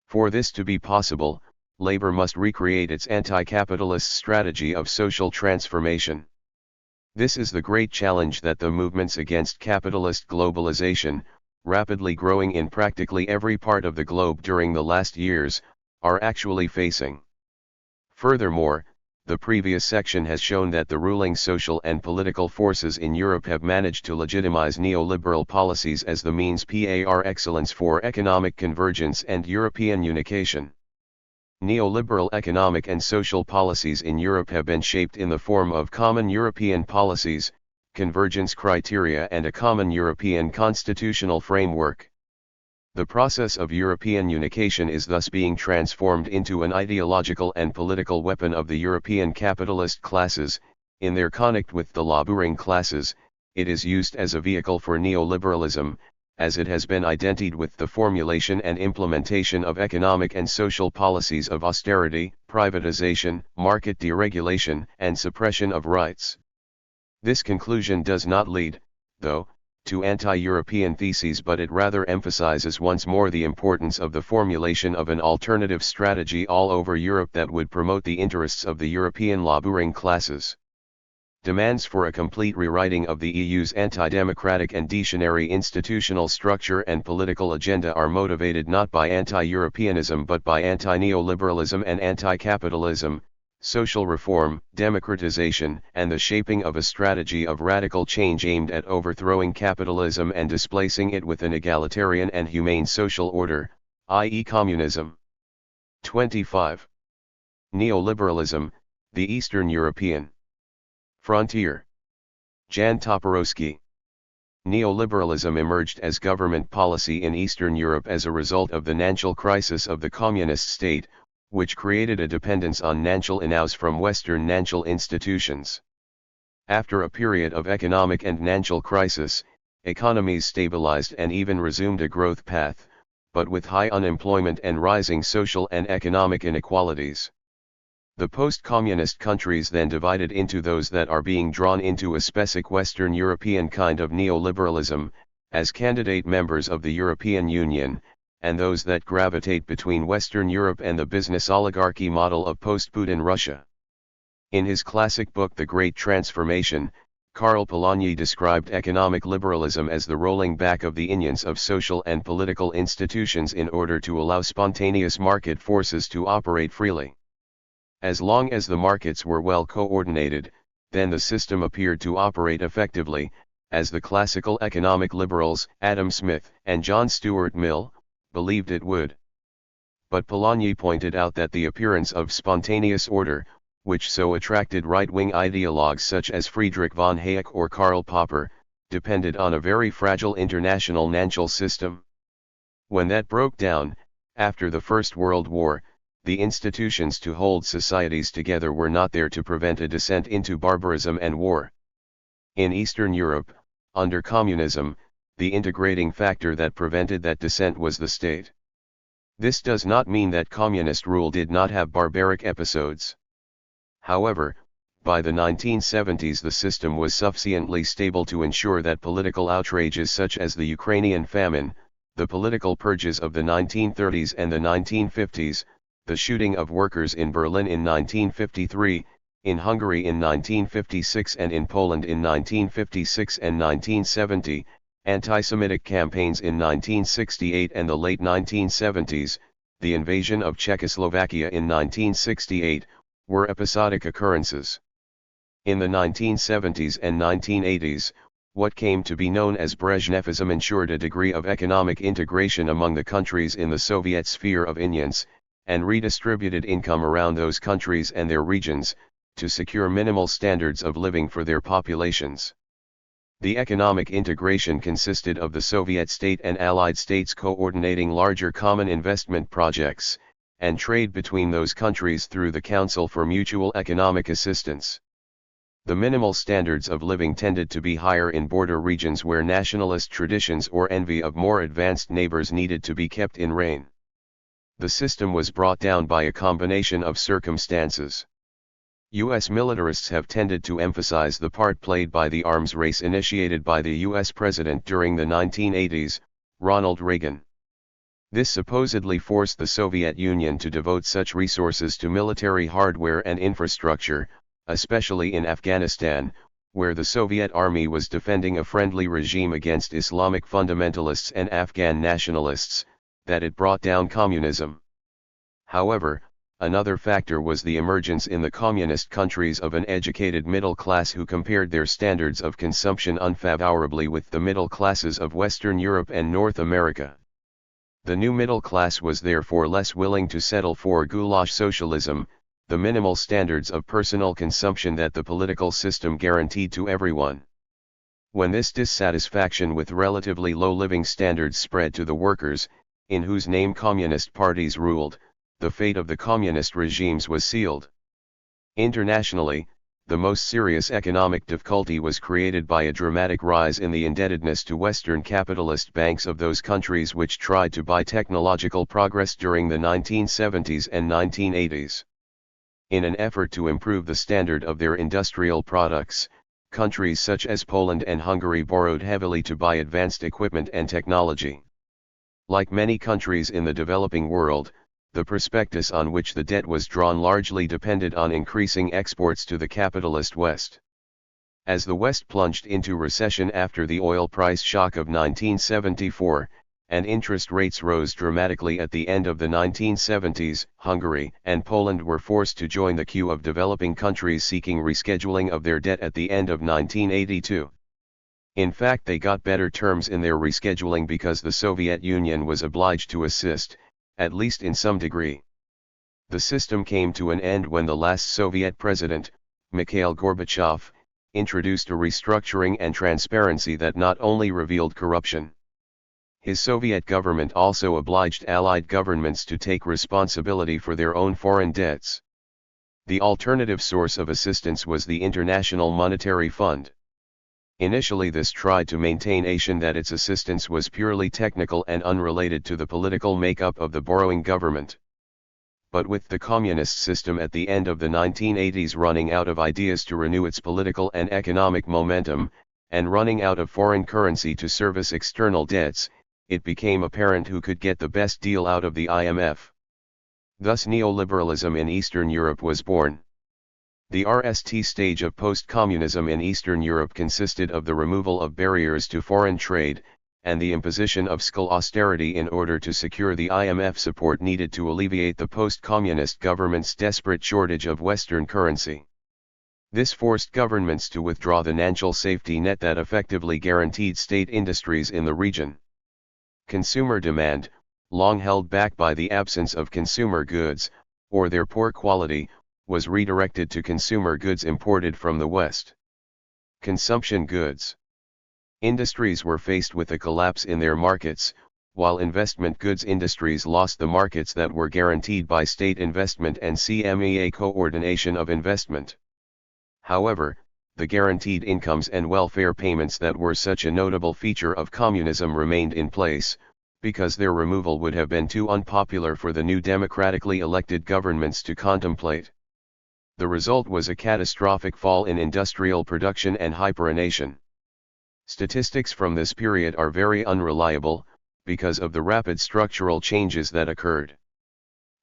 For this to be possible, labor must recreate its anti-capitalist strategy of social transformation. This is the great challenge that the movements against capitalist globalization, rapidly growing in practically every part of the globe during the last years, are actually facing. Furthermore, the previous section has shown that the ruling social and political forces in Europe have managed to legitimize neoliberal policies as the means par excellence for economic convergence and European unification. Neoliberal economic and social policies in Europe have been shaped in the form of common European policies, convergence criteria and a common European constitutional framework. The process of European unification is thus being transformed into an ideological and political weapon of the European capitalist classes. In their conflict with the laboring classes, it is used as a vehicle for neoliberalism, as it has been identified with the formulation and implementation of economic and social policies of austerity, privatization, market deregulation, and suppression of rights. This conclusion does not lead, though, to anti-European theses, but it rather emphasizes once more the importance of the formulation of an alternative strategy all over Europe that would promote the interests of the European laboring classes. Demands for a complete rewriting of the EU's anti-democratic and decentralized institutional structure and political agenda are motivated not by anti-Europeanism but by anti-neoliberalism and anti-capitalism, social reform, democratization, and the shaping of a strategy of radical change aimed at overthrowing capitalism and displacing it with an egalitarian and humane social order, i.e. communism. 25. Neoliberalism, the Eastern European frontier. Jan Toporowski. Neoliberalism emerged as government policy in Eastern Europe as a result of the financial crisis of the communist state, which created a dependence on financial inaus from Western financial institutions. After a period of economic and financial crisis, economies stabilized and even resumed a growth path, but with high unemployment and rising social and economic inequalities. The post-communist countries then divided into those that are being drawn into a specific Western European kind of neoliberalism, as candidate members of the European Union, and those that gravitate between Western Europe and the business oligarchy model of post-Putin Russia. In his classic book The Great Transformation, Karl Polanyi described economic liberalism as the rolling back of the onions of social and political institutions in order to allow spontaneous market forces to operate freely. As long as the markets were well coordinated, then the system appeared to operate effectively, as the classical economic liberals, Adam Smith and John Stuart Mill, believed it would. But Polanyi pointed out that the appearance of spontaneous order, which so attracted right-wing ideologues such as Friedrich von Hayek or Karl Popper, depended on a very fragile international financial system. When that broke down, After the First World War, the institutions to hold societies together were not there to prevent a descent into barbarism and war. In Eastern Europe, under communism, the integrating factor that prevented that descent was the state. This does not mean that communist rule did not have barbaric episodes. However, by the 1970s the system was sufficiently stable to ensure that political outrages such as the Ukrainian famine, the political purges of the 1930s and the 1950s, the shooting of workers in Berlin in 1953, in Hungary in 1956 and in Poland in 1956 and 1970, anti-Semitic campaigns in 1968 and the late 1970s, the invasion of Czechoslovakia in 1968, were episodic occurrences. In the 1970s and 1980s, what came to be known as Brezhnevism ensured a degree of economic integration among the countries in the Soviet sphere of influence, and redistributed income around those countries and their regions, to secure minimal standards of living for their populations. The economic integration consisted of the Soviet state and Allied states coordinating larger common investment projects, and trade between those countries through the Council for Mutual Economic Assistance. The minimal standards of living tended to be higher in border regions where nationalist traditions or envy of more advanced neighbors needed to be kept in rein. The system was brought down by a combination of circumstances. U.S. militarists have tended to emphasize the part played by the arms race initiated by the U.S. president during the 1980s, Ronald Reagan. This supposedly forced the Soviet Union to devote such resources to military hardware and infrastructure, especially in Afghanistan, where the Soviet army was defending a friendly regime against Islamic fundamentalists and Afghan nationalists, that it brought down communism. However, another factor was the emergence in the communist countries of an educated middle class who compared their standards of consumption unfavorably with the middle classes of Western Europe and North America. The new middle class was therefore less willing to settle for goulash socialism, the minimal standards of personal consumption that the political system guaranteed to everyone. When this dissatisfaction with relatively low living standards spread to the workers, in whose name communist parties ruled, the fate of the communist regimes was sealed. Internationally, the most serious economic difficulty was created by a dramatic rise in the indebtedness to Western capitalist banks of those countries which tried to buy technological progress during the 1970s and 1980s. In an effort to improve the standard of their industrial products, countries such as Poland and Hungary borrowed heavily to buy advanced equipment and technology. Like many countries in the developing world, the prospectus on which the debt was drawn largely depended on increasing exports to the capitalist West. As the West plunged into recession after the oil price shock of 1974, and interest rates rose dramatically at the end of the 1970s, Hungary and Poland were forced to join the queue of developing countries seeking rescheduling of their debt at the end of 1982. In fact, they got better terms in their rescheduling because the Soviet Union was obliged to assist, at least in some degree. The system came to an end when the last Soviet president, Mikhail Gorbachev, introduced a restructuring and transparency that not only revealed corruption. His Soviet government also obliged Allied governments to take responsibility for their own foreign debts. The alternative source of assistance was the International Monetary Fund. Initially this tried to maintain that its assistance was purely technical and unrelated to the political makeup of the borrowing government. But with the communist system at the end of the 1980s running out of ideas to renew its political and economic momentum, and running out of foreign currency to service external debts, it became apparent who could get the best deal out of the IMF. Thus neoliberalism in Eastern Europe was born. The RST stage of post-communism in Eastern Europe consisted of the removal of barriers to foreign trade, and the imposition of fiscal austerity in order to secure the IMF support needed to alleviate the post-communist government's desperate shortage of Western currency. This forced governments to withdraw the financial safety net that effectively guaranteed state industries in the region. Consumer demand, long held back by the absence of consumer goods, or their poor quality, was redirected to consumer goods imported from the West. Consumption goods. Industries were faced with a collapse in their markets, while investment goods industries lost the markets that were guaranteed by state investment and CMEA coordination of investment. However, the guaranteed incomes and welfare payments that were such a notable feature of communism remained in place, because their removal would have been too unpopular for the new democratically elected governments to contemplate. The result was a catastrophic fall in industrial production and hyperinflation. Statistics from this period are very unreliable, because of the rapid structural changes that occurred.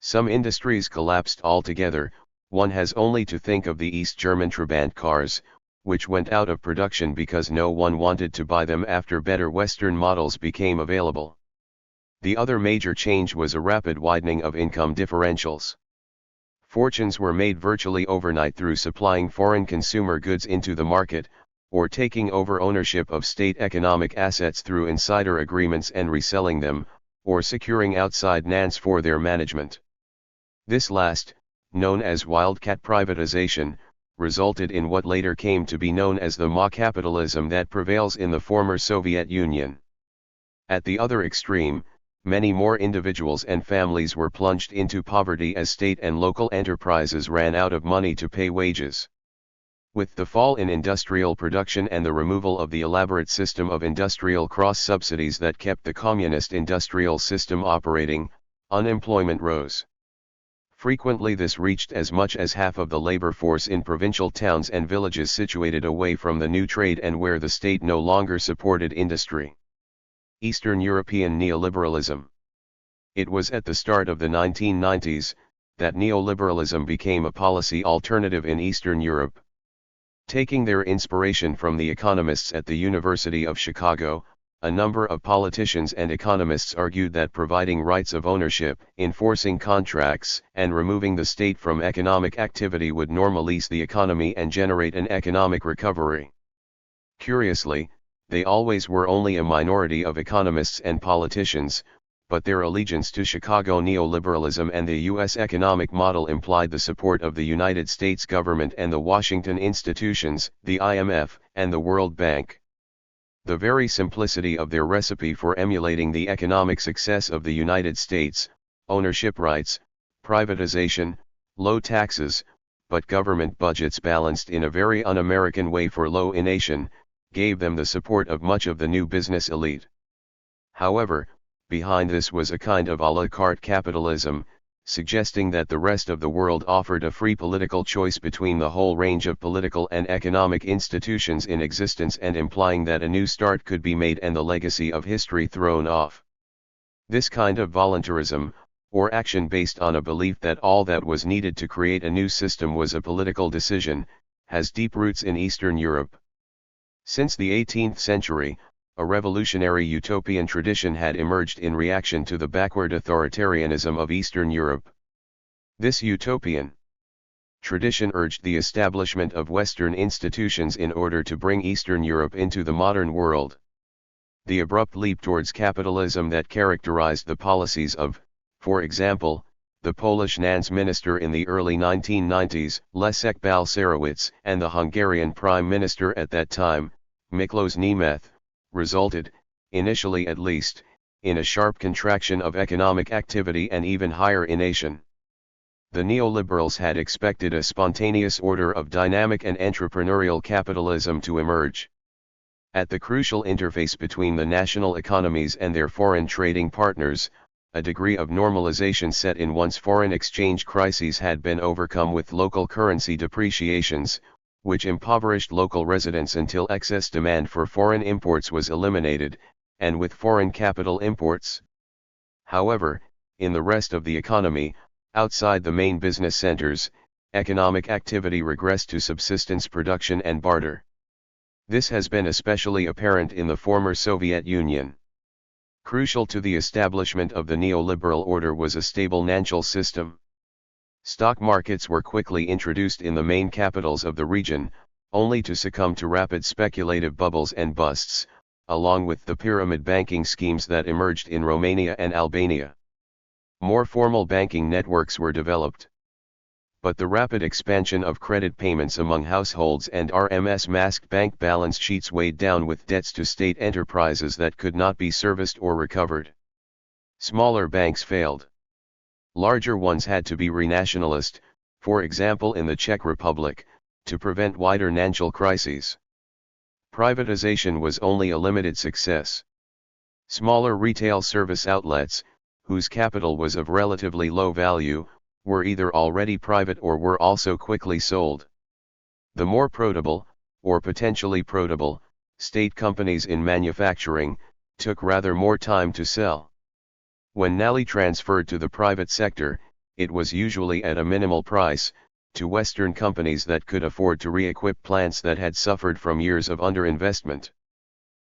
Some industries collapsed altogether. One has only to think of the East German Trabant cars, which went out of production because no one wanted to buy them after better Western models became available. The other major change was a rapid widening of income differentials. Fortunes were made virtually overnight through supplying foreign consumer goods into the market, or taking over ownership of state economic assets through insider agreements and reselling them, or securing outside finance for their management. This last, known as wildcat privatization, resulted in what later came to be known as the maw capitalism that prevails in the former Soviet Union. At the other extreme, many more individuals and families were plunged into poverty as state and local enterprises ran out of money to pay wages. With the fall in industrial production and the removal of the elaborate system of industrial cross-subsidies that kept the communist industrial system operating, unemployment rose. Frequently this reached as much as half of the labor force in provincial towns and villages situated away from the new trade and where the state no longer supported industry. Eastern European neoliberalism. It was at the start of the 1990s that neoliberalism became a policy alternative in Eastern Europe. Taking their inspiration from the economists at the University of Chicago, a number of politicians and economists argued that providing rights of ownership, enforcing contracts, and removing the state from economic activity would normalize the economy and generate an economic recovery. Curiously, they always were only a minority of economists and politicians, but their allegiance to Chicago neoliberalism and the U.S. economic model implied the support of the United States government and the Washington institutions, the IMF, and the World Bank. The very simplicity of their recipe for emulating the economic success of the United States, ownership rights, privatization, low taxes, but government budgets balanced in a very un-American way for low inflation, gave them the support of much of the new business elite. However, behind this was a kind of à la carte capitalism, suggesting that the rest of the world offered a free political choice between the whole range of political and economic institutions in existence and implying that a new start could be made and the legacy of history thrown off. This kind of voluntarism, or action based on a belief that all that was needed to create a new system was a political decision, has deep roots in Eastern Europe. Since the 18th century, a revolutionary utopian tradition had emerged in reaction to the backward authoritarianism of Eastern Europe. This utopian tradition urged the establishment of Western institutions in order to bring Eastern Europe into the modern world. The abrupt leap towards capitalism that characterized the policies of, for example, the Polish finance minister in the early 1990s, Leszek Balcerowicz, and the Hungarian prime minister at that time, Miklos Nemeth, resulted, initially at least, in a sharp contraction of economic activity and even higher inflation. The neoliberals had expected a spontaneous order of dynamic and entrepreneurial capitalism to emerge. At the crucial interface between the national economies and their foreign trading partners, a degree of normalization set in once foreign exchange crises had been overcome with local currency depreciations, which impoverished local residents until excess demand for foreign imports was eliminated, and with foreign capital imports. However, in the rest of the economy, outside the main business centers, economic activity regressed to subsistence production and barter. This has been especially apparent in the former Soviet Union. Crucial to the establishment of the neoliberal order was a stable financial system. Stock markets were quickly introduced in the main capitals of the region, only to succumb to rapid speculative bubbles and busts, along with the pyramid banking schemes that emerged in Romania and Albania. More formal banking networks were developed. But the rapid expansion of credit payments among households and RMS-masked bank balance sheets weighed down with debts to state enterprises that could not be serviced or recovered. Smaller banks failed. Larger ones had to be renationalized, for example in the Czech Republic, to prevent wider financial crises. Privatization was only a limited success. Smaller retail service outlets, whose capital was of relatively low value, were either already private or were also quickly sold. The more profitable, or potentially profitable, state companies in manufacturing, took rather more time to sell. When nearly transferred to the private sector, it was usually at a minimal price, to Western companies that could afford to re-equip plants that had suffered from years of underinvestment.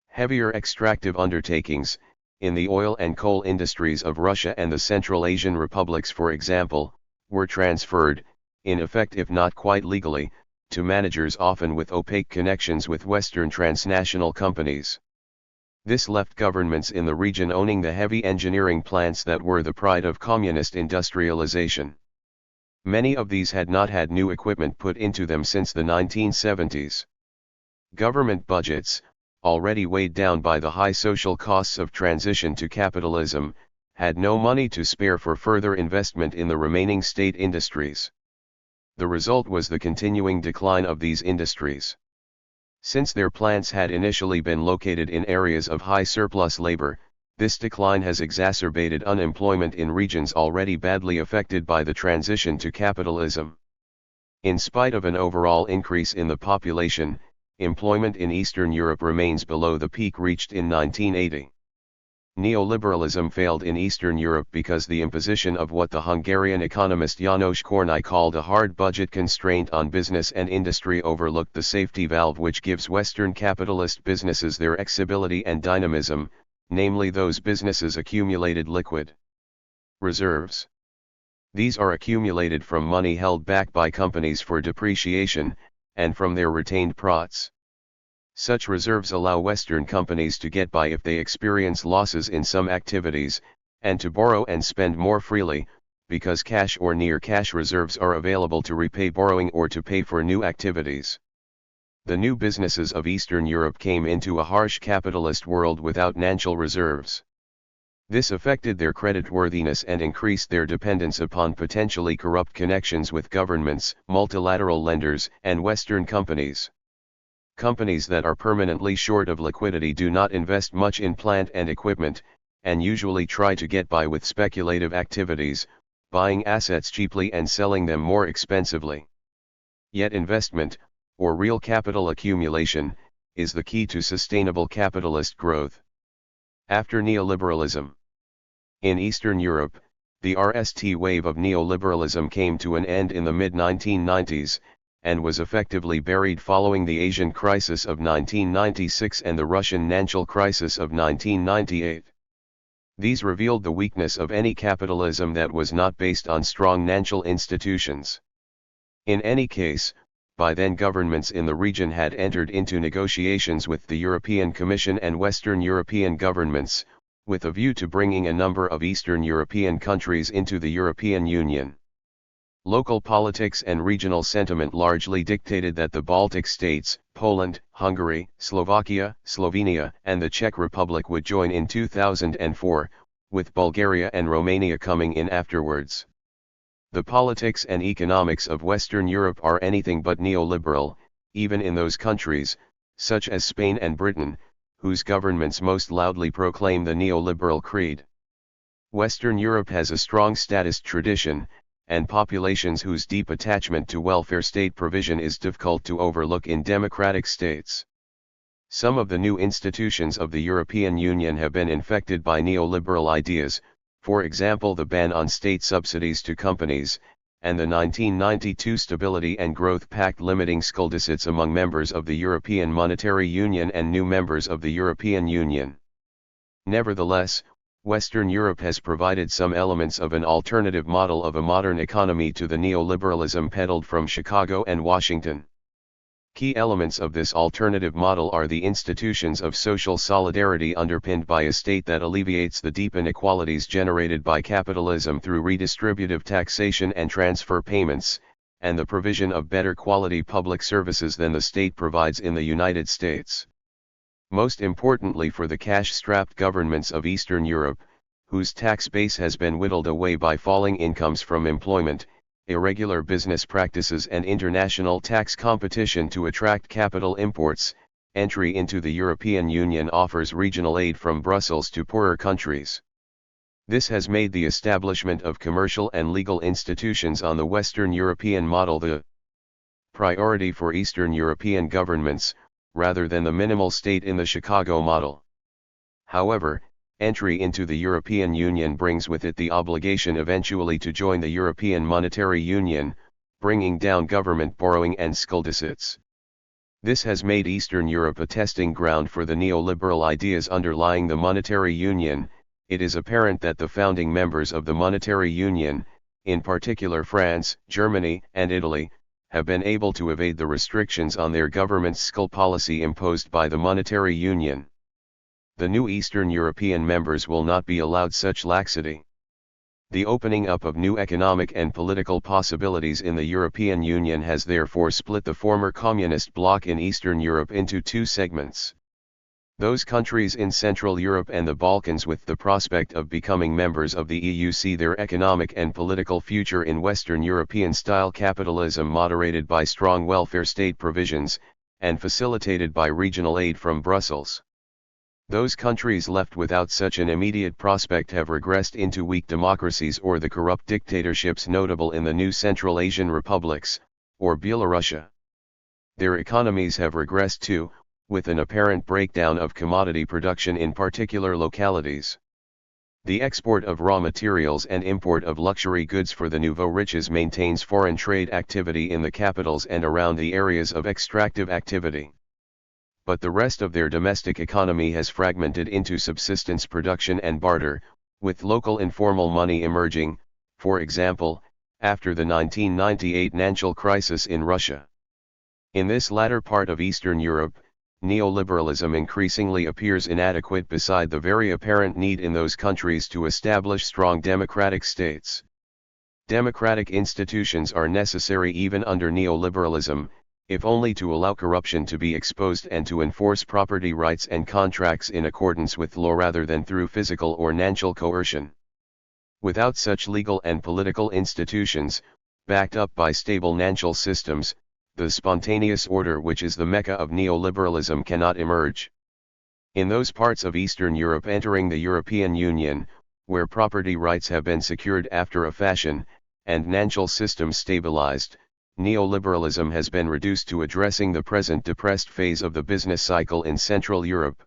Heavier extractive undertakings, in the oil and coal industries of Russia and the Central Asian republics for example, were transferred, in effect if not quite legally, to managers often with opaque connections with Western transnational companies. This left governments in the region owning the heavy engineering plants that were the pride of communist industrialization. Many of these had not had new equipment put into them since the 1970s. Government budgets, already weighed down by the high social costs of transition to capitalism, had no money to spare for further investment in the remaining state industries. The result was the continuing decline of these industries. Since their plants had initially been located in areas of high surplus labor, this decline has exacerbated unemployment in regions already badly affected by the transition to capitalism. In spite of an overall increase in the population, employment in Eastern Europe remains below the peak reached in 1980. Neoliberalism failed in Eastern Europe because the imposition of what the Hungarian economist János Kornai called a hard budget constraint on business and industry overlooked the safety valve which gives Western capitalist businesses their exibility and dynamism, namely those businesses accumulated liquid reserves. These are accumulated from money held back by companies for depreciation, and from their retained profits. Such reserves allow Western companies to get by if they experience losses in some activities, and to borrow and spend more freely, because cash or near-cash reserves are available to repay borrowing or to pay for new activities. The new businesses of Eastern Europe came into a harsh capitalist world without financial reserves. This affected their creditworthiness and increased their dependence upon potentially corrupt connections with governments, multilateral lenders, and Western companies. Companies that are permanently short of liquidity do not invest much in plant and equipment, and usually try to get by with speculative activities, buying assets cheaply and selling them more expensively. Yet investment, or real capital accumulation, is the key to sustainable capitalist growth. After neoliberalism. In Eastern Europe, the RST wave of neoliberalism came to an end in the mid-1990s, and was effectively buried following the Asian crisis of 1996 and the Russian financial crisis of 1998. These revealed the weakness of any capitalism that was not based on strong financial institutions. In any case, by then governments in the region had entered into negotiations with the European Commission and Western European governments, with a view to bringing a number of Eastern European countries into the European Union. Local politics and regional sentiment largely dictated that the Baltic states, Poland, Hungary, Slovakia, Slovenia, and the Czech Republic would join in 2004, with Bulgaria and Romania coming in afterwards. The politics and economics of Western Europe are anything but neoliberal, even in those countries, such as Spain and Britain, whose governments most loudly proclaim the neoliberal creed. Western Europe has a strong statist tradition, and populations whose deep attachment to welfare state provision is difficult to overlook in democratic states. Some of the new institutions of the European Union have been infected by neoliberal ideas, for example the ban on state subsidies to companies, and the 1992 Stability and Growth Pact limiting schulddeficits among members of the European Monetary Union and new members of the European Union. Nevertheless, Western Europe has provided some elements of an alternative model of a modern economy to the neoliberalism peddled from Chicago and Washington. Key elements of this alternative model are the institutions of social solidarity underpinned by a state that alleviates the deep inequalities generated by capitalism through redistributive taxation and transfer payments, and the provision of better quality public services than the state provides in the United States. Most importantly for the cash-strapped governments of Eastern Europe, whose tax base has been whittled away by falling incomes from employment, irregular business practices and international tax competition to attract capital imports. Entry into the European Union offers regional aid from Brussels to poorer countries. This has made the establishment of commercial and legal institutions on the Western European model the priority for Eastern European governments, rather than the minimal state in the Chicago model. However, entry into the European Union brings with it the obligation eventually to join the European Monetary Union, bringing down government borrowing and skulldecits. This has made Eastern Europe a testing ground for the neoliberal ideas underlying the monetary union. It is apparent that the founding members of the monetary union, in particular France, Germany, and Italy, have been able to evade the restrictions on their government's skull policy imposed by the monetary union. The new Eastern European members will not be allowed such laxity. The opening up of new economic and political possibilities in the European Union has therefore split the former communist bloc in Eastern Europe into two segments. Those countries in Central Europe and the Balkans with the prospect of becoming members of the EU see their economic and political future in Western European-style capitalism moderated by strong welfare state provisions, and facilitated by regional aid from Brussels. Those countries left without such an immediate prospect have regressed into weak democracies or the corrupt dictatorships notable in the new Central Asian republics, or Belarusia. Their economies have regressed too, with an apparent breakdown of commodity production in particular localities. The export of raw materials and import of luxury goods for the nouveau riches maintains foreign trade activity in the capitals and around the areas of extractive activity. But the rest of their domestic economy has fragmented into subsistence production and barter, with local informal money emerging, for example, after the 1998 financial crisis in Russia. In this latter part of Eastern Europe, neoliberalism increasingly appears inadequate beside the very apparent need in those countries to establish strong democratic states. Democratic institutions are necessary even under neoliberalism, if only to allow corruption to be exposed and to enforce property rights and contracts in accordance with law rather than through physical or financial coercion. Without such legal and political institutions, backed up by stable financial systems, the spontaneous order which is the mecca of neoliberalism cannot emerge. In those parts of Eastern Europe entering the European Union, where property rights have been secured after a fashion, and financial systems stabilized, neoliberalism has been reduced to addressing the present depressed phase of the business cycle in Central Europe.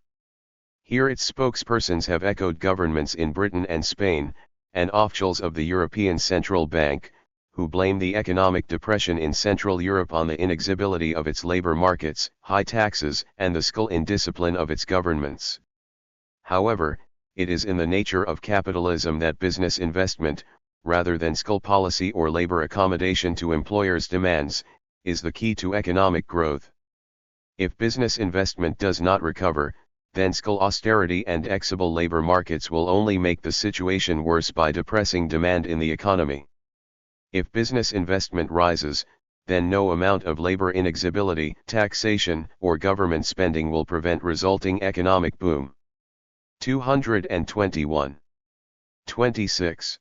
Here its spokespersons have echoed governments in Britain and Spain, and officials of the European Central Bank, who blame the economic depression in Central Europe on the inexability of its labor markets, high taxes, and the skull indiscipline of its governments. However, it is in the nature of capitalism that business investment, rather than skull policy or labor accommodation to employers' demands, is the key to economic growth. If business investment does not recover, then skull austerity and exible labor markets will only make the situation worse by depressing demand in the economy. If business investment rises, then no amount of labor inexability, taxation, or government spending will prevent resulting economic boom. 221. 26.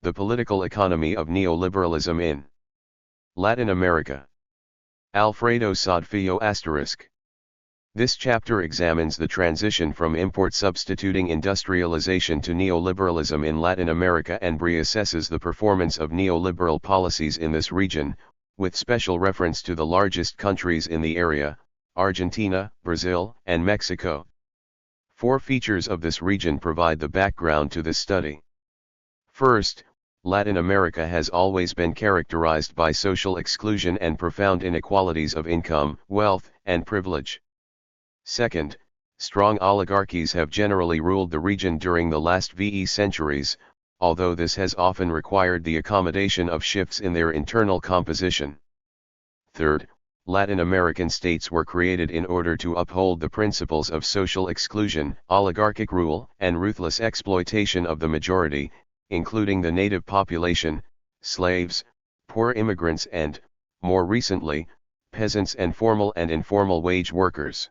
The political economy of neoliberalism in Latin America. Alfredo Saad Filho ***. This chapter examines the transition from import substituting industrialization to neoliberalism in Latin America and reassesses the performance of neoliberal policies in this region, with special reference to the largest countries in the area, Argentina, Brazil, and Mexico. 4 features of this region provide the background to this study. First, Latin America has always been characterized by social exclusion and profound inequalities of income, wealth, and privilege. Second, strong oligarchies have generally ruled the region during the last centuries, although this has often required the accommodation of shifts in their internal composition. Third, Latin American states were created in order to uphold the principles of social exclusion, oligarchic rule, and ruthless exploitation of the majority, including the native population, slaves, poor immigrants and, more recently, peasants and formal and informal wage workers.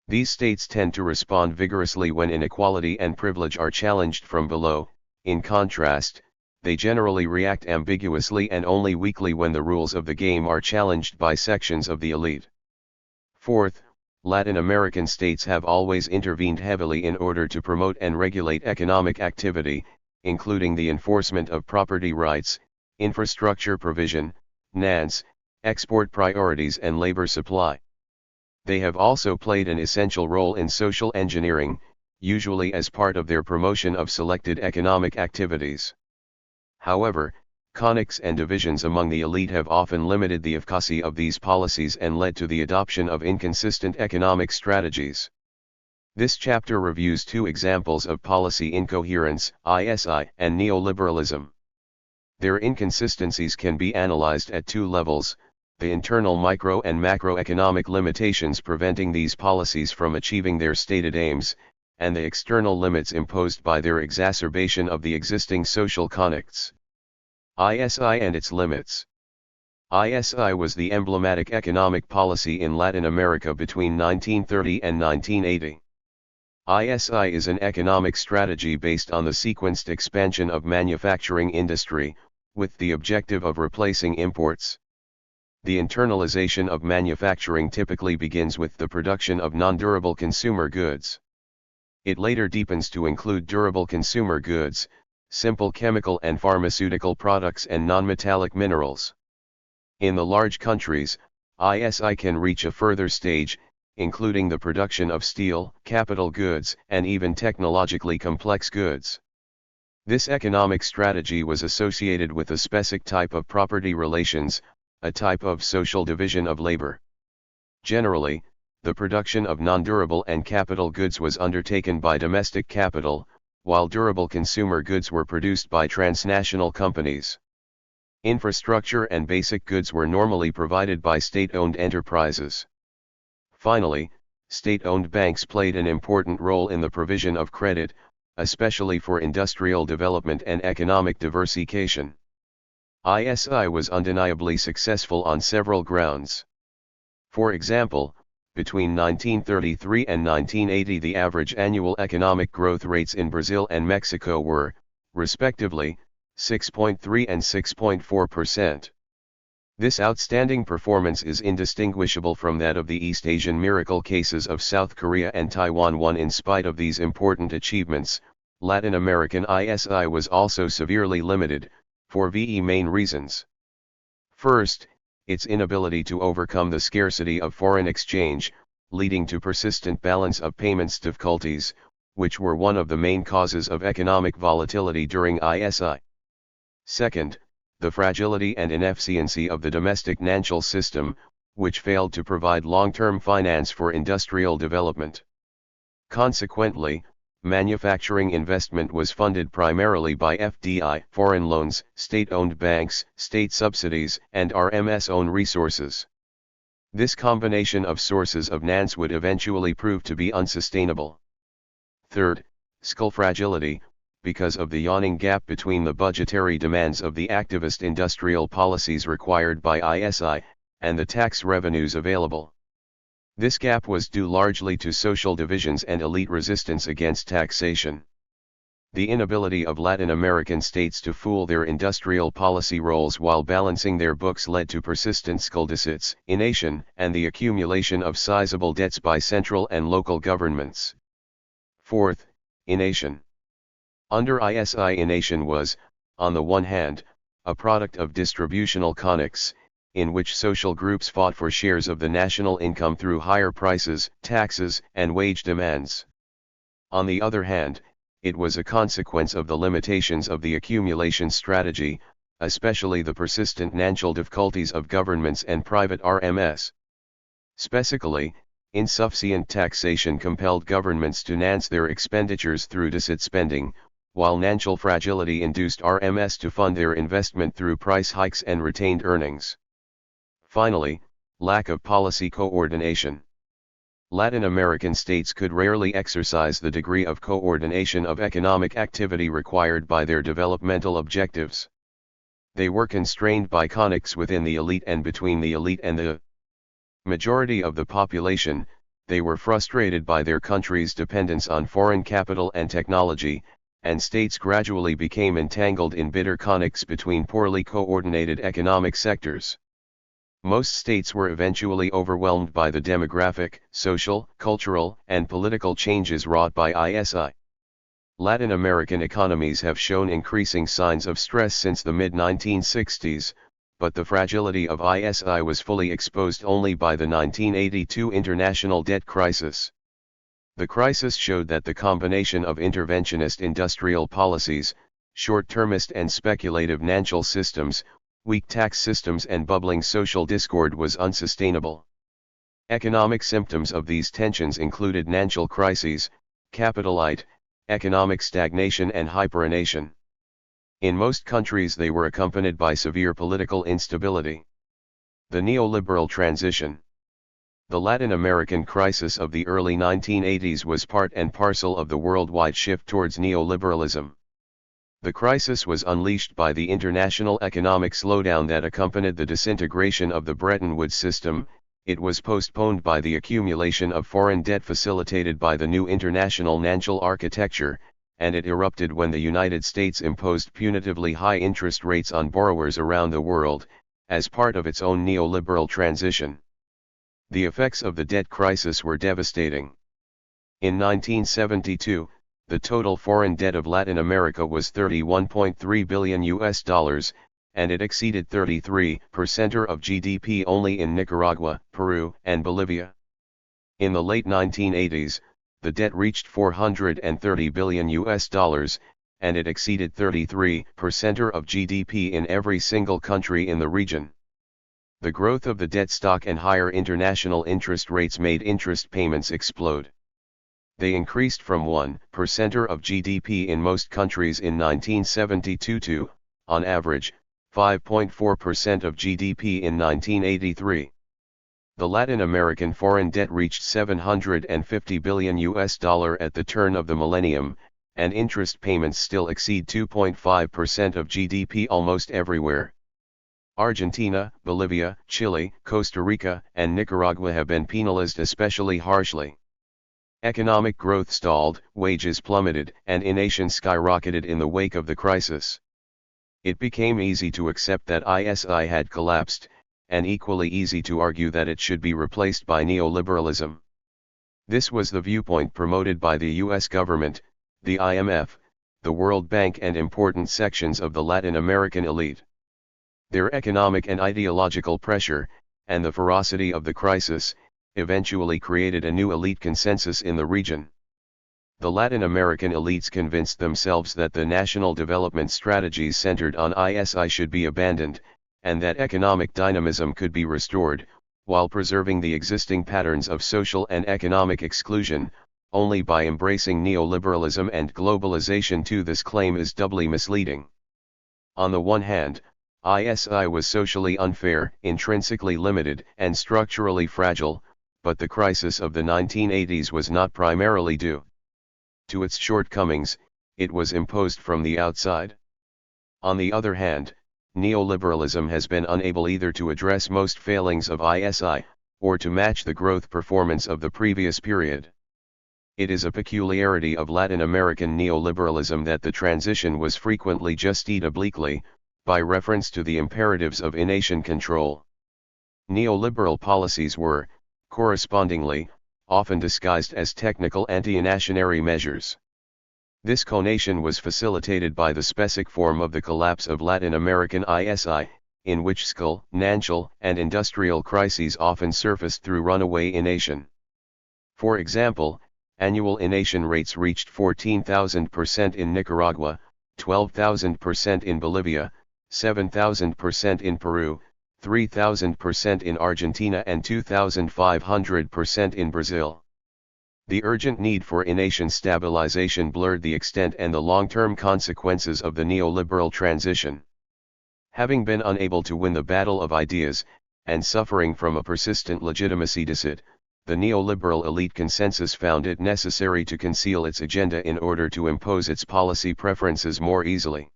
These states tend to respond vigorously when inequality and privilege are challenged from below. In contrast, they generally react ambiguously and only weakly when the rules of the game are challenged by sections of the elite. Fourth, Latin American states have always intervened heavily in order to promote and regulate economic activity, including the enforcement of property rights, infrastructure provision, NANS, export priorities and labor supply. They have also played an essential role in social engineering, usually as part of their promotion of selected economic activities. However, conflicts and divisions among the elite have often limited the efficacy of these policies and led to the adoption of inconsistent economic strategies. This chapter reviews two examples of policy incoherence, ISI, and neoliberalism. Their inconsistencies can be analyzed at two levels: the internal micro and macroeconomic limitations preventing these policies from achieving their stated aims, and the external limits imposed by their exacerbation of the existing social conflicts. ISI and its limits. ISI was the emblematic economic policy in Latin America between 1930 and 1980. ISI is an economic strategy based on the sequenced expansion of manufacturing industry, with the objective of replacing imports. The internalization of manufacturing typically begins with the production of non-durable consumer goods. It later deepens to include durable consumer goods, simple chemical and pharmaceutical products and non-metallic minerals. In the large countries, ISI can reach a further stage, including the production of steel, capital goods, and even technologically complex goods. This economic strategy was associated with a specific type of property relations, a type of social division of labor. Generally, the production of non-durable and capital goods was undertaken by domestic capital, while durable consumer goods were produced by transnational companies. Infrastructure and basic goods were normally provided by state-owned enterprises. Finally, state-owned banks played an important role in the provision of credit, especially for industrial development and economic diversification. ISI was undeniably successful on several grounds. For example, between 1933 and 1980 the average annual economic growth rates in Brazil and Mexico were, respectively, 6.3 and 6.4%. This outstanding performance is indistinguishable from that of the East Asian miracle cases of South Korea and Taiwan. In spite of these important achievements, Latin American ISI was also severely limited, for VE main reasons. First, its inability to overcome the scarcity of foreign exchange, leading to persistent balance of payments difficulties, which were one of the main causes of economic volatility during ISI. Second, the fragility and inefficiency of the domestic financial system, which failed to provide long-term finance for industrial development. Consequently, manufacturing investment was funded primarily by FDI, foreign loans, state-owned banks, state subsidies, and RMS own resources. This combination of sources of finance would eventually prove to be unsustainable. Third, fiscal fragility, because of the yawning gap between the budgetary demands of the activist industrial policies required by ISI, and the tax revenues available. This gap was due largely to social divisions and elite resistance against taxation. The inability of Latin American states to fool their industrial policy roles while balancing their books led to persistent fiscal deficits, ination, and the accumulation of sizable debts by central and local governments. Fourth, ination. Under ISI, ination was, on the one hand, a product of distributional conflicts, in which social groups fought for shares of the national income through higher prices, taxes, and wage demands. On the other hand, it was a consequence of the limitations of the accumulation strategy, especially the persistent financial difficulties of governments and private RMS. Specifically, insufficient taxation compelled governments to finance their expenditures through deficit spending, while financial fragility induced RMS to fund their investment through price hikes and retained earnings. Finally, lack of policy coordination. Latin American states could rarely exercise the degree of coordination of economic activity required by their developmental objectives. They were constrained by conflicts within the elite and between the elite and the majority of the population, they were frustrated by their country's dependence on foreign capital and technology, and states gradually became entangled in bitter conflicts between poorly coordinated economic sectors. Most states were eventually overwhelmed by the demographic, social, cultural, and political changes wrought by ISI. Latin American economies have shown increasing signs of stress since the mid-1960s, but the fragility of ISI was fully exposed only by the 1982 international debt crisis. The crisis showed that the combination of interventionist industrial policies, short-termist and speculative financial systems, weak tax systems and bubbling social discord was unsustainable. Economic symptoms of these tensions included financial crises, capitalite, economic stagnation and hyperinflation. In most countries they were accompanied by severe political instability. The neoliberal transition. The Latin American crisis of the early 1980s was part and parcel of the worldwide shift towards neoliberalism. The crisis was unleashed by the international economic slowdown that accompanied the disintegration of the Bretton Woods system. It was postponed by the accumulation of foreign debt facilitated by the new international financial architecture, and it erupted when the United States imposed punitively high interest rates on borrowers around the world, as part of its own neoliberal transition. The effects of the debt crisis were devastating. In 1972, the total foreign debt of Latin America was $31.3 billion, and it exceeded 33% of GDP only in Nicaragua, Peru, and Bolivia. In the late 1980s, the debt reached $430 billion, and it exceeded 33% of GDP in every single country in the region. The growth of the debt stock and higher international interest rates made interest payments explode. They increased from 1% of GDP in most countries in 1972 to, on average, 5.4% of GDP in 1983. The Latin American foreign debt reached $750 billion at the turn of the millennium, and interest payments still exceed 2.5% of GDP almost everywhere. Argentina, Bolivia, Chile, Costa Rica, and Nicaragua have been penalized especially harshly. Economic growth stalled, wages plummeted, and inflation skyrocketed in the wake of the crisis. It became easy to accept that ISI had collapsed, and equally easy to argue that it should be replaced by neoliberalism. This was the viewpoint promoted by the U.S. government, the IMF, the World Bank and important sections of the Latin American elite. Their economic and ideological pressure, and the ferocity of the crisis, eventually created a new elite consensus in the region. The Latin American elites convinced themselves that the national development strategies centered on ISI should be abandoned, and that economic dynamism could be restored, while preserving the existing patterns of social and economic exclusion, only by embracing neoliberalism and globalization too. This claim is doubly misleading. On the one hand, ISI was socially unfair, intrinsically limited, and structurally fragile, but the crisis of the 1980s was not primarily due to its shortcomings, it was imposed from the outside. On the other hand, neoliberalism has been unable either to address most failings of ISI, or to match the growth performance of the previous period. It is a peculiarity of Latin American neoliberalism that the transition was frequently justed obliquely, by reference to the imperatives of nation control. Neoliberal policies were, correspondingly, often disguised as technical anti-nationary measures. This conation was facilitated by the specific form of the collapse of Latin American ISI, in which fiscal, financial, and industrial crises often surfaced through runaway inflation. For example, annual inflation rates reached 14,000% in Nicaragua, 12,000% in Bolivia, 7,000% in Peru, 3,000% in Argentina and 2,500% in Brazil. The urgent need for nation stabilization blurred the extent and the long-term consequences of the neoliberal transition. Having been unable to win the battle of ideas, and suffering from a persistent legitimacy deficit, the neoliberal elite consensus found it necessary to conceal its agenda in order to impose its policy preferences more easily.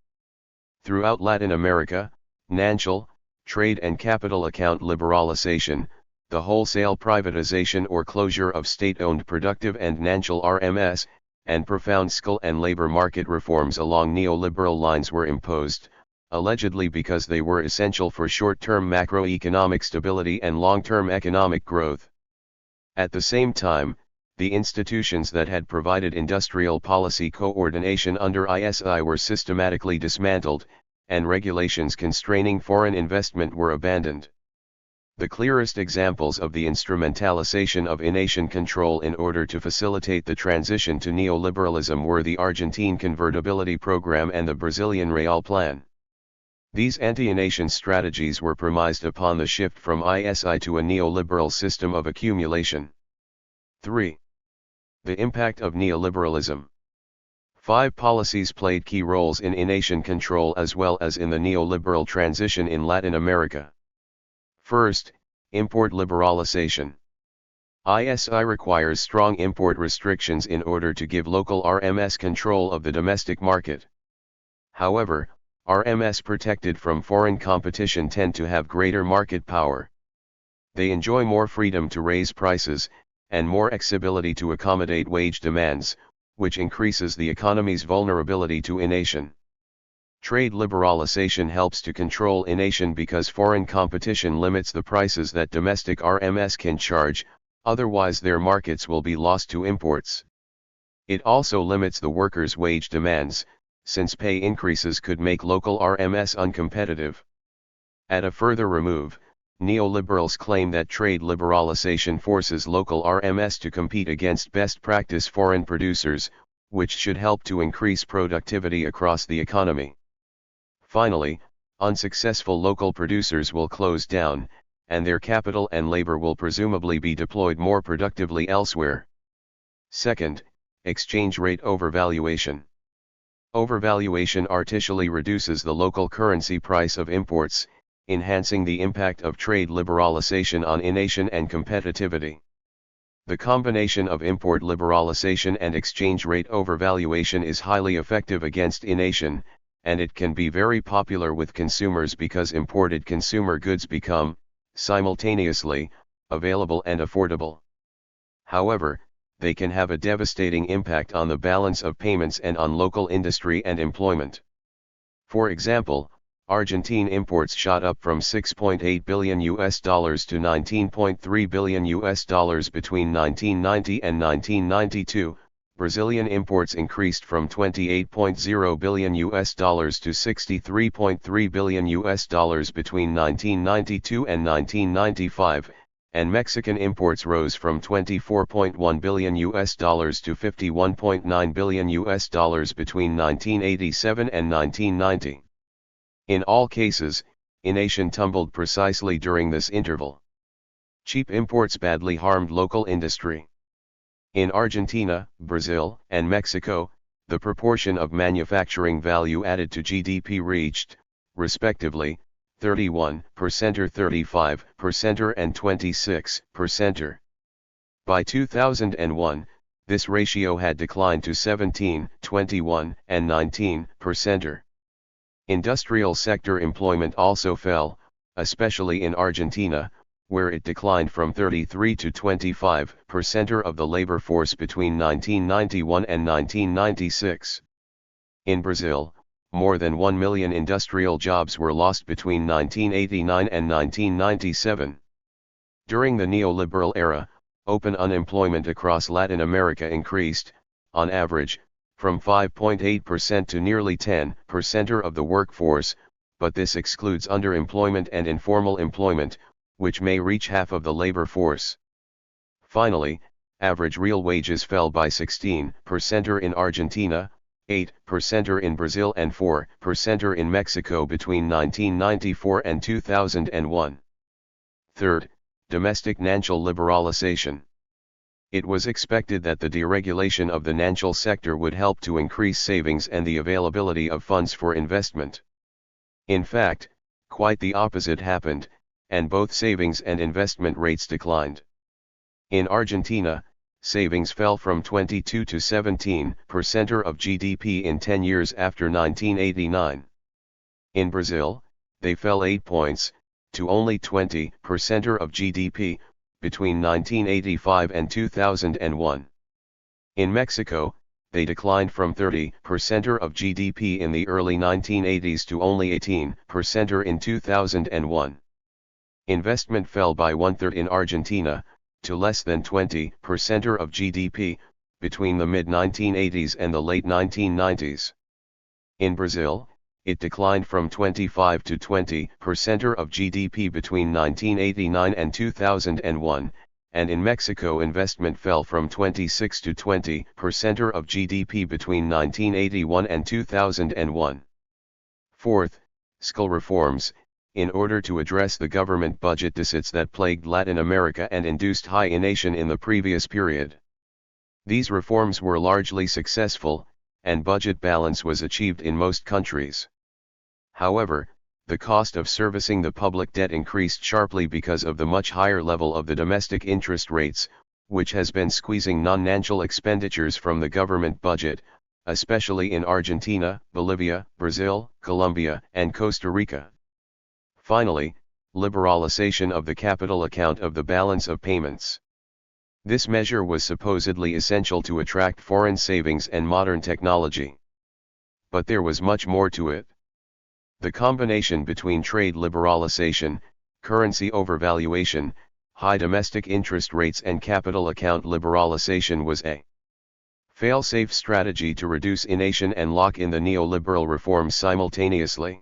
Throughout Latin America, financial, trade and capital account liberalization, the wholesale privatization or closure of state-owned productive and national RMS, and profound skill and labor market reforms along neoliberal lines were imposed, allegedly because they were essential for short-term macroeconomic stability and long-term economic growth. At the same time, the institutions that had provided industrial policy coordination under ISI were systematically dismantled, and regulations constraining foreign investment were abandoned. The clearest examples of the instrumentalization of in-nation control in order to facilitate the transition to neoliberalism were the Argentine convertibility program and the Brazilian real plan. These anti-nation strategies were premised upon the shift from ISI to a neoliberal system of accumulation. 3. The impact of neoliberalism. 5 policies played key roles in in-nation control as well as in the neoliberal transition in Latin America. First, import liberalization. ISI requires strong import restrictions in order to give local RMS control of the domestic market. However, RMS protected from foreign competition tend to have greater market power. They enjoy more freedom to raise prices, and more flexibility to accommodate wage demands, which increases the economy's vulnerability to in-nation. Trade liberalization helps to control in-nation because foreign competition limits the prices that domestic RMS can charge, otherwise their markets will be lost to imports. It also limits the workers' wage demands, since pay increases could make local RMS uncompetitive. At a further remove, neoliberals claim that trade liberalization forces local RMS to compete against best practice foreign producers, which should help to increase productivity across the economy. Finally, unsuccessful local producers will close down, and their capital and labor will presumably be deployed more productively elsewhere. Second, exchange rate overvaluation. Overvaluation artificially reduces the local currency price of imports, enhancing the impact of trade liberalization on in-nation and competitivity. The combination of import liberalization and exchange rate overvaluation is highly effective against in-nation, and it can be very popular with consumers because imported consumer goods become, simultaneously, available and affordable. However, they can have a devastating impact on the balance of payments and on local industry and employment. For example, Argentine imports shot up from $6.8 billion to $19.3 billion between 1990 and 1992. Brazilian imports increased from $28.0 billion to $63.3 billion between 1992 and 1995, and Mexican imports rose from $24.1 billion to $51.9 billion between 1987 and 1990. In all cases, in-nation tumbled precisely during this interval. Cheap imports badly harmed local industry. In Argentina, Brazil, and Mexico, the proportion of manufacturing value added to GDP reached, respectively, 31% or 35% and 26%. By 2001, this ratio had declined to 17%, 21%, and 19%. Industrial sector employment also fell, especially in Argentina, where it declined from 33 to 25% of the labor force between 1991 and 1996. In Brazil, more than 1 million industrial jobs were lost between 1989 and 1997. During the neoliberal era, open unemployment across Latin America increased, on average, from 5.8% to nearly 10% of the workforce, but this excludes underemployment and informal employment, which may reach half of the labor force. Finally, average real wages fell by 16% in Argentina, 8% in Brazil and 4% in Mexico between 1994 and 2001. Third, domestic national liberalization. It was expected that the deregulation of the national sector would help to increase savings and the availability of funds for investment. In fact, quite the opposite happened, and both savings and investment rates declined. In Argentina, savings fell from 22 to 17% of GDP in 10 years after 1989. In Brazil, they fell 8 points, to only 20% of GDP, between 1985 and 2001. In Mexico, they declined from 30% of GDP in the early 1980s to only 18% in 2001. Investment fell by one-third in Argentina, to less than 20% of GDP, between the mid-1980s and the late 1990s. In Brazil, it declined from 25 to 20% of GDP between 1989 and 2001, and in Mexico investment fell from 26 to 20% of GDP between 1981 and 2001. Fourth, fiscal reforms, in order to address the government budget deficits that plagued Latin America and induced high inflation in the previous period. These reforms were largely successful, and budget balance was achieved in most countries. However, the cost of servicing the public debt increased sharply because of the much higher level of the domestic interest rates, which has been squeezing non-national expenditures from the government budget, especially in Argentina, Bolivia, Brazil, Colombia, and Costa Rica. Finally, liberalization of the capital account of the balance of payments. This measure was supposedly essential to attract foreign savings and modern technology. But there was much more to it. The combination between trade liberalization, currency overvaluation, high domestic interest rates and capital account liberalization was a fail-safe strategy to reduce inflation and lock in the neoliberal reforms simultaneously.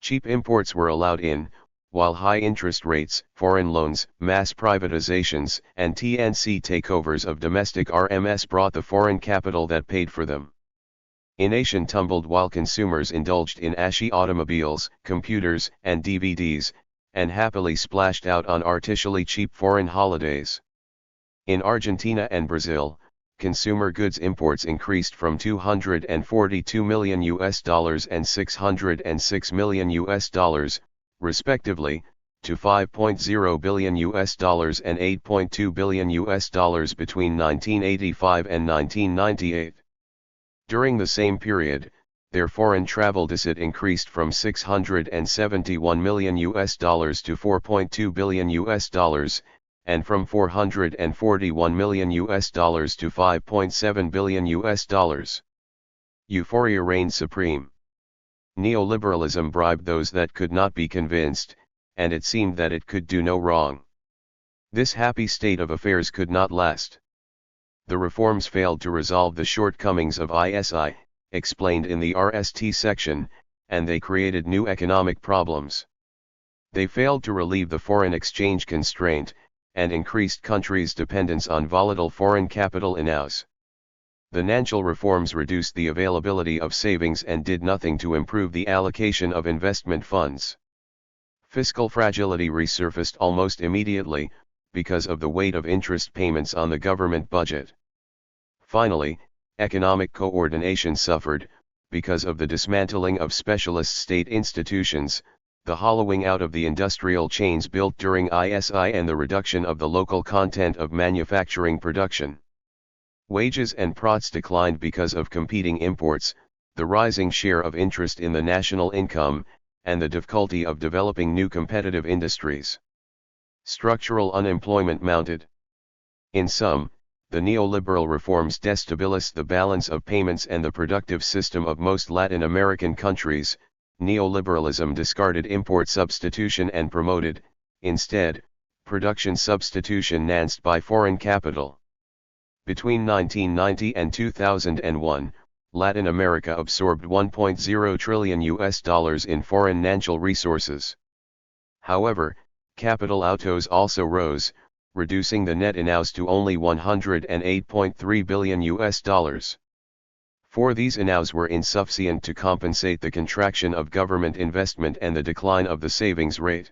Cheap imports were allowed in, while high interest rates, foreign loans, mass privatizations, and TNC takeovers of domestic RMS brought the foreign capital that paid for them. Inflation tumbled while consumers indulged in ashy automobiles, computers, and DVDs, and happily splashed out on artificially cheap foreign holidays. In Argentina and Brazil, consumer goods imports increased from $242 million and $606 million, respectively, to $5.0 billion and $8.2 billion between 1985 and 1998. During the same period, their foreign travel deficit increased from $671 million to $4.2 billion, and from $441 million to $5.7 billion. Euphoria reigned supreme. Neoliberalism bribed those that could not be convinced, and it seemed that it could do no wrong. This happy state of affairs could not last. The reforms failed to resolve the shortcomings of ISI, explained in the RST section, and they created new economic problems. They failed to relieve the foreign exchange constraint, and increased countries' dependence on volatile foreign capital in-house. The financial reforms reduced the availability of savings and did nothing to improve the allocation of investment funds. Fiscal fragility resurfaced almost immediately, because of the weight of interest payments on the government budget. Finally, economic coordination suffered, because of the dismantling of specialist state institutions, the hollowing out of the industrial chains built during ISI and the reduction of the local content of manufacturing production. Wages and profits declined because of competing imports, the rising share of interest in the national income, and the difficulty of developing new competitive industries. Structural unemployment mounted. In sum, the neoliberal reforms destabilized the balance of payments and the productive system of most Latin American countries. Neoliberalism discarded import substitution and promoted, instead, production substitution financed by foreign capital. Between 1990 and 2001, Latin America absorbed $1.0 trillion in foreign natural resources. However, capital outflows also rose, reducing the net in-house to only $108.3 billion. For these in-house were insufficient to compensate the contraction of government investment and the decline of the savings rate.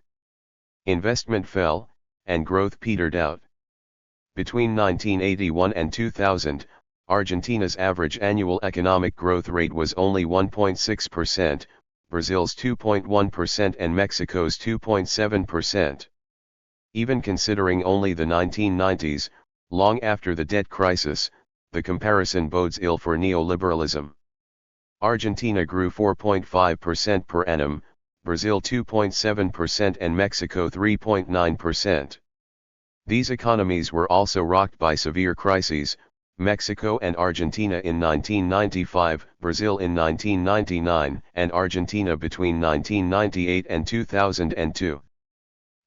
Investment fell, and growth petered out. Between 1981 and 2000, Argentina's average annual economic growth rate was only 1.6%, Brazil's 2.1% and Mexico's 2.7%. Even considering only the 1990s, long after the debt crisis, the comparison bodes ill for neoliberalism. Argentina grew 4.5% per annum, Brazil 2.7% and Mexico 3.9%. These economies were also rocked by severe crises: Mexico and Argentina in 1995, Brazil in 1999, and Argentina between 1998 and 2002.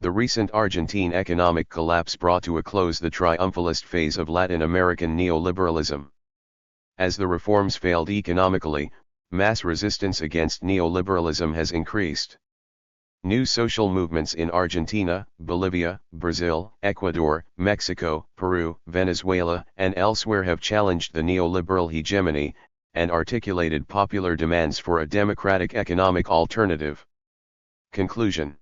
The recent Argentine economic collapse brought to a close the triumphalist phase of Latin American neoliberalism. As the reforms failed economically, mass resistance against neoliberalism has increased. New social movements in Argentina, Bolivia, Brazil, Ecuador, Mexico, Peru, Venezuela, and elsewhere have challenged the neoliberal hegemony, and articulated popular demands for a democratic economic alternative. Conclusion: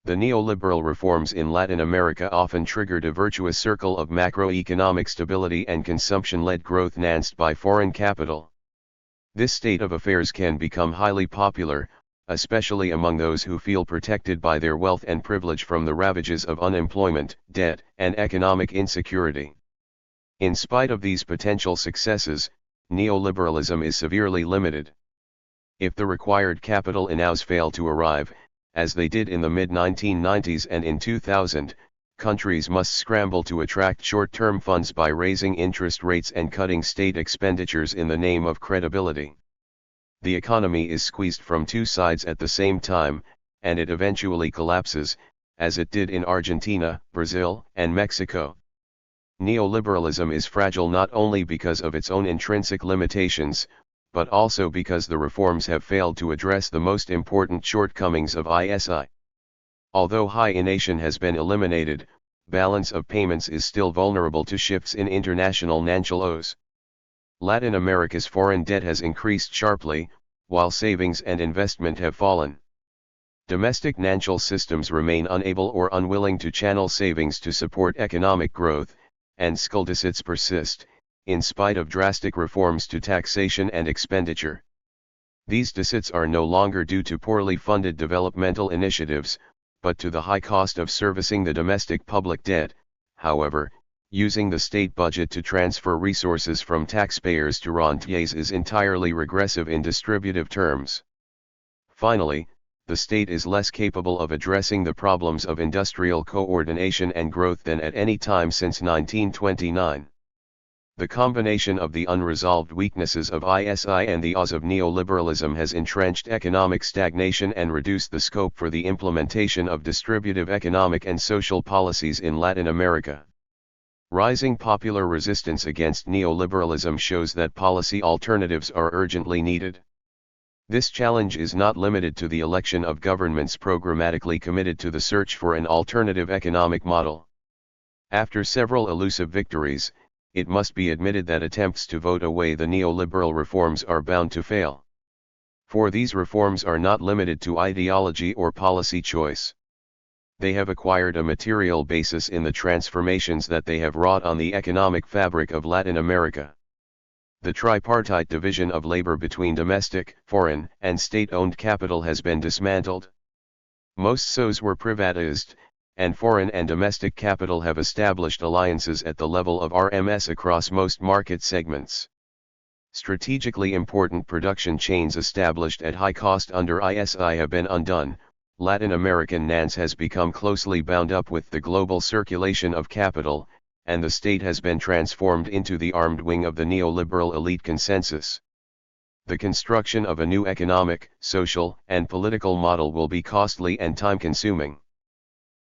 the neoliberal reforms in Latin America often triggered a virtuous circle of macroeconomic stability and consumption-led growth enhanced by foreign capital. This state of affairs can become highly popular, especially among those who feel protected by their wealth and privilege from the ravages of unemployment, debt, and economic insecurity. In spite of these potential successes, neoliberalism is severely limited. If the required capital inflows fail to arrive, as they did in the mid-1990s and in 2000, countries must scramble to attract short-term funds by raising interest rates and cutting state expenditures in the name of credibility. The economy is squeezed from two sides at the same time, and it eventually collapses, as it did in Argentina, Brazil, and Mexico. Neoliberalism is fragile not only because of its own intrinsic limitations, but also because the reforms have failed to address the most important shortcomings of ISI. Although high inflation has been eliminated, balance of payments is still vulnerable to shifts in international financials. Latin America's foreign debt has increased sharply, while savings and investment have fallen. Domestic financial systems remain unable or unwilling to channel savings to support economic growth, and skill deficits persist, in spite of drastic reforms to taxation and expenditure. These deficits are no longer due to poorly funded developmental initiatives, but to the high cost of servicing the domestic public debt. However, using the state budget to transfer resources from taxpayers to rentiers is entirely regressive in distributive terms. Finally, the state is less capable of addressing the problems of industrial coordination and growth than at any time since 1929. The combination of the unresolved weaknesses of ISI and the odds of neoliberalism has entrenched economic stagnation and reduced the scope for the implementation of distributive economic and social policies in Latin America. Rising popular resistance against neoliberalism shows that policy alternatives are urgently needed. This challenge is not limited to the election of governments programmatically committed to the search for an alternative economic model. After several elusive victories, it must be admitted that attempts to vote away the neoliberal reforms are bound to fail. For these reforms are not limited to ideology or policy choice. They have acquired a material basis in the transformations that they have wrought on the economic fabric of Latin America. The tripartite division of labor between domestic, foreign, and state-owned capital has been dismantled. Most SOEs were privatized, and foreign and domestic capital have established alliances at the level of RMS across most market segments. Strategically important production chains established at high cost under ISI have been undone. Latin American finance has become closely bound up with the global circulation of capital, and the state has been transformed into the armed wing of the neoliberal elite consensus. The construction of a new economic, social, and political model will be costly and time-consuming.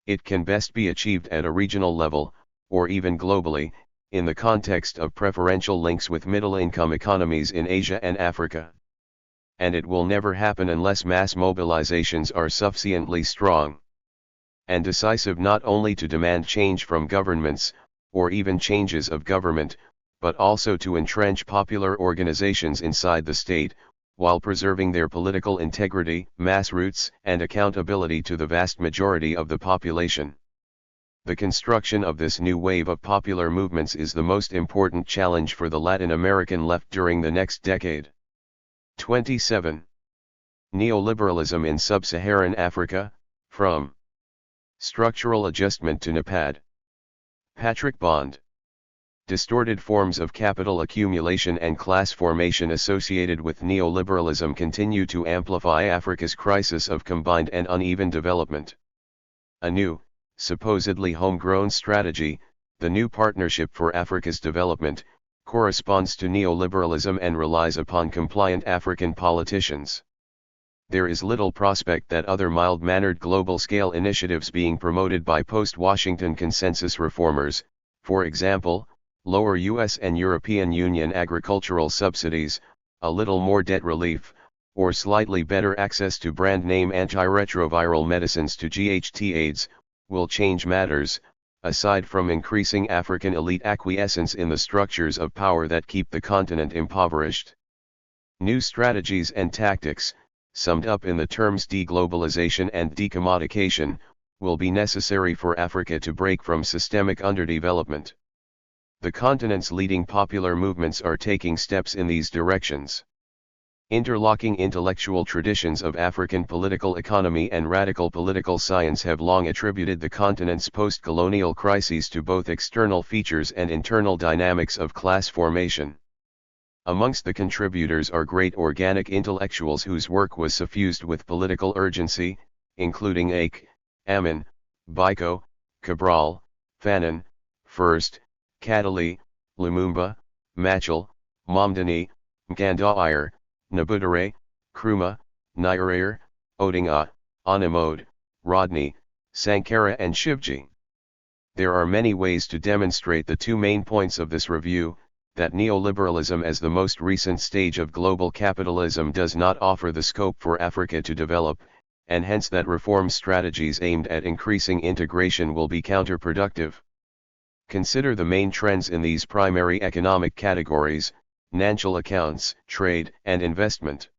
It can best be achieved at a regional level, or even globally, in the context of preferential links with middle-income economies in Asia and Africa. And it will never happen unless mass mobilizations are sufficiently strong and decisive not only to demand change from governments, or even changes of government, but also to entrench popular organizations inside the state, while preserving their political integrity, mass roots, and accountability to the vast majority of the population. The construction of this new wave of popular movements is the most important challenge for the Latin American left during the next decade. 27. Neoliberalism in Sub-Saharan Africa, from Structural Adjustment to NEPAD. Patrick Bond. Distorted forms of capital accumulation and class formation associated with neoliberalism continue to amplify Africa's crisis of combined and uneven development. A new, supposedly homegrown strategy, the new Partnership for Africa's Development, corresponds to neoliberalism and relies upon compliant African politicians. There is little prospect that other mild-mannered global-scale initiatives being promoted by post-Washington consensus reformers, for example, lower U.S. and European Union agricultural subsidies, a little more debt relief, or slightly better access to brand-name antiretroviral medicines to GHT/AIDS, will change matters, aside from increasing African elite acquiescence in the structures of power that keep the continent impoverished. New strategies and tactics, summed up in the terms deglobalization and decommodification, will be necessary for Africa to break from systemic underdevelopment. The continent's leading popular movements are taking steps in these directions. Interlocking intellectual traditions of African political economy and radical political science have long attributed the continent's post-colonial crises to both external features and internal dynamics of class formation. Amongst the contributors are great organic intellectuals whose work was suffused with political urgency, including Ake, Ammon, Biko, Cabral, Fanon, First, Kadali, Lumumba, Machel, Mamdani, Mkandawire, Nabudere, Nkrumah, Nyerere, Odinga, Onamode, Rodney, Sankara and Shivji. There are many ways to demonstrate the two main points of this review, that neoliberalism as the most recent stage of global capitalism does not offer the scope for Africa to develop, and hence that reform strategies aimed at increasing integration will be counterproductive. Consider the main trends in these primary economic categories: financial accounts, trade, and investment.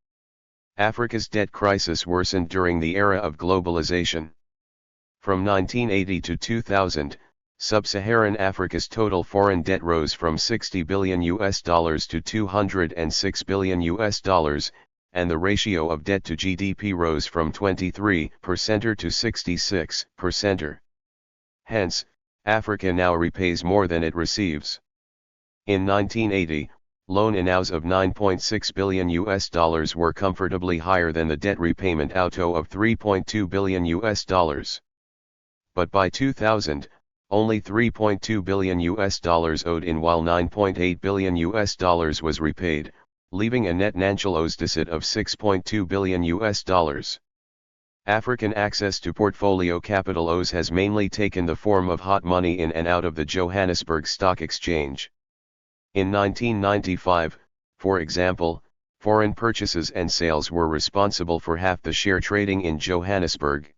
Africa's debt crisis worsened during the era of globalization. From 1980 to 2000, Sub-Saharan Africa's total foreign debt rose from $60 billion to $206 billion, and the ratio of debt to GDP rose from 23% to 66%. Hence, Africa now repays more than it receives. In 1980, loan inows of $9.6 billion were comfortably higher than the debt repayment outgo of $3.2 billion. But by 2000, only $3.2 billion owed in, while $9.8 billion was repaid, leaving a net financial deficit of $6.2 billion. African access to portfolio capital has mainly taken the form of hot money in and out of the Johannesburg Stock Exchange. In 1995, for example, foreign purchases and sales were responsible for half the share trading in Johannesburg.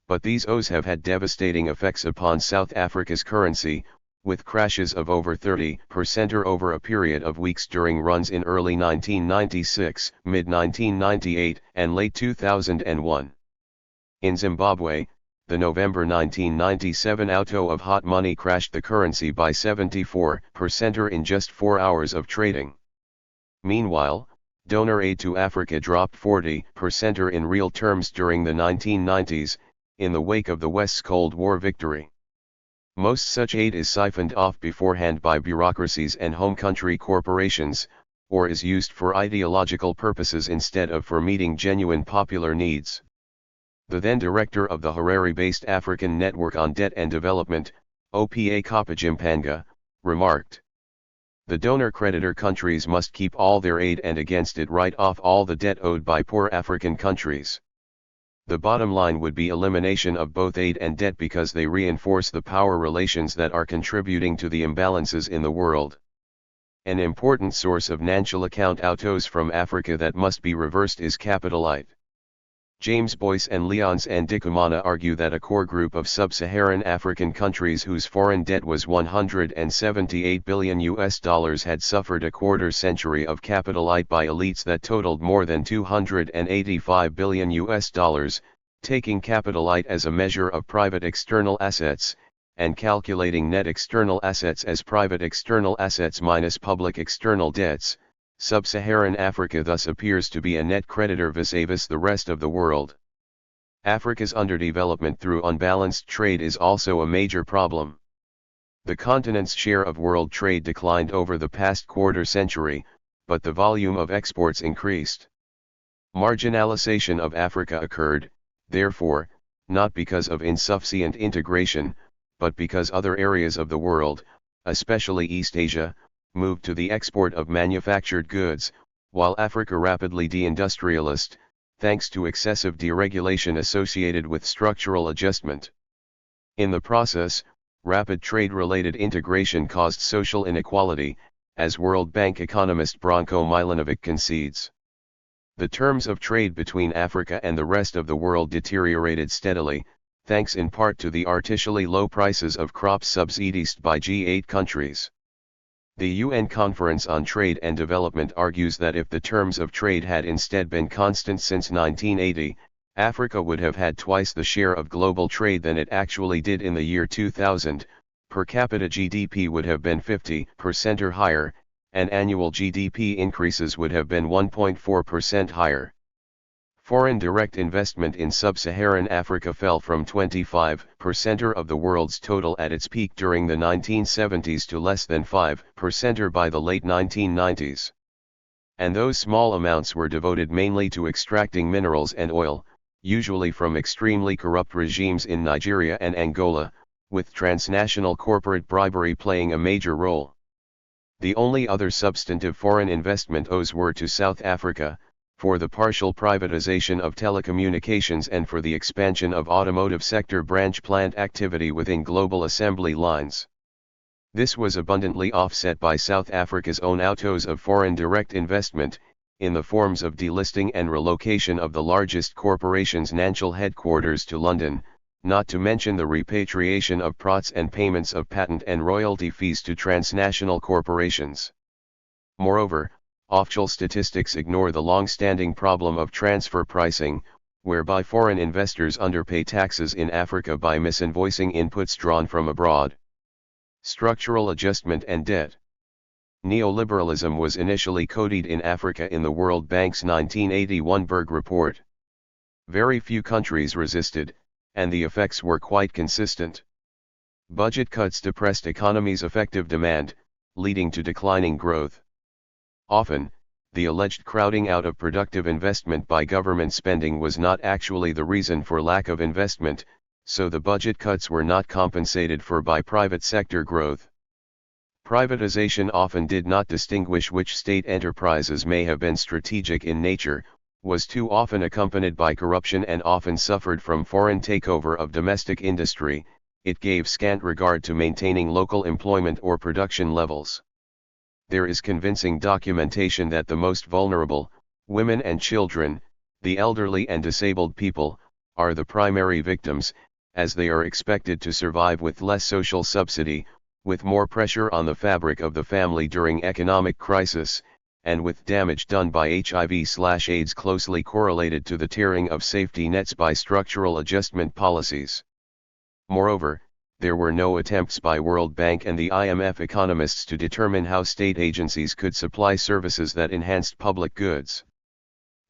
But these O's have had devastating effects upon South Africa's currency, with crashes of over 30% over a period of weeks during runs in early 1996, mid-1998, and late 2001. In Zimbabwe, the November 1997 outgo of hot money crashed the currency by 74% in just 4 hours of trading. Meanwhile, donor aid to Africa dropped 40% in real terms during the 1990s, in the wake of the West's Cold War victory. Most such aid is siphoned off beforehand by bureaucracies and home country corporations, or is used for ideological purposes instead of for meeting genuine popular needs. The then director of the Harare-based African Network on Debt and Development, OPA Kapajimpanga, remarked, "The donor-creditor countries must keep all their aid and against it write off all the debt owed by poor African countries. The bottom line would be elimination of both aid and debt because they reinforce the power relations that are contributing to the imbalances in the world. An important source of financial account outgoes from Africa that must be reversed is capitalite." James Boyce and Leons Ndikumana argue that a core group of sub-Saharan African countries whose foreign debt was $178 billion had suffered a quarter century of capitalite by elites that totaled more than $285 billion, taking capitalite as a measure of private external assets, and calculating net external assets as private external assets minus public external debts. Sub-Saharan Africa thus appears to be a net creditor vis-a-vis the rest of the world. Africa's underdevelopment through unbalanced trade is also a major problem. The continent's share of world trade declined over the past quarter century, but the volume of exports increased. Marginalization of Africa occurred, therefore, not because of insufficient integration, but because other areas of the world, especially East Asia, moved to the export of manufactured goods, while Africa rapidly deindustrialized, thanks to excessive deregulation associated with structural adjustment. In the process, rapid trade-related integration caused social inequality, as World Bank economist Branko Milanovic concedes. The terms of trade between Africa and the rest of the world deteriorated steadily, thanks in part to the artificially low prices of crops subsidized by G8 countries. The UN Conference on Trade and Development argues that if the terms of trade had instead been constant since 1980, Africa would have had twice the share of global trade than it actually did in the year 2000, per capita GDP would have been 50% or higher, and annual GDP increases would have been 1.4% higher. Foreign direct investment in sub-Saharan Africa fell from 25% of the world's total at its peak during the 1970s to less than 5% by the late 1990s. And those small amounts were devoted mainly to extracting minerals and oil, usually from extremely corrupt regimes in Nigeria and Angola, with transnational corporate bribery playing a major role. The only other substantive foreign investment were to South Africa, for the partial privatization of telecommunications and for the expansion of automotive sector branch plant activity within global assembly lines. This was abundantly offset by South Africa's own outflows of foreign direct investment, in the forms of delisting and relocation of the largest corporation's national headquarters to London, not to mention the repatriation of PROTs and payments of patent and royalty fees to transnational corporations. Moreover, official statistics ignore the long-standing problem of transfer pricing, whereby foreign investors underpay taxes in Africa by misinvoicing inputs drawn from abroad. Structural adjustment and debt. Neoliberalism was initially codied in Africa in the World Bank's 1981 Berg Report. Very few countries resisted, and the effects were quite consistent. Budget cuts depressed economies' effective demand, leading to declining growth. Often, the alleged crowding out of productive investment by government spending was not actually the reason for lack of investment, so the budget cuts were not compensated for by private sector growth. Privatization often did not distinguish which state enterprises may have been strategic in nature, was too often accompanied by corruption and often suffered from foreign takeover of domestic industry. It gave scant regard to maintaining local employment or production levels. There is convincing documentation that the most vulnerable, women and children, the elderly and disabled people, are the primary victims, as they are expected to survive with less social subsidy, with more pressure on the fabric of the family during economic crisis, and with damage done by HIV/AIDS closely correlated to the tearing of safety nets by structural adjustment policies. Moreover, there were no attempts by World Bank and the IMF economists to determine how state agencies could supply services that enhanced public goods.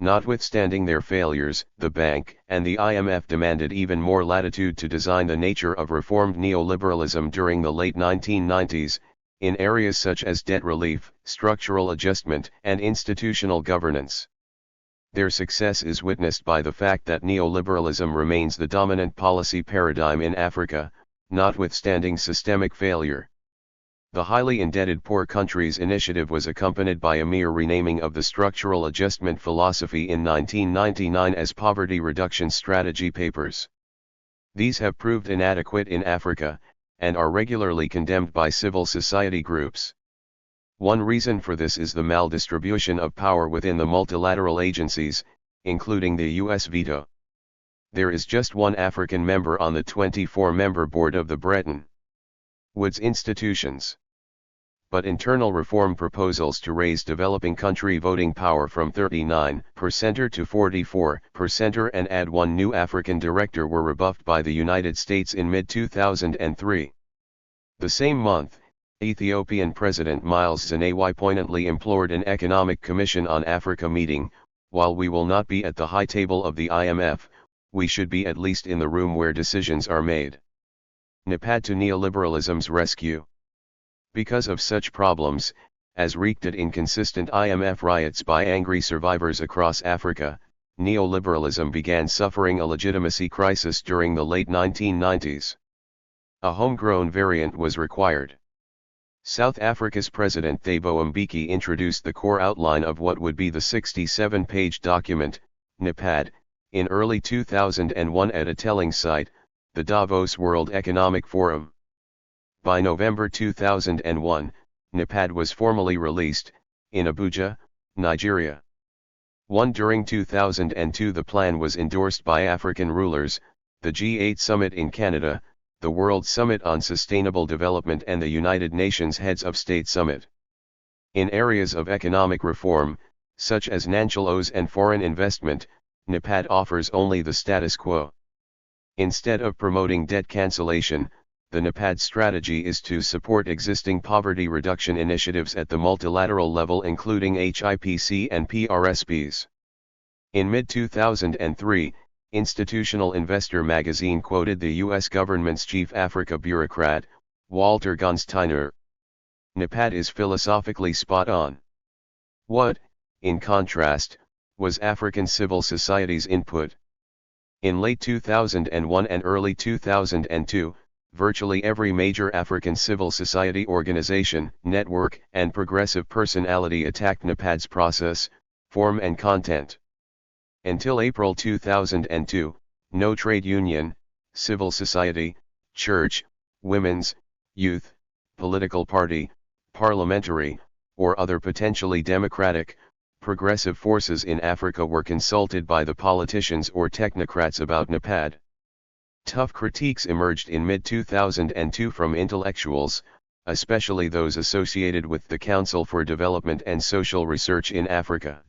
Notwithstanding their failures, the bank and the IMF demanded even more latitude to design the nature of reformed neoliberalism during the late 1990s, in areas such as debt relief, structural adjustment, and institutional governance. Their success is witnessed by the fact that neoliberalism remains the dominant policy paradigm in Africa, notwithstanding systemic failure. The highly indebted poor countries initiative was accompanied by a mere renaming of the structural adjustment philosophy in 1999 as Poverty Reduction Strategy Papers. These have proved inadequate in Africa, and are regularly condemned by civil society groups. One reason for this is the maldistribution of power within the multilateral agencies, including the U.S. veto. There is just one African member on the 24-member board of the Bretton Woods institutions. But internal reform proposals to raise developing country voting power from 39% to 44% and add one new African director were rebuffed by the United States in mid-2003. The same month, Ethiopian President Miles Zenawi poignantly implored an Economic Commission on Africa meeting, while we will not be at the high table of the IMF, we should be at least in the room where decisions are made. NEPAD to neoliberalism's rescue. Because of such problems, as wreaked at inconsistent IMF riots by angry survivors across Africa, neoliberalism began suffering a legitimacy crisis during the late 1990s. A homegrown variant was required. South Africa's President Thabo Mbeki introduced the core outline of what would be the 67-page document, NEPAD, in early 2001 at a telling site, the Davos World Economic Forum. By November 2001, NEPAD was formally released, in Abuja, Nigeria. During 2002 the plan was endorsed by African rulers, the G8 Summit in Canada, the World Summit on Sustainable Development and the United Nations Heads of State Summit. In areas of economic reform, such as NANCHLOs and foreign investment, NEPAD offers only the status quo. Instead of promoting debt cancellation, the NEPAD strategy is to support existing poverty reduction initiatives at the multilateral level including HIPC and PRSPs. In mid-2003, Institutional Investor magazine quoted the U.S. government's chief Africa bureaucrat, Walter Gunsteiner. NEPAD is philosophically spot on. What, in contrast, was African civil society's input? In late 2001 and early 2002, virtually every major African civil society organization, network, and progressive personality attacked NEPAD's process, form and content. Until April 2002, no trade union, civil society, church, women's, youth, political party, parliamentary, or other potentially democratic, progressive forces in Africa were consulted by the politicians or technocrats about NEPAD. Tough critiques emerged in mid-2002 from intellectuals, especially those associated with the Council for Development and Social Research in Africa.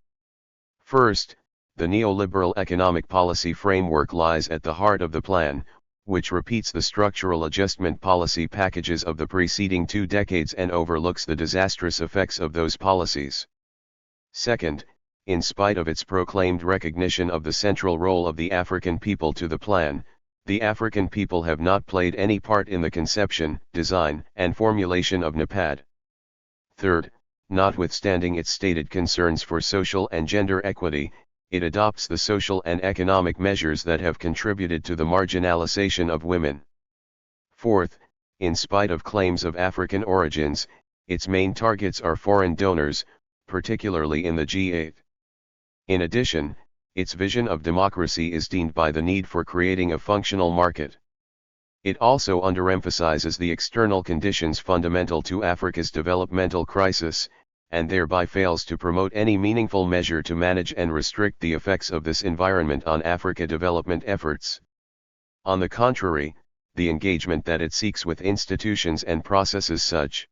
First, the neoliberal economic policy framework lies at the heart of the plan, which repeats the structural adjustment policy packages of the preceding 2 decades and overlooks the disastrous effects of those policies. Second, in spite of its proclaimed recognition of the central role of the African people to the plan, the African people have not played any part in the conception, design, and formulation of NEPAD. Third, notwithstanding its stated concerns for social and gender equity, it adopts the social and economic measures that have contributed to the marginalization of women. Fourth, in spite of claims of African origins, its main targets are foreign donors, particularly in the G8. In addition, its vision of democracy is deemed by the need for creating a functional market. It also underemphasizes the external conditions fundamental to Africa's developmental crisis, and thereby fails to promote any meaningful measure to manage and restrict the effects of this environment on Africa development efforts. On the contrary, the engagement that it seeks with institutions and processes such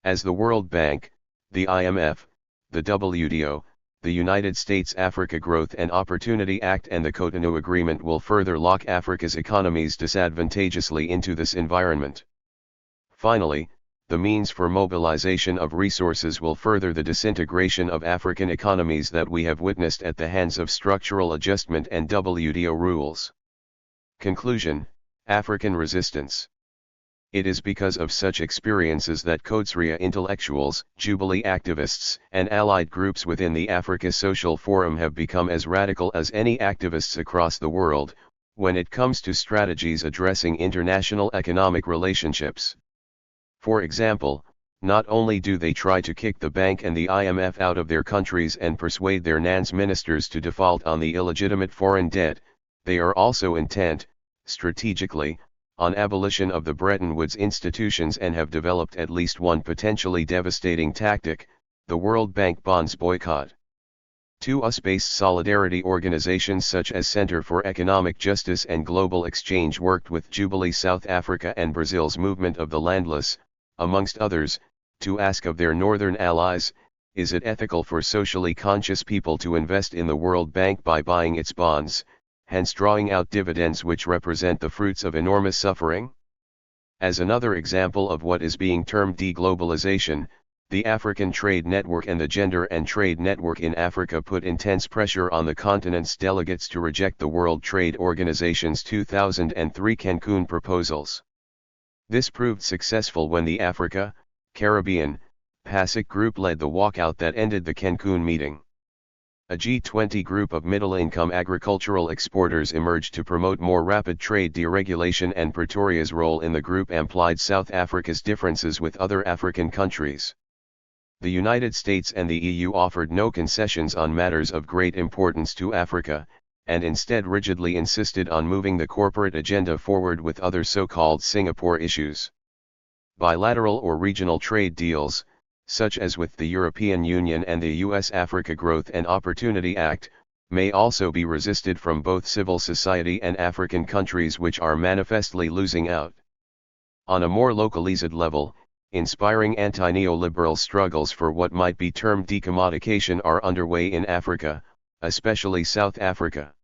as the World Bank, the IMF, the WTO, the United States Africa Growth and Opportunity Act and the Cotonou Agreement will further lock Africa's economies disadvantageously into this environment. Finally, the means for mobilization of resources will further the disintegration of African economies that we have witnessed at the hands of structural adjustment and WTO rules. Conclusion: African resistance. It is because of such experiences that Coatsria intellectuals, Jubilee activists, and allied groups within the Africa Social Forum have become as radical as any activists across the world, when it comes to strategies addressing international economic relationships. For example, not only do they try to kick the bank and the IMF out of their countries and persuade their NANS ministers to default on the illegitimate foreign debt, they are also intent, strategically, on abolition of the Bretton Woods institutions and have developed at least one potentially devastating tactic, the World Bank bonds boycott. Two US-based solidarity organizations such as Center for Economic Justice and Global Exchange worked with Jubilee South Africa and Brazil's Movement of the Landless, amongst others, to ask of their northern allies, is it ethical for socially conscious people to invest in the World Bank by buying its bonds, hence drawing out dividends which represent the fruits of enormous suffering? As another example of what is being termed deglobalization, the African Trade Network and the Gender and Trade Network in Africa put intense pressure on the continent's delegates to reject the World Trade Organization's 2003 Cancun proposals. This proved successful when the Africa, Caribbean, PASIC group led the walkout that ended the Cancun meeting. A G20 group of middle-income agricultural exporters emerged to promote more rapid trade deregulation, and Pretoria's role in the group amplified South Africa's differences with other African countries. The United States and the EU offered no concessions on matters of great importance to Africa, and instead rigidly insisted on moving the corporate agenda forward with other so-called Singapore issues. Bilateral or regional trade deals, such as with the European Union and the U.S. Africa Growth and Opportunity Act, may also be resisted from both civil society and African countries which are manifestly losing out. On a more localized level, inspiring anti-neoliberal struggles for what might be termed decommodification are underway in Africa, especially South Africa.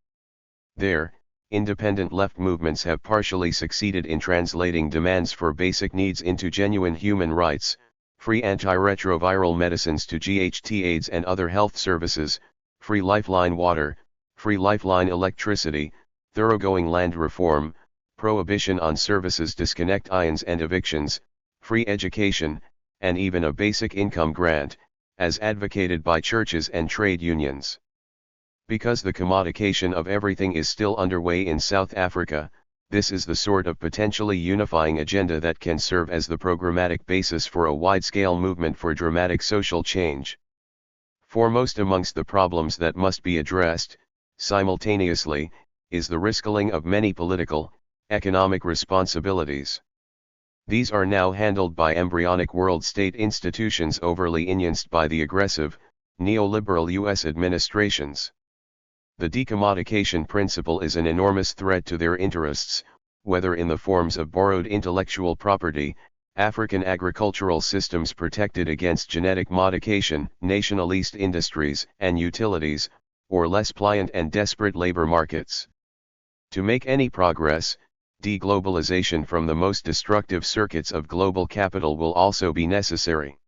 There, independent left movements have partially succeeded in translating demands for basic needs into genuine human rights, free antiretroviral medicines to GHT aids and other health services, free lifeline water, free lifeline electricity, thoroughgoing land reform, prohibition on services disconnect ions and evictions, free education, and even a basic income grant, as advocated by churches and trade unions. Because the commodification of everything is still underway in South Africa, this is the sort of potentially unifying agenda that can serve as the programmatic basis for a wide-scale movement for dramatic social change. Foremost amongst the problems that must be addressed, simultaneously, is the rescheduling of many political, economic responsibilities. These are now handled by embryonic world state institutions overly influenced by the aggressive, neoliberal U.S. administrations. The decommodification principle is an enormous threat to their interests, whether in the forms of borrowed intellectual property, African agricultural systems protected against genetic modification, nationalist industries and utilities, or less pliant and desperate labor markets. To make any progress, deglobalization from the most destructive circuits of global capital will also be necessary.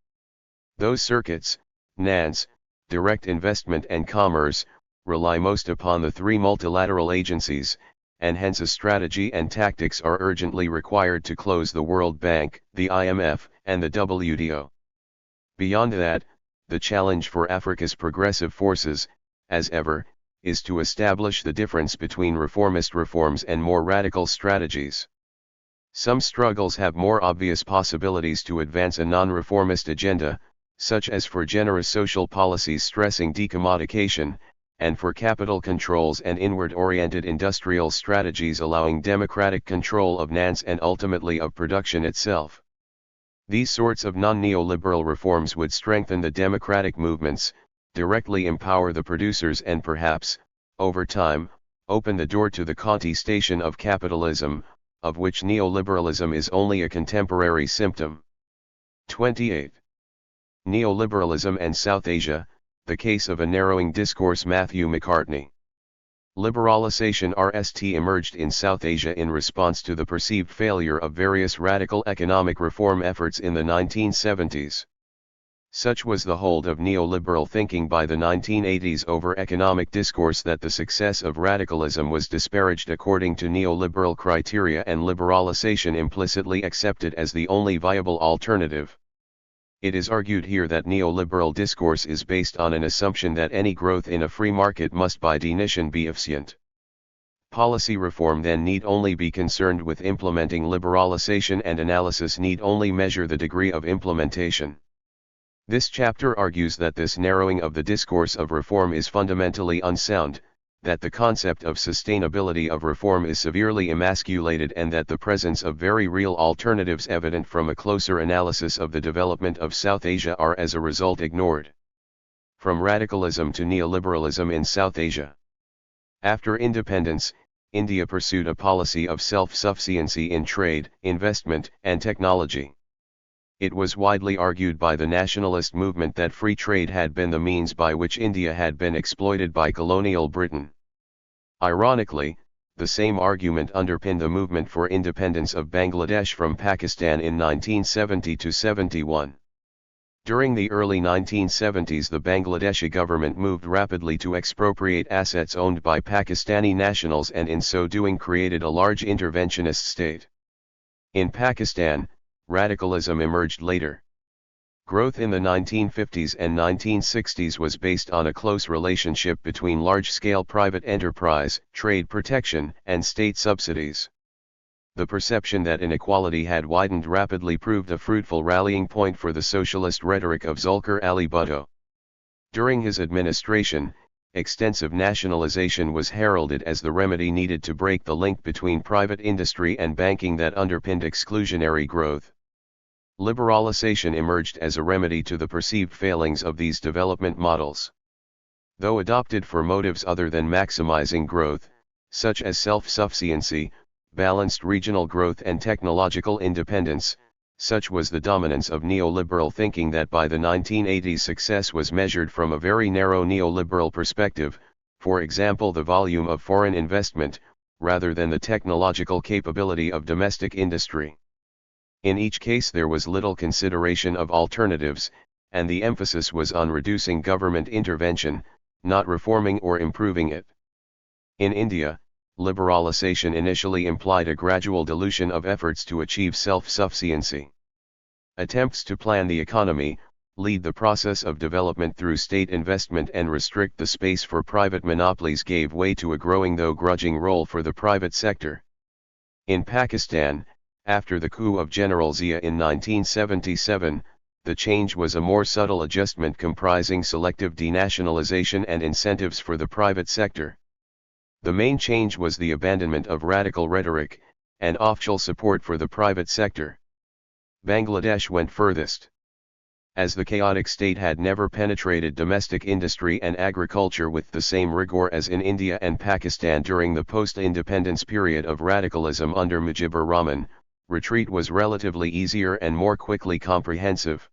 Those circuits, NANs, direct investment and commerce, rely most upon the three multilateral agencies, and hence a strategy and tactics are urgently required to close the World Bank, the IMF, and the WTO. Beyond that, the challenge for Africa's progressive forces, as ever, is to establish the difference between reformist reforms and more radical strategies. Some struggles have more obvious possibilities to advance a non-reformist agenda, such as for generous social policies stressing decommodification, and for capital controls and inward-oriented industrial strategies allowing democratic control of NANs and ultimately of production itself. These sorts of non-neoliberal reforms would strengthen the democratic movements, directly empower the producers and perhaps, over time, open the door to the contestation of capitalism, of which neoliberalism is only a contemporary symptom. 28. Neoliberalism and South Asia, the case of a narrowing discourse. Matthew McCartney. Liberalization (RST) emerged in South Asia in response to the perceived failure of various radical economic reform efforts in the 1970s. Such was the hold of neoliberal thinking by the 1980s over economic discourse that the success of radicalism was disparaged according to neoliberal criteria and liberalization implicitly accepted as the only viable alternative. It is argued here that neoliberal discourse is based on an assumption that any growth in a free market must by definition be efficient. Policy reform then need only be concerned with implementing liberalization, and analysis need only measure the degree of implementation. This chapter argues that this narrowing of the discourse of reform is fundamentally unsound, that the concept of sustainability of reform is severely emasculated, and that the presence of very real alternatives evident from a closer analysis of the development of South Asia are as a result ignored. From radicalism to neoliberalism in South Asia. After independence, India pursued a policy of self-sufficiency in trade, investment, and technology. It was widely argued by the nationalist movement that free trade had been the means by which India had been exploited by colonial Britain. Ironically, the same argument underpinned the movement for independence of Bangladesh from Pakistan in 1970–71. During the early 1970s, the Bangladeshi government moved rapidly to expropriate assets owned by Pakistani nationals, and in so doing created a large interventionist state. In Pakistan, radicalism emerged later. Growth in the 1950s and 1960s was based on a close relationship between large-scale private enterprise, trade protection, and state subsidies. The perception that inequality had widened rapidly proved a fruitful rallying point for the socialist rhetoric of Zulfikar Ali Bhutto. During his administration, extensive nationalization was heralded as the remedy needed to break the link between private industry and banking that underpinned exclusionary growth. Liberalization emerged as a remedy to the perceived failings of these development models. Though adopted for motives other than maximizing growth, such as self-sufficiency, balanced regional growth and technological independence, such was the dominance of neoliberal thinking that by the 1980s success was measured from a very narrow neoliberal perspective, for example the volume of foreign investment, rather than the technological capability of domestic industry. In each case there was little consideration of alternatives, and the emphasis was on reducing government intervention, not reforming or improving it. In India, liberalization initially implied a gradual dilution of efforts to achieve self-sufficiency. Attempts to plan the economy, lead the process of development through state investment and restrict the space for private monopolies gave way to a growing though grudging role for the private sector. In Pakistan, after the coup of General Zia in 1977, the change was a more subtle adjustment comprising selective denationalization and incentives for the private sector. The main change was the abandonment of radical rhetoric, and official support for the private sector. Bangladesh went furthest. As the chaotic state had never penetrated domestic industry and agriculture with the same rigor as in India and Pakistan during the post-independence period of radicalism under Mujibur Rahman, retreat was relatively easier and more quickly comprehensive.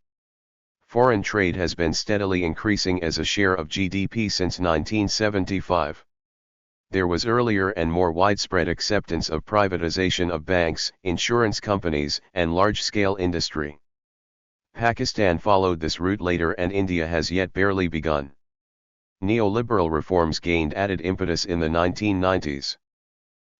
Foreign trade has been steadily increasing as a share of GDP since 1975. There was earlier and more widespread acceptance of privatization of banks, insurance companies, and large-scale industry. Pakistan followed this route later and India has yet barely begun. Neoliberal reforms gained added impetus in the 1990s.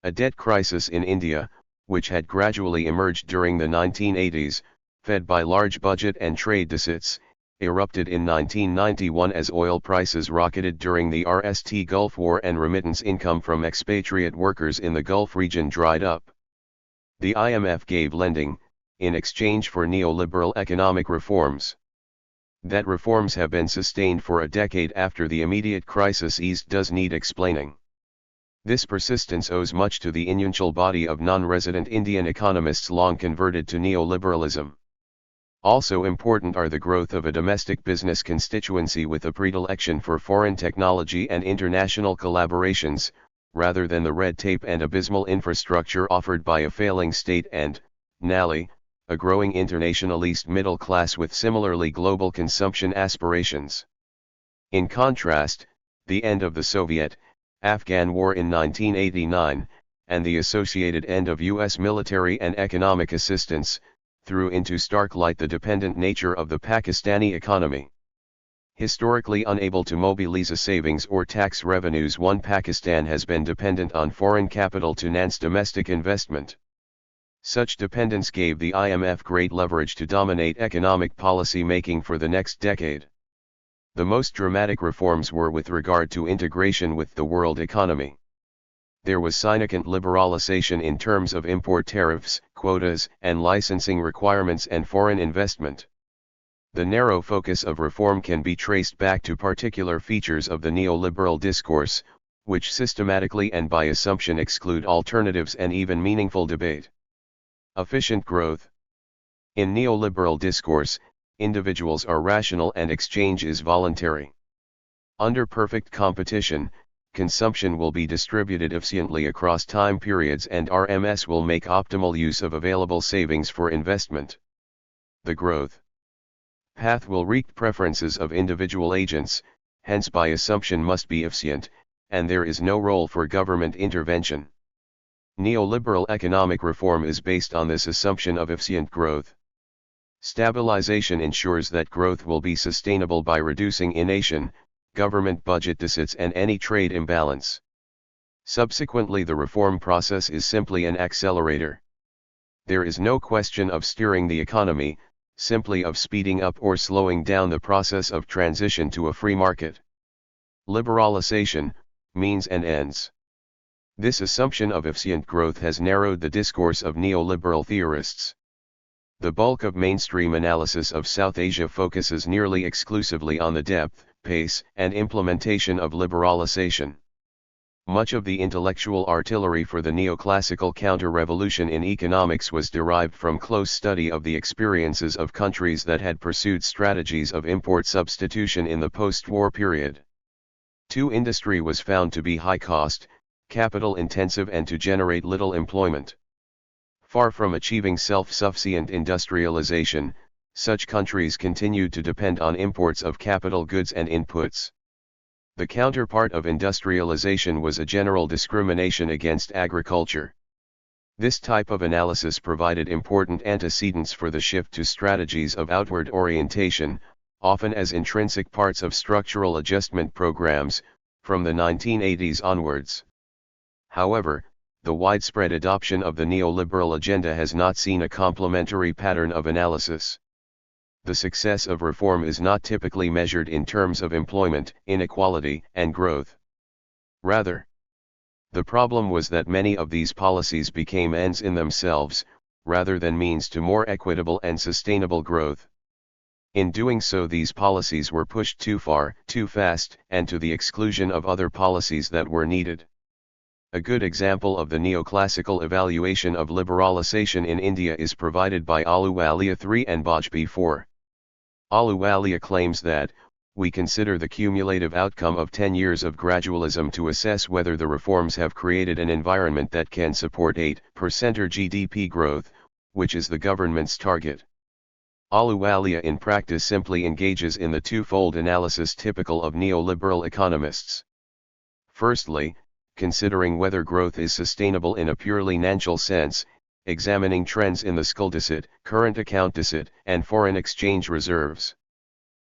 A debt crisis in India, which had gradually emerged during the 1980s, fed by large budget and trade deficits, erupted in 1991 as oil prices rocketed during the RST Gulf War and remittance income from expatriate workers in the Gulf region dried up. The IMF gave lending, in exchange for neoliberal economic reforms. That reforms have been sustained for a decade after the immediate crisis eased does need explaining. This persistence owes much to the influential body of non-resident Indian economists long converted to neoliberalism. Also important are the growth of a domestic business constituency with a predilection for foreign technology and international collaborations, rather than the red tape and abysmal infrastructure offered by a failing state and, nally, a growing internationalist middle class with similarly global consumption aspirations. In contrast, the end of the Soviet-Afghan War in 1989, and the associated end of U.S. military and economic assistance, threw into stark light the dependent nature of the Pakistani economy. Historically unable to mobilize savings or tax revenues, Pakistan has been dependent on foreign capital to enhance domestic investment. Such dependence gave the IMF great leverage to dominate economic policy making for the next decade. The most dramatic reforms were with regard to integration with the world economy. There was significant liberalization in terms of import tariffs, quotas, and licensing requirements and foreign investment. The narrow focus of reform can be traced back to particular features of the neoliberal discourse, which systematically and by assumption exclude alternatives and even meaningful debate. Efficient growth. In neoliberal discourse, individuals are rational and exchange is voluntary. Under perfect competition, consumption will be distributed efficiently across time periods and RMS will make optimal use of available savings for investment. The growth path will reap preferences of individual agents, hence by assumption must be efficient, and there is no role for government intervention. Neoliberal economic reform is based on this assumption of efficient growth. Stabilization ensures that growth will be sustainable by reducing innovation, government budget deficits and any trade imbalance. Subsequently, the reform process is simply an accelerator. There is no question of steering the economy, simply of speeding up or slowing down the process of transition to a free market. Liberalization, means and ends. This assumption of efficient growth has narrowed the discourse of neoliberal theorists. The bulk of mainstream analysis of South Asia focuses nearly exclusively on the depth, pace, and implementation of liberalization. Much of the intellectual artillery for the neoclassical counter-revolution in economics was derived from close study of the experiences of countries that had pursued strategies of import substitution in the post-war period. Industry was found to be high cost, capital-intensive and to generate little employment. Far from achieving self-sufficient industrialization, such countries continued to depend on imports of capital goods and inputs. The counterpart of industrialization was a general discrimination against agriculture. This type of analysis provided important antecedents for the shift to strategies of outward orientation, often as intrinsic parts of structural adjustment programs, from the 1980s onwards. However, the widespread adoption of the neoliberal agenda has not seen a complementary pattern of analysis. The success of reform is not typically measured in terms of employment, inequality, and growth. Rather, the problem was that many of these policies became ends in themselves, rather than means to more equitable and sustainable growth. In doing so, these policies were pushed too far, too fast, and to the exclusion of other policies that were needed. A good example of the neoclassical evaluation of liberalization in India is provided by Ahluwalia III and Bajpai IV. Ahluwalia claims that, we consider the cumulative outcome of 10 years of gradualism to assess whether the reforms have created an environment that can support 8% or GDP growth, which is the government's target. Ahluwalia in practice simply engages in the twofold analysis typical of neoliberal economists. Firstly, considering whether growth is sustainable in a purely financial sense, examining trends in the skulddeficit, current account deficit, and foreign exchange reserves.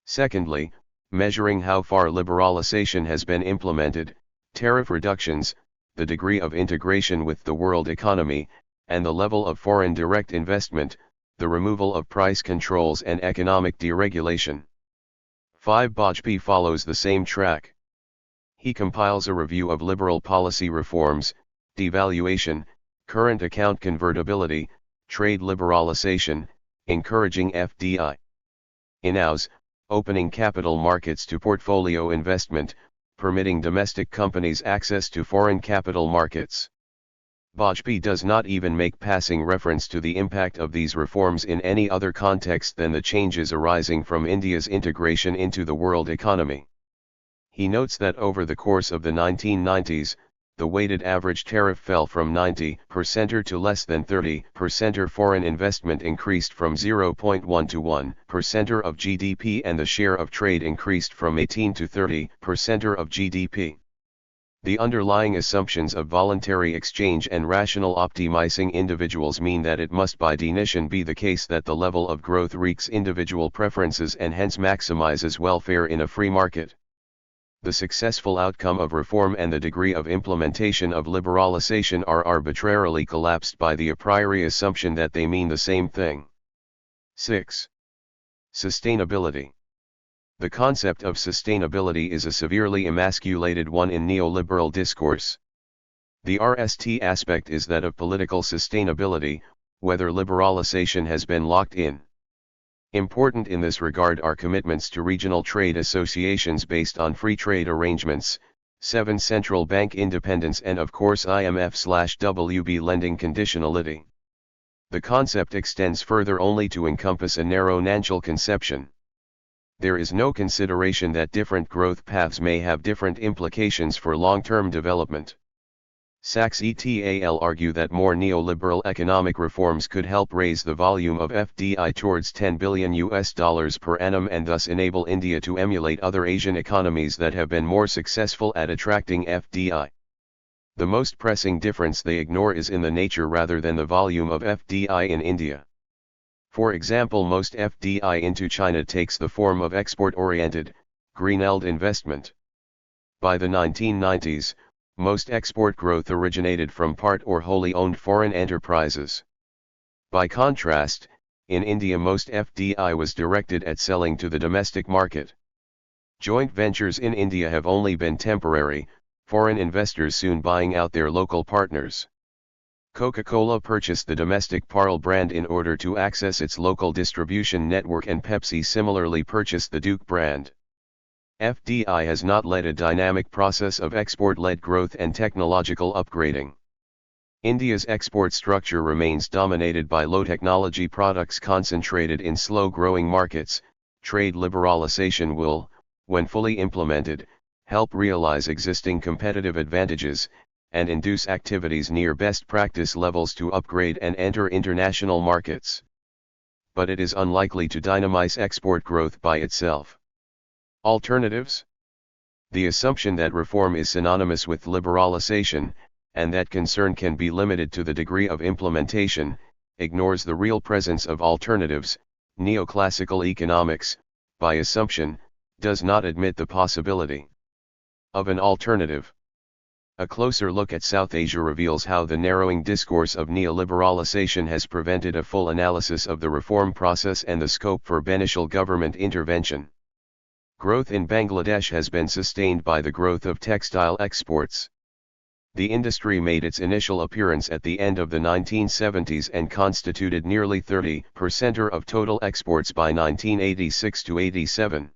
Secondly, measuring how far liberalization has been implemented, tariff reductions, the degree of integration with the world economy, and the level of foreign direct investment, the removal of price controls and economic deregulation. 5. Bajpai follows the same track. He compiles a review of liberal policy reforms, devaluation, current account convertibility, trade liberalization, encouraging FDI. In-house, opening capital markets to portfolio investment, permitting domestic companies access to foreign capital markets. Bajpai does not even make passing reference to the impact of these reforms in any other context than the changes arising from India's integration into the world economy. He notes that over the course of the 1990s, the weighted average tariff fell from 90% to less than 30%. Foreign investment increased from 0.1 to 1% of GDP, and the share of trade increased from 18 to 30% of GDP. The underlying assumptions of voluntary exchange and rational optimizing individuals mean that it must by definition be the case that the level of growth wreaks individual preferences and hence maximizes welfare in a free market. The successful outcome of reform and the degree of implementation of liberalization are arbitrarily collapsed by the a priori assumption that they mean the same thing. 6. Sustainability. The concept of sustainability is a severely emasculated one in neoliberal discourse. The RST aspect is that of political sustainability, whether liberalization has been locked in. Important in this regard are commitments to regional trade associations based on free trade arrangements, 7. Central bank independence, and of course IMF/WB lending conditionality. The concept extends further only to encompass a narrow financial conception. There is no consideration that different growth paths may have different implications for long-term development. Sachs et al. Argue that more neoliberal economic reforms could help raise the volume of FDI towards $10 billion per annum and thus enable India to emulate other Asian economies that have been more successful at attracting FDI. The most pressing difference they ignore is in the nature rather than the volume of FDI in India. For example, most FDI into China takes the form of export-oriented, greenfield investment. By the 1990s, most export growth originated from part or wholly owned foreign enterprises. By contrast, In India most FDI was directed at selling to the domestic market. Joint ventures in India have only been temporary, foreign investors soon buying out their local partners. Coca-Cola purchased the domestic Parle brand in order to access its local distribution network, and Pepsi similarly purchased the Duke brand. FDI has not led a dynamic process of export-led growth and technological upgrading. India's export structure remains dominated by low-technology products concentrated in slow-growing markets. Trade liberalization will, when fully implemented, help realize existing competitive advantages, and induce activities near best practice levels to upgrade and enter international markets. But it is unlikely to dynamize export growth by itself. Alternatives? The assumption that reform is synonymous with liberalization, and that concern can be limited to the degree of implementation, ignores the real presence of alternatives. Neoclassical economics, by assumption, does not admit the possibility of an alternative. A closer look at South Asia reveals how the narrowing discourse of neoliberalization has prevented a full analysis of the reform process and the scope for beneficial government intervention. Growth in Bangladesh has been sustained by the growth of textile exports. The industry made its initial appearance at the end of the 1970s and constituted nearly 30% of total exports by 1986–87.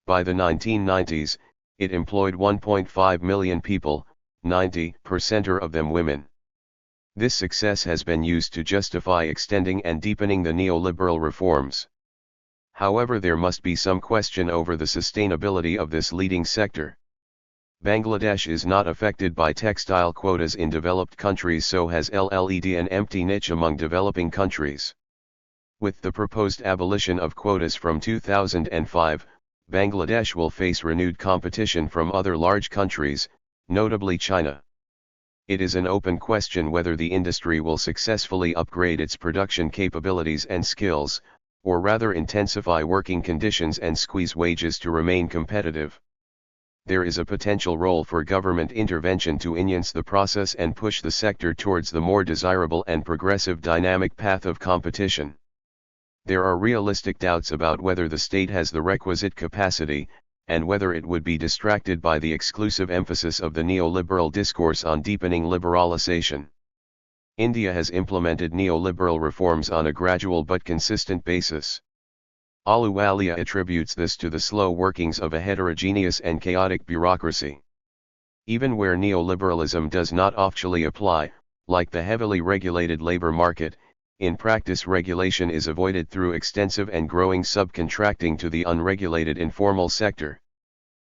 By the 1990s, it employed 1.5 million people, 90% of them women. This success has been used to justify extending and deepening the neoliberal reforms. However, there must be some question over the sustainability of this leading sector. Bangladesh is not affected by textile quotas in developed countries, so has LLED an empty niche among developing countries. With the proposed abolition of quotas from 2005, Bangladesh will face renewed competition from other large countries, notably China. It is an open question whether the industry will successfully upgrade its production capabilities and skills, or rather intensify working conditions and squeeze wages to remain competitive. There is a potential role for government intervention to enhance the process and push the sector towards the more desirable and progressive dynamic path of competition. There are realistic doubts about whether the state has the requisite capacity, and whether it would be distracted by the exclusive emphasis of the neoliberal discourse on deepening liberalization. India has implemented neoliberal reforms on a gradual but consistent basis. Ahluwalia attributes this to the slow workings of a heterogeneous and chaotic bureaucracy. Even where neoliberalism does not officially apply, like the heavily regulated labor market, in practice regulation is avoided through extensive and growing subcontracting to the unregulated informal sector.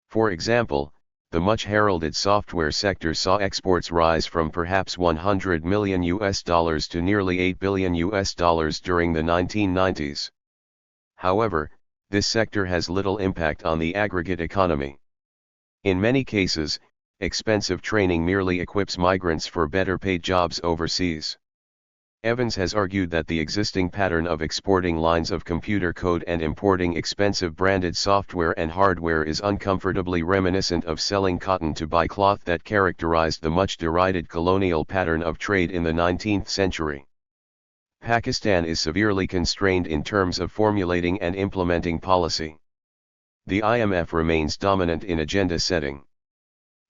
For example, the much heralded software sector saw exports rise from perhaps $100 million to nearly $8 billion during the 1990s. However, this sector has little impact on the aggregate economy. In many cases, expensive training merely equips migrants for better paid jobs overseas. Evans has argued that the existing pattern of exporting lines of computer code and importing expensive branded software and hardware is uncomfortably reminiscent of selling cotton to buy cloth that characterized the much derided colonial pattern of trade in the 19th century. Pakistan is severely constrained in terms of formulating and implementing policy. The IMF remains dominant in agenda setting.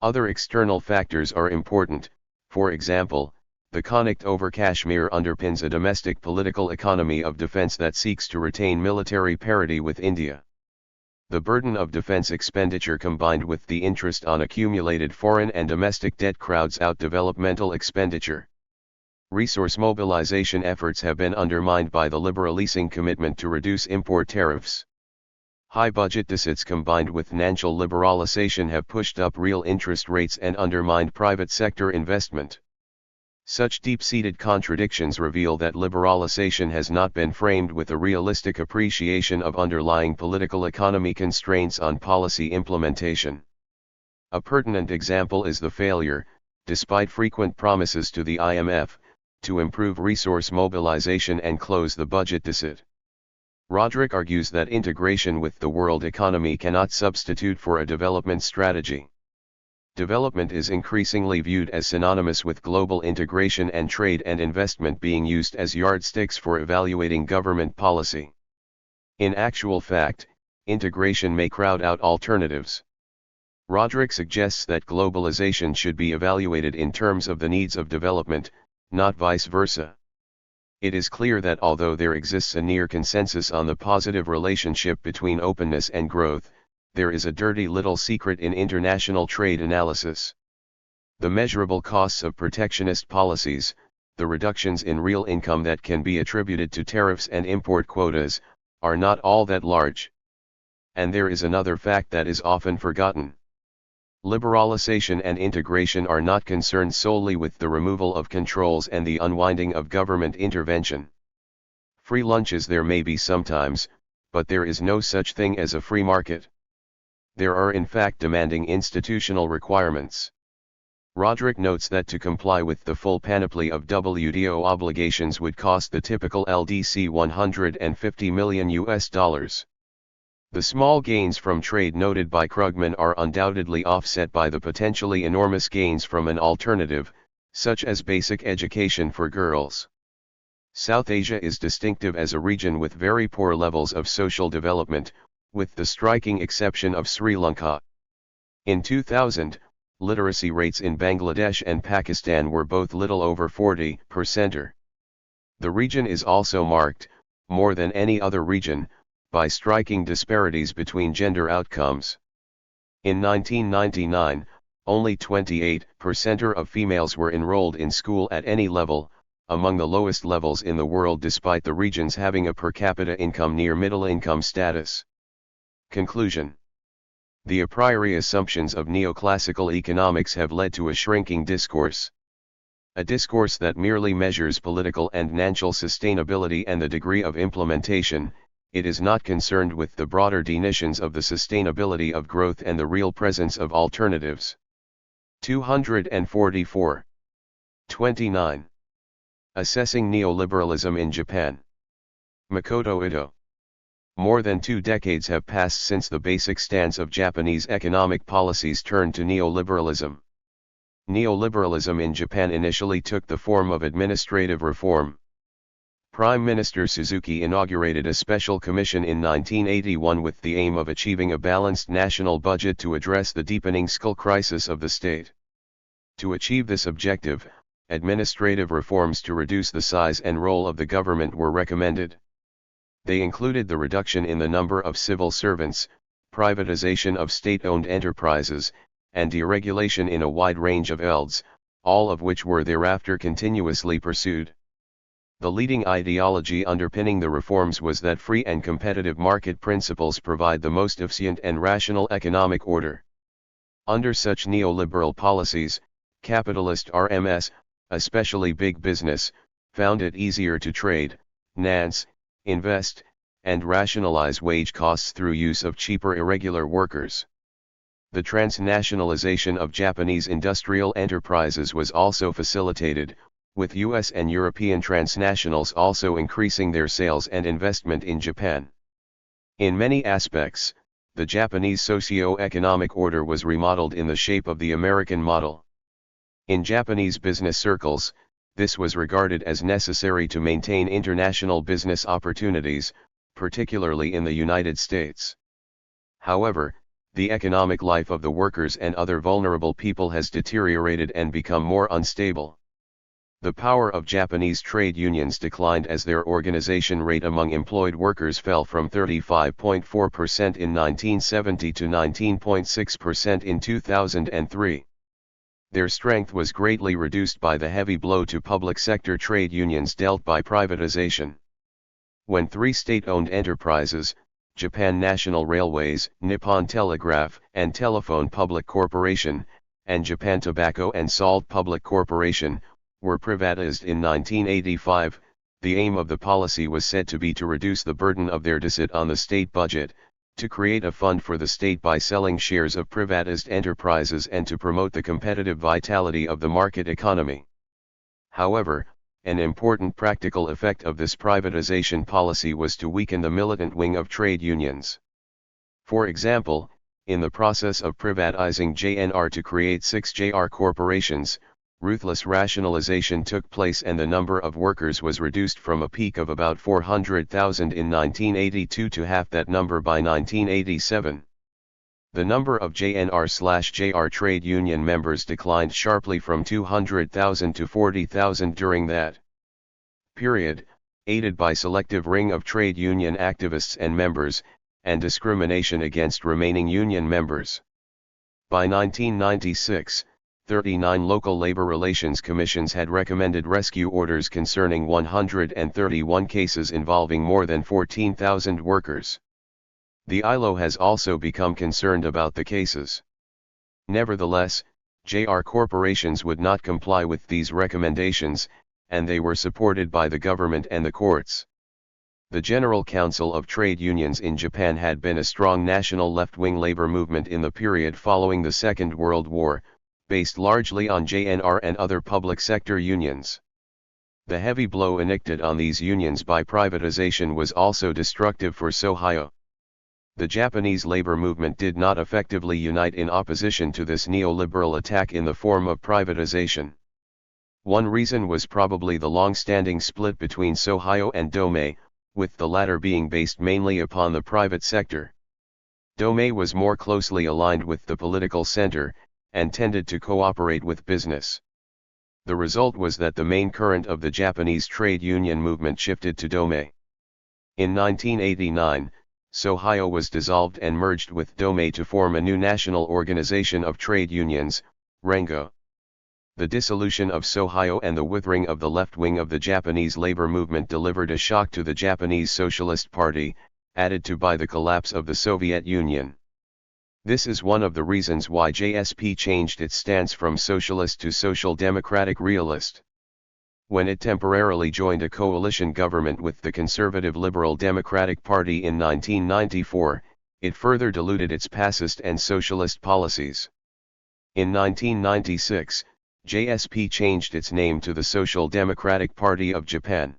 Other external factors are important. For example, the conflict over Kashmir underpins a domestic political economy of defense that seeks to retain military parity with India. The burden of defense expenditure combined with the interest on accumulated foreign and domestic debt crowds out developmental expenditure. Resource mobilization efforts have been undermined by the liberal leasing commitment to reduce import tariffs. High budget deficits combined with financial liberalization have pushed up real interest rates and undermined private sector investment. Such deep-seated contradictions reveal that liberalization has not been framed with a realistic appreciation of underlying political economy constraints on policy implementation. A pertinent example is the failure, despite frequent promises to the IMF, to improve resource mobilization and close the budget deficit. Roderick argues that integration with the world economy cannot substitute for a development strategy. Development is increasingly viewed as synonymous with global integration, and trade and investment being used as yardsticks for evaluating government policy. In actual fact, integration may crowd out alternatives. Roderick suggests that globalization should be evaluated in terms of the needs of development, not vice versa. It is clear that although there exists a near consensus on the positive relationship between openness and growth, there is a dirty little secret in international trade analysis. The measurable costs of protectionist policies, the reductions in real income that can be attributed to tariffs and import quotas, are not all that large. And there is another fact that is often forgotten. Liberalization and integration are not concerned solely with the removal of controls and the unwinding of government intervention. Free lunches there may be sometimes, but there is no such thing as a free market. There are in fact demanding institutional requirements. Roderick notes that to comply with the full panoply of WTO obligations would cost the typical LDC $150 million. The small gains from trade noted by Krugman are undoubtedly offset by the potentially enormous gains from an alternative, such as basic education for girls. South Asia is distinctive as a region with very poor levels of social development, with the striking exception of Sri Lanka. In 2000, literacy rates in Bangladesh and Pakistan were both little over 40%. The region is also marked, more than any other region, by striking disparities between gender outcomes. In 1999, only 28% of females were enrolled in school at any level, among the lowest levels in the world despite the regions having a per capita income near middle income status. Conclusion. The a priori assumptions of neoclassical economics have led to a shrinking discourse. A discourse that merely measures political and financial sustainability and the degree of implementation. It is not concerned with the broader definitions of the sustainability of growth and the real presence of alternatives. 244. 29. Assessing neoliberalism in Japan. Makoto Ito. More than 2 decades have passed since the basic stance of Japanese economic policies turned to neoliberalism. Neoliberalism in Japan initially took the form of administrative reform. Prime Minister Suzuki inaugurated a special commission in 1981 with the aim of achieving a balanced national budget to address the deepening skull crisis of the state. To achieve this objective, administrative reforms to reduce the size and role of the government were recommended. They included the reduction in the number of civil servants, privatization of state-owned enterprises, and deregulation in a wide range of fields, all of which were thereafter continuously pursued. The leading ideology underpinning the reforms was that free and competitive market principles provide the most efficient and rational economic order. Under such neoliberal policies, capitalist RMS, especially big business, found it easier to trade, finance, invest, and rationalize wage costs through use of cheaper irregular workers. The transnationalization of Japanese industrial enterprises was also facilitated, with US and European transnationals also increasing their sales and investment in Japan. In many aspects, the Japanese socio-economic order was remodeled in the shape of the American model. In Japanese business circles, this was regarded as necessary to maintain international business opportunities, particularly in the United States. However, the economic life of the workers and other vulnerable people has deteriorated and become more unstable. The power of Japanese trade unions declined as their organization rate among employed workers fell from 35.4% in 1970 to 19.6% in 2003. Their strength was greatly reduced by the heavy blow to public sector trade unions dealt by privatization. When 3 state-owned enterprises, Japan National Railways, Nippon Telegraph and Telephone Public Corporation, and Japan Tobacco and Salt Public Corporation, were privatized in 1985, the aim of the policy was said to be to reduce the burden of their deficit on the state budget, to create a fund for the state by selling shares of privatized enterprises and to promote the competitive vitality of the market economy. However, an important practical effect of this privatization policy was to weaken the militant wing of trade unions. For example, In the process of privatizing JNR to create 6 JR corporations, ruthless rationalization took place and the number of workers was reduced from a peak of about 400,000 in 1982 to half that number by 1987. The number of JNR/JR trade union members declined sharply from 200,000 to 40,000 during that period, aided by selective ring of trade union activists and members, and discrimination against remaining union members. By 1996, 39 local labor relations commissions had recommended rescue orders concerning 131 cases involving more than 14,000 workers. The ILO has also become concerned about the cases. Nevertheless, JR corporations would not comply with these recommendations, and they were supported by the government and the courts. The General Council of Trade Unions in Japan had been a strong national left-wing labor movement in the period following the Second World War, based largely on JNR and other public sector unions. The heavy blow inflicted on these unions by privatization was also destructive for Sohio. The Japanese labor movement did not effectively unite in opposition to this neoliberal attack in the form of privatization. One reason was probably the long-standing split between Sohio and Domei, with the latter being based mainly upon the private sector. Domei was more closely aligned with the political center, and tended to cooperate with business. The result was that the main current of the Japanese trade union movement shifted to Domei. In 1989, Sohio was dissolved and merged with Domei to form a new national organization of trade unions, Rengo. The dissolution of Sohio and the withering of the left wing of the Japanese labor movement delivered a shock to the Japanese Socialist Party, added to by the collapse of the Soviet Union. This is one of the reasons why JSP changed its stance from socialist to social democratic realist. When it temporarily joined a coalition government with the conservative Liberal Democratic Party in 1994, it further diluted its pacifist and socialist policies. In 1996, JSP changed its name to the Social Democratic Party of Japan.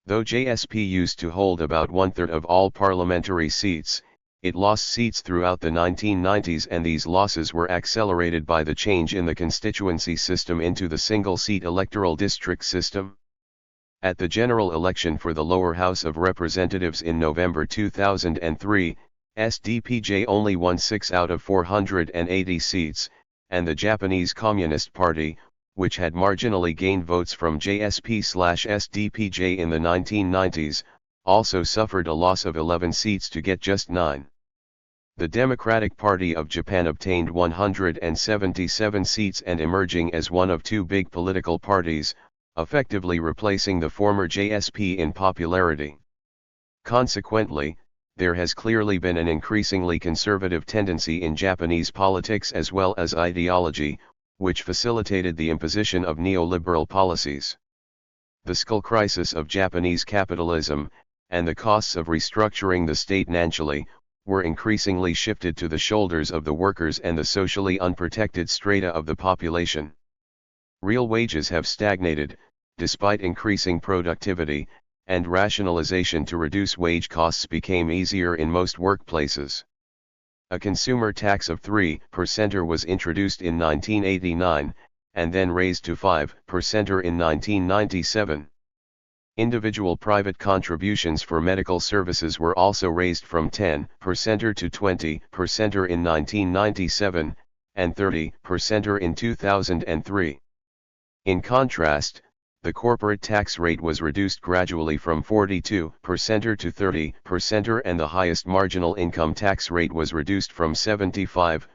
Though JSP used to hold about one-third of all parliamentary seats, it lost seats throughout the 1990s, and these losses were accelerated by the change in the constituency system into the single-seat electoral district system. At the general election for the lower House of Representatives in November 2003, SDPJ only won 6 out of 480 seats, and the Japanese Communist Party, which had marginally gained votes from JSP/SDPJ in the 1990s, also suffered a loss of 11 seats to get just 9. The Democratic Party of Japan obtained 177 seats and emerging as one of 2 big political parties, effectively replacing the former JSP in popularity. Consequently, there has clearly been an increasingly conservative tendency in Japanese politics as well as ideology, which facilitated the imposition of neoliberal policies. The skull crisis of Japanese capitalism, and the costs of restructuring the state nationally, were increasingly shifted to the shoulders of the workers and the socially unprotected strata of the population. Real wages have stagnated, despite increasing productivity, and rationalization to reduce wage costs became easier in most workplaces. A consumer tax of 3% was introduced in 1989, and then raised to 5% in 1997. Individual private contributions for medical services were also raised from 10% to 20% in 1997, and 30% in 2003. In contrast, the corporate tax rate was reduced gradually from 42% to 30%, and the highest marginal income tax rate was reduced from 75%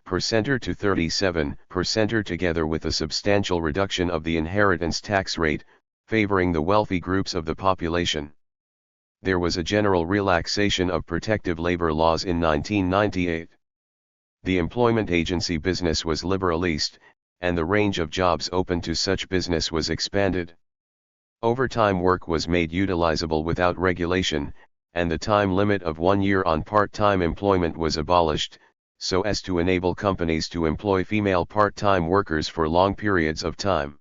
to 37%, together with a substantial reduction of the inheritance tax rate, favoring the wealthy groups of the population. There was a general relaxation of protective labor laws in 1998. The employment agency business was liberalized, and the range of jobs open to such business was expanded. Overtime work was made utilizable without regulation, and the time limit of 1 year on part-time employment was abolished, so as to enable companies to employ female part-time workers for long periods of time.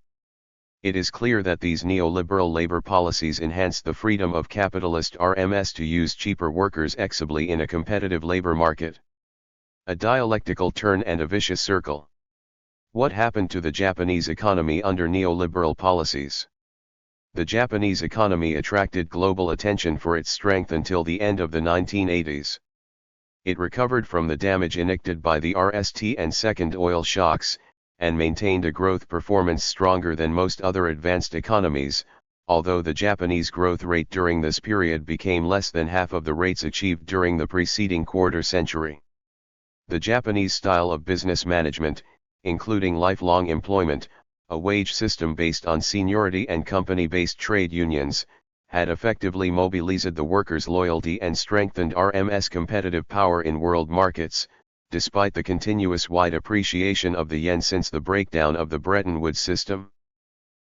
It is clear that these neoliberal labor policies enhanced the freedom of capitalist RMS to use cheaper workers exhibly in a competitive labor market. A dialectical turn and a vicious circle. What happened to the Japanese economy under neoliberal policies? The Japanese economy attracted global attention for its strength until the end of the 1980s. It recovered from the damage inflicted by the RST and second oil shocks, and maintained a growth performance stronger than most other advanced economies, although the Japanese growth rate during this period became less than half of the rates achieved during the preceding quarter century. The Japanese style of business management, including lifelong employment, a wage system based on seniority and company-based trade unions, had effectively mobilized the workers' loyalty and strengthened RM's competitive power in world markets, despite the continuous wide appreciation of the yen since the breakdown of the Bretton Woods system.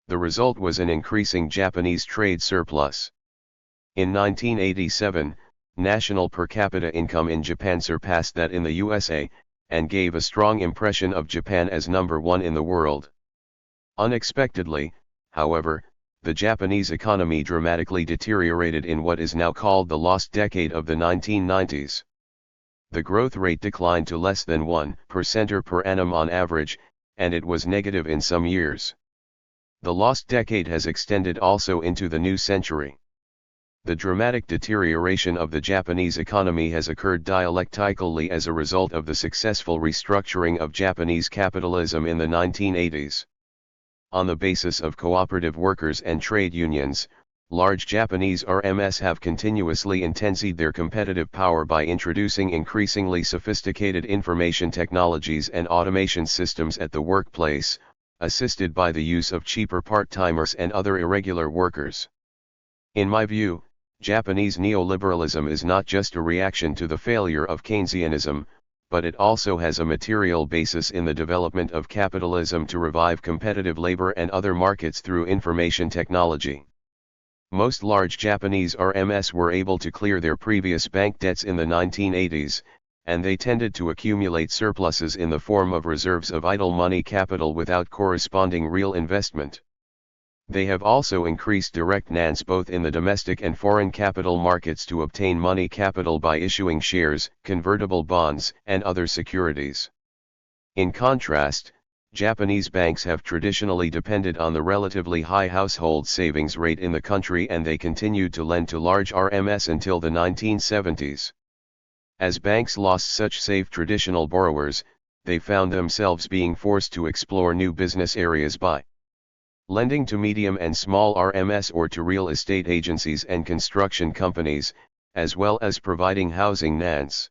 The result was an increasing Japanese trade surplus. In 1987, national per capita income in Japan surpassed that in the USA, and gave a strong impression of Japan as number one in the world. Unexpectedly, however, the Japanese economy dramatically deteriorated in what is now called the lost decade of the 1990s. The growth rate declined to less than 1% per annum on average, and it was negative in some years. The lost decade has extended also into the new century. The dramatic deterioration of the Japanese economy has occurred dialectically as a result of the successful restructuring of Japanese capitalism in the 1980s. On the basis of cooperative workers and trade unions, large Japanese RMs have continuously intensified their competitive power by introducing increasingly sophisticated information technologies and automation systems at the workplace, assisted by the use of cheaper part-timers and other irregular workers. In my view, Japanese neoliberalism is not just a reaction to the failure of Keynesianism, but it also has a material basis in the development of capitalism to revive competitive labor and other markets through information technology. Most large Japanese RMs were able to clear their previous bank debts in the 1980s, and they tended to accumulate surpluses in the form of reserves of idle money capital without corresponding real investment. They have also increased direct finance both in the domestic and foreign capital markets to obtain money capital by issuing shares, convertible bonds, and other securities. In contrast, Japanese banks have traditionally depended on the relatively high household savings rate in the country, and they continued to lend to large RMs until the 1970s. As banks lost such safe traditional borrowers, they found themselves being forced to explore new business areas by lending to medium and small RMs or to real estate agencies and construction companies, as well as providing housing finance.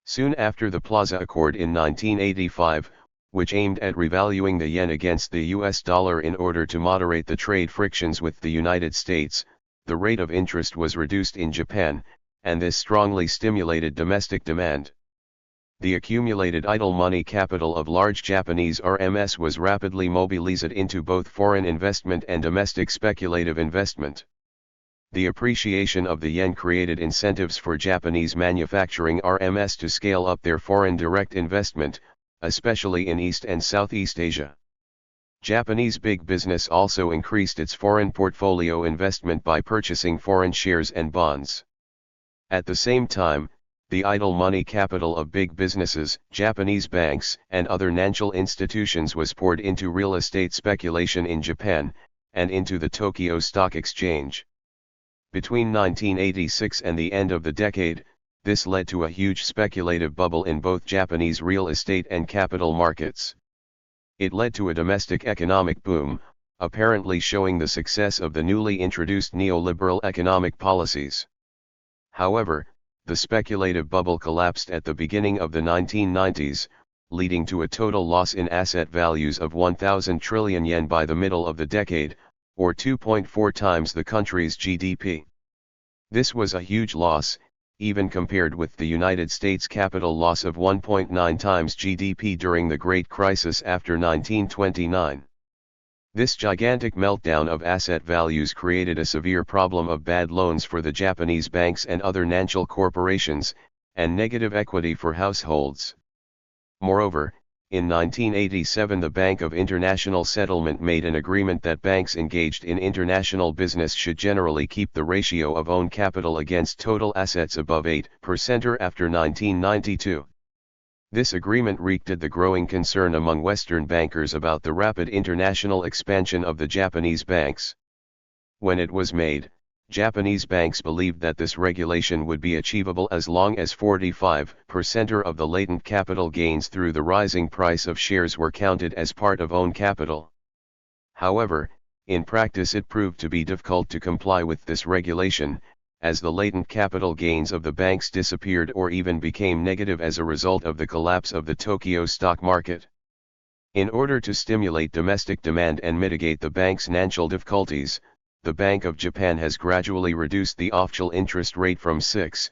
Soon after the Plaza Accord in 1985, which aimed at revaluing the yen against the US dollar in order to moderate the trade frictions with the United States, the rate of interest was reduced in Japan, and this strongly stimulated domestic demand. The accumulated idle money capital of large Japanese RMs was rapidly mobilized into both foreign investment and domestic speculative investment. The appreciation of the yen created incentives for Japanese manufacturing RMs to scale up their foreign direct investment, especially in East and Southeast Asia. Japanese big business also increased its foreign portfolio investment by purchasing foreign shares and bonds. At the same time, the idle money capital of big businesses, Japanese banks, and other financial institutions was poured into real estate speculation in Japan, and into the Tokyo Stock Exchange. Between 1986 and the end of the decade, this led to a huge speculative bubble in both Japanese real estate and capital markets. It led to a domestic economic boom, apparently showing the success of the newly introduced neoliberal economic policies. However, the speculative bubble collapsed at the beginning of the 1990s, leading to a total loss in asset values of 1,000 trillion yen by the middle of the decade, or 2.4 times the country's GDP. This was a huge loss, even compared with the United States capital loss of 1.9 times GDP during the Great Crisis after 1929. This gigantic meltdown of asset values created a severe problem of bad loans for the Japanese banks and other financial corporations, and negative equity for households. Moreover, in 1987 the Bank of International Settlement made an agreement that banks engaged in international business should generally keep the ratio of own capital against total assets above 8% after 1992. This agreement wreaked the growing concern among Western bankers about the rapid international expansion of the Japanese banks. When it was made, Japanese banks believed that this regulation would be achievable as long as 45% of the latent capital gains through the rising price of shares were counted as part of own capital. However, in practice it proved to be difficult to comply with this regulation, as the latent capital gains of the banks disappeared or even became negative as a result of the collapse of the Tokyo stock market. In order to stimulate domestic demand and mitigate the bank's financial difficulties, the Bank of Japan has gradually reduced the official interest rate from 6%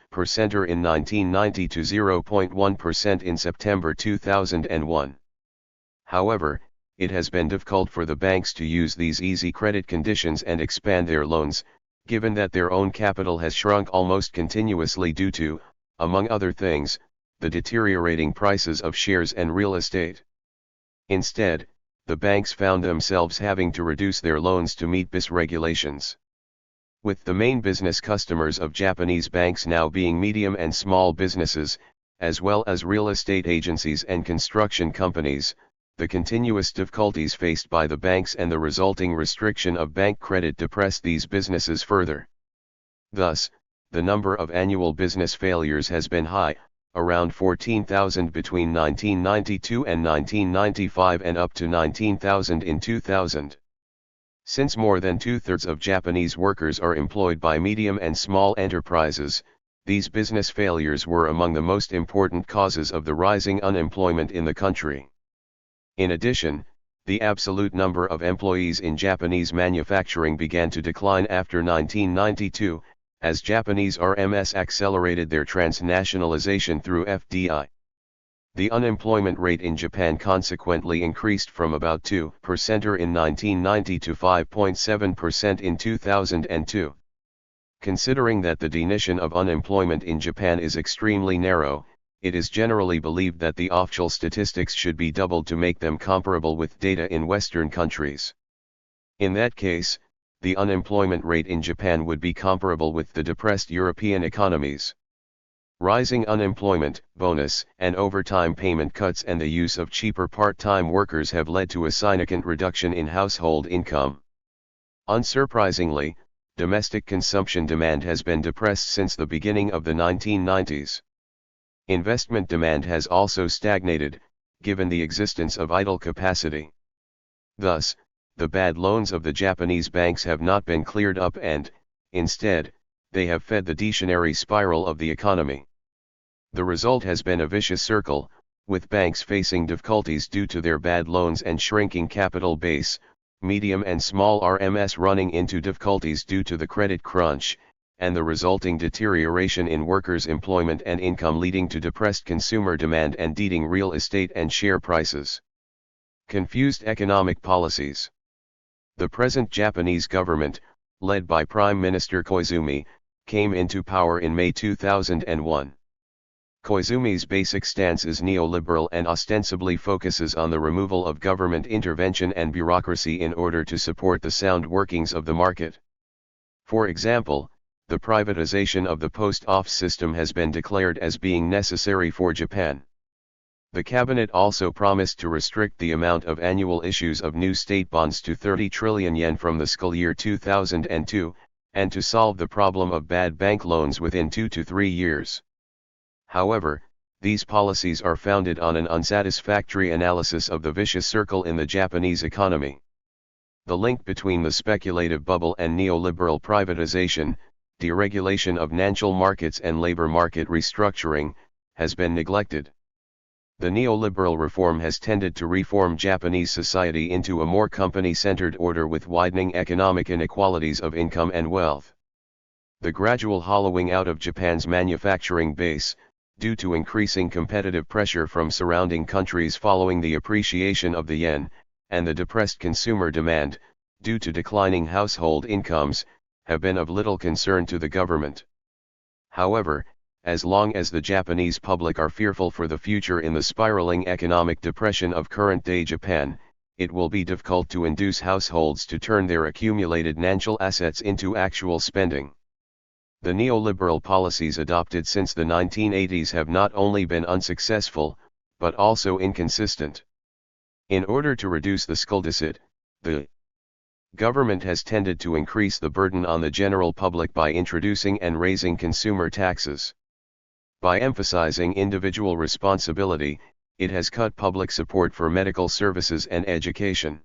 in 1990 to 0.1% in September 2001. However, it has been difficult for the banks to use these easy credit conditions and expand their loans, given that their own capital has shrunk almost continuously due to, among other things, the deteriorating prices of shares and real estate. Instead, the banks found themselves having to reduce their loans to meet BIS regulations. With the main business customers of Japanese banks now being medium and small businesses, as well as real estate agencies and construction companies, the continuous difficulties faced by the banks and the resulting restriction of bank credit depressed these businesses further. Thus, the number of annual business failures has been high, around 14,000 between 1992 and 1995 and up to 19,000 in 2000. Since more than two-thirds of Japanese workers are employed by medium and small enterprises, these business failures were among the most important causes of the rising unemployment in the country. In addition, the absolute number of employees in Japanese manufacturing began to decline after 1992, as Japanese RMS accelerated their transnationalization through FDI. The unemployment rate in Japan consequently increased from about 2% in 1990 to 5.7% in 2002. Considering that the definition of unemployment in Japan is extremely narrow, it is generally believed that the official statistics should be doubled to make them comparable with data in Western countries. In that case, the unemployment rate in Japan would be comparable with the depressed European economies. Rising unemployment, bonus and overtime payment cuts and the use of cheaper part-time workers have led to a significant reduction in household income. Unsurprisingly, domestic consumption demand has been depressed since the beginning of the 1990s. Investment demand has also stagnated, given the existence of idle capacity. Thus, the bad loans of the Japanese banks have not been cleared up and, instead, they have fed the deflationary spiral of the economy. The result has been a vicious circle, with banks facing difficulties due to their bad loans and shrinking capital base, medium and small RMS running into difficulties due to the credit crunch, and the resulting deterioration in workers' employment and income leading to depressed consumer demand and declining real estate and share prices. Confused economic policies. The present Japanese government, led by Prime Minister Koizumi, came into power in May 2001. Koizumi's basic stance is neoliberal and ostensibly focuses on the removal of government intervention and bureaucracy in order to support the sound workings of the market. For example, the privatization of the post office system has been declared as being necessary for Japan. The cabinet also promised to restrict the amount of annual issues of new state bonds to 30 trillion yen from the fiscal year 2002, and to solve the problem of bad bank loans within 2 to 3 years. However, these policies are founded on an unsatisfactory analysis of the vicious circle in the Japanese economy. The link between the speculative bubble and neoliberal privatization, deregulation of financial markets and labor market restructuring, has been neglected. The neoliberal reform has tended to reform Japanese society into a more company-centered order with widening economic inequalities of income and wealth. The gradual hollowing out of Japan's manufacturing base, due to increasing competitive pressure from surrounding countries following the appreciation of the yen, and the depressed consumer demand, due to declining household incomes, have been of little concern to the government. However, as long as the Japanese public are fearful for the future in the spiraling economic depression of current-day Japan, it will be difficult to induce households to turn their accumulated financial assets into actual spending. The neoliberal policies adopted since the 1980s have not only been unsuccessful, but also inconsistent. In order to reduce the skulddeficit, the government has tended to increase the burden on the general public by introducing and raising consumer taxes. By emphasizing individual responsibility, it has cut public support for medical services and education.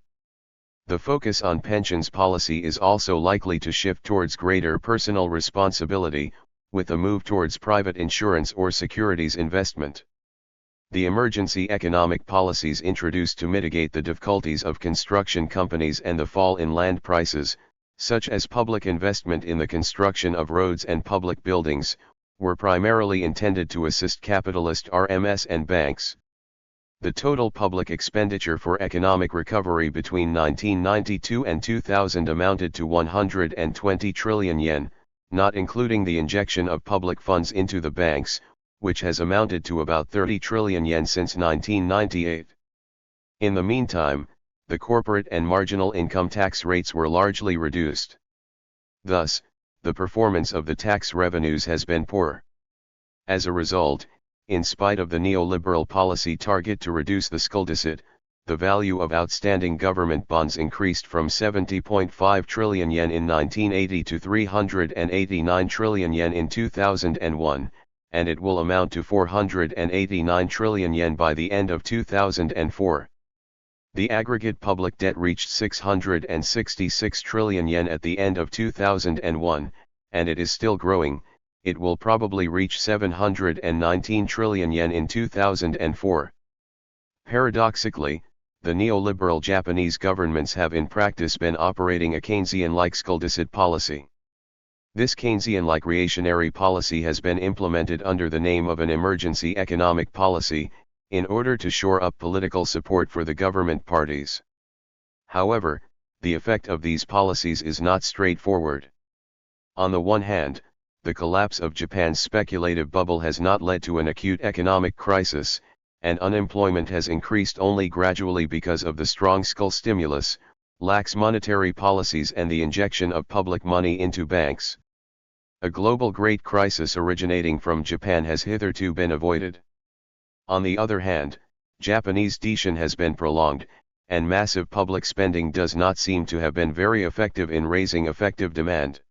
The focus on pensions policy is also likely to shift towards greater personal responsibility, with a move towards private insurance or securities investment. The emergency economic policies introduced to mitigate the difficulties of construction companies and the fall in land prices, such as public investment in the construction of roads and public buildings, were primarily intended to assist capitalist RMS and banks. The total public expenditure for economic recovery between 1992 and 2000 amounted to 120 trillion yen, not including the injection of public funds into the banks, which has amounted to about 30 trillion yen since 1998. In the meantime, the corporate and marginal income tax rates were largely reduced. Thus, the performance of the tax revenues has been poor. As a result, in spite of the neoliberal policy target to reduce the skulddeficit, the value of outstanding government bonds increased from 70.5 trillion yen in 1980 to 389 trillion yen in 2001, and it will amount to 489 trillion yen by the end of 2004. The aggregate public debt reached 666 trillion yen at the end of 2001, and it is still growing. It will probably reach 719 trillion yen in 2004. Paradoxically, the neoliberal Japanese governments have in practice been operating a Keynesian-like skulddeficit policy. This Keynesian-like reactionary policy has been implemented under the name of an emergency economic policy, in order to shore up political support for the government parties. However, the effect of these policies is not straightforward. On the one hand, the collapse of Japan's speculative bubble has not led to an acute economic crisis, and unemployment has increased only gradually because of the strong skull stimulus, lax monetary policies and the injection of public money into banks. A global great crisis originating from Japan has hitherto been avoided. On the other hand, Japanese deflation has been prolonged, and massive public spending does not seem to have been very effective in raising effective demand.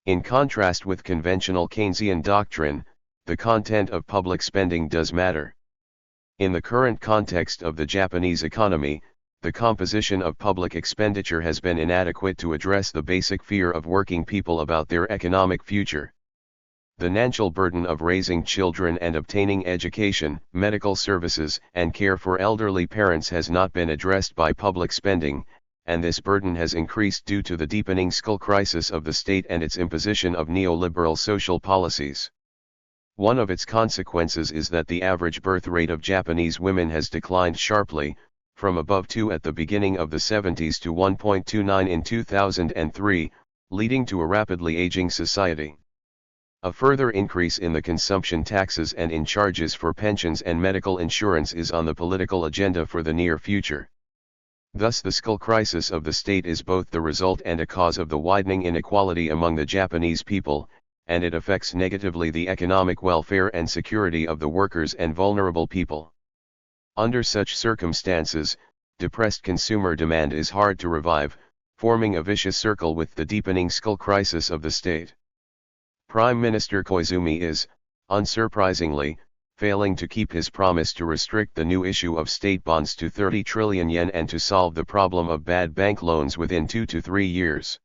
In contrast with conventional Keynesian doctrine, the content of public spending does matter. In the current context of the Japanese economy, the composition of public expenditure has been inadequate to address the basic fear of working people about their economic future. The financial burden of raising children and obtaining education, medical services, and care for elderly parents has not been addressed by public spending, and this burden has increased due to the deepening skull crisis of the state and its imposition of neoliberal social policies. One of its consequences is that the average birth rate of Japanese women has declined sharply, from above 2 at the beginning of the 70s to 1.29 in 2003, leading to a rapidly aging society. A further increase in the consumption taxes and in charges for pensions and medical insurance is on the political agenda for the near future. Thus the skull crisis of the state is both the result and a cause of the widening inequality among the Japanese people, and it affects negatively the economic welfare and security of the workers and vulnerable people. Under such circumstances, depressed consumer demand is hard to revive, forming a vicious circle with the deepening skull crisis of the state. Prime Minister Koizumi is, unsurprisingly, failing to keep his promise to restrict the new issue of state bonds to 30 trillion yen and to solve the problem of bad bank loans within 2 to 3 years.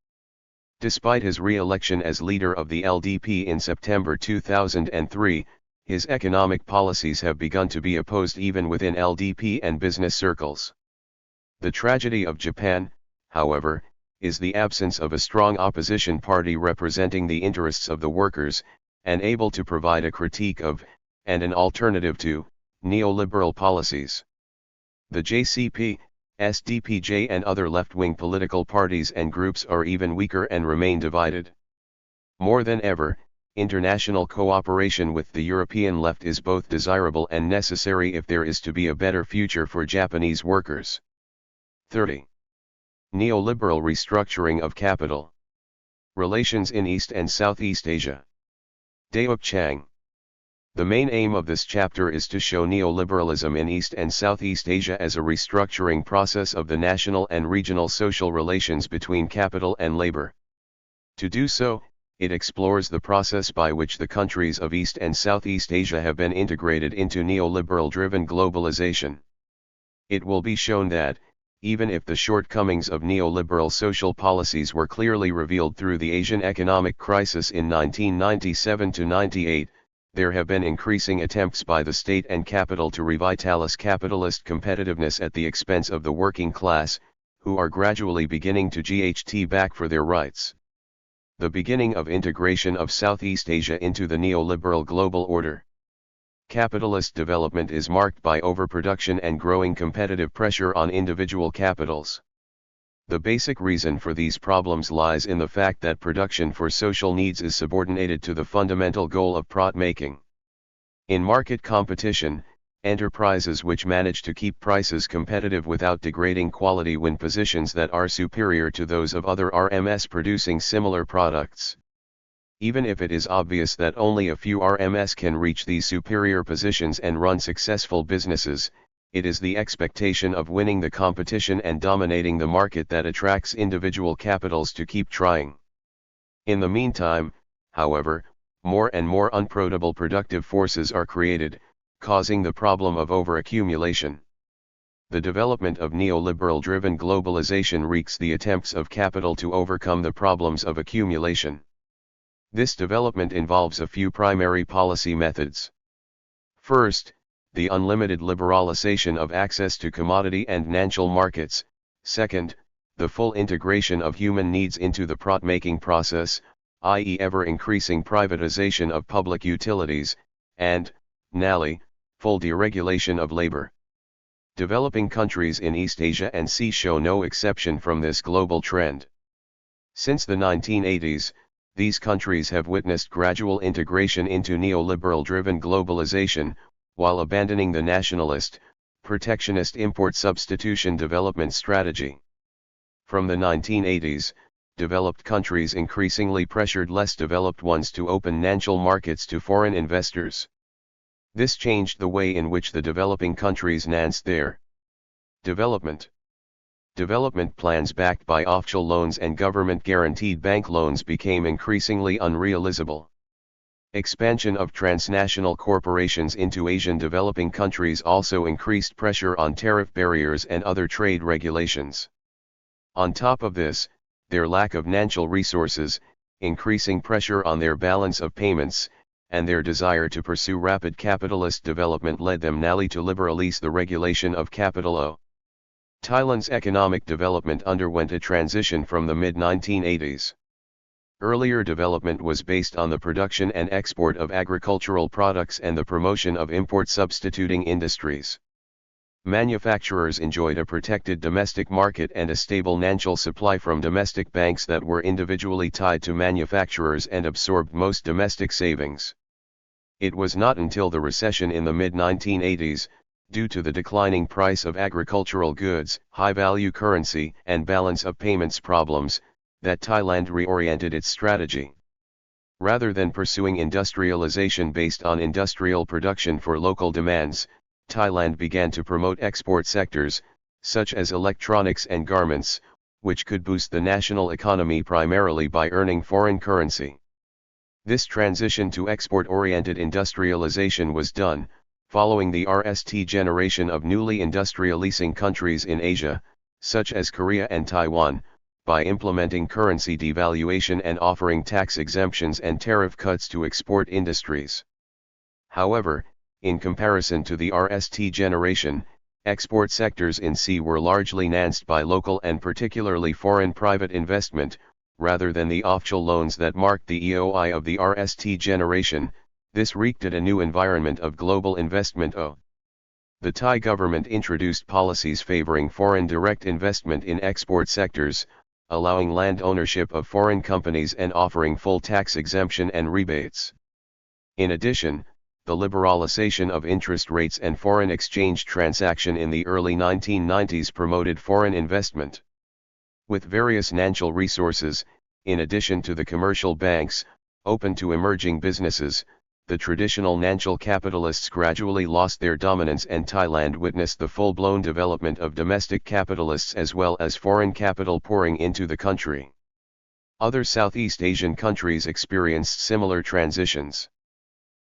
Despite his re-election as leader of the LDP in September 2003, his economic policies have begun to be opposed even within LDP and business circles. The tragedy of Japan, however, is the absence of a strong opposition party representing the interests of the workers, and able to provide a critique of, and an alternative to, neoliberal policies. The JCP, SDPJ and other left-wing political parties and groups are even weaker and remain divided. More than ever, international cooperation with the European left is both desirable and necessary if there is to be a better future for Japanese workers. 30. Neoliberal restructuring of capital. Relations in East and Southeast Asia. Daeuk Chang. The main aim of this chapter is to show neoliberalism in East and Southeast Asia as a restructuring process of the national and regional social relations between capital and labor. To do so, it explores the process by which the countries of East and Southeast Asia have been integrated into neoliberal-driven globalization. It will be shown that, even if the shortcomings of neoliberal social policies were clearly revealed through the Asian economic crisis in 1997-98, there have been increasing attempts by the state and capital to revitalize capitalist competitiveness at the expense of the working class, who are gradually beginning to get back for their rights. The beginning of integration of Southeast Asia into the neoliberal global order. Capitalist development is marked by overproduction and growing competitive pressure on individual capitals. The basic reason for these problems lies in the fact that production for social needs is subordinated to the fundamental goal of profit making. In market competition, enterprises which manage to keep prices competitive without degrading quality win positions that are superior to those of other RMS producing similar products. Even if it is obvious that only a few RMS can reach these superior positions and run successful businesses, it is the expectation of winning the competition and dominating the market that attracts individual capitals to keep trying. In the meantime, however, more and more unprofitable productive forces are created, causing the problem of overaccumulation. The development of neoliberal-driven globalization wreaks the attempts of capital to overcome the problems of accumulation. This development involves a few primary policy methods. First, the unlimited liberalization of access to commodity and financial markets. Second, the full integration of human needs into the profit-making process, i.e. ever-increasing privatization of public utilities, and, finally, full deregulation of labor. Developing countries in East Asia and C show no exception from this global trend. Since the 1980s, these countries have witnessed gradual integration into neoliberal-driven globalization, while abandoning the nationalist, protectionist import substitution development strategy. From the 1980s, developed countries increasingly pressured less developed ones to open financial markets to foreign investors. This changed the way in which the developing countries financed their development. Development plans backed by offshore loans and government-guaranteed bank loans became increasingly unrealizable. Expansion of transnational corporations into Asian developing countries also increased pressure on tariff barriers and other trade regulations. On top of this, their lack of financial resources, increasing pressure on their balance of payments, and their desire to pursue rapid capitalist development led them nearly to liberalize the regulation of capital. Thailand's economic development underwent a transition from the mid-1980s. Earlier development was based on the production and export of agricultural products and the promotion of import substituting industries. Manufacturers enjoyed a protected domestic market and a stable financial supply from domestic banks that were individually tied to manufacturers and absorbed most domestic savings. It was not until the recession in the mid-1980s, due to the declining price of agricultural goods, high-value currency, and balance of payments problems, that Thailand reoriented its strategy. Rather than pursuing industrialization based on industrial production for local demands, Thailand began to promote export sectors, such as electronics and garments, which could boost the national economy primarily by earning foreign currency. This transition to export-oriented industrialization was done, following the RST generation of newly industrializing countries in Asia, such as Korea and Taiwan, by implementing currency devaluation and offering tax exemptions and tariff cuts to export industries. However, in comparison to the RST generation, export sectors in C were largely financed by local and particularly foreign private investment, rather than the offshore loans that marked the EOI of the RST generation. This wreaked at a new environment of global investment. The Thai government introduced policies favoring foreign direct investment in export sectors, allowing land ownership of foreign companies and offering full tax exemption and rebates. In addition, the liberalization of interest rates and foreign exchange transaction in the early 1990s promoted foreign investment. With various financial resources, in addition to the commercial banks, open to emerging businesses, the traditional national capitalists gradually lost their dominance and Thailand witnessed the full-blown development of domestic capitalists as well as foreign capital pouring into the country. Other Southeast Asian countries experienced similar transitions.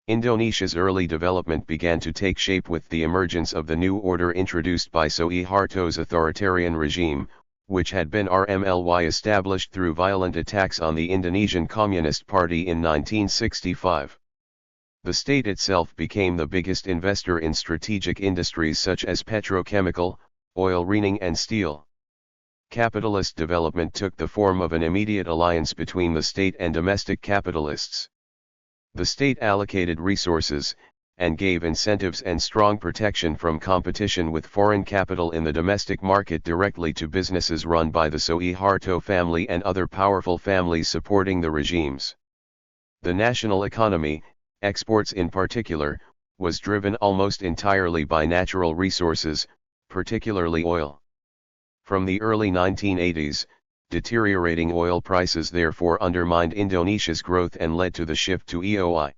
Indonesia's early development began to take shape with the emergence of the new order introduced by Suharto's authoritarian regime, which had been RMLY established through violent attacks on the Indonesian Communist Party in 1965. The state itself became the biggest investor in strategic industries such as petrochemical, oil refining and steel. Capitalist development took the form of an immediate alliance between the state and domestic capitalists. The state allocated resources, and gave incentives and strong protection from competition with foreign capital in the domestic market directly to businesses run by the Suharto family and other powerful families supporting the regimes. The national economy, exports in particular, was driven almost entirely by natural resources, particularly oil. From the early 1980s, deteriorating oil prices therefore undermined Indonesia's growth and led to the shift to EOI.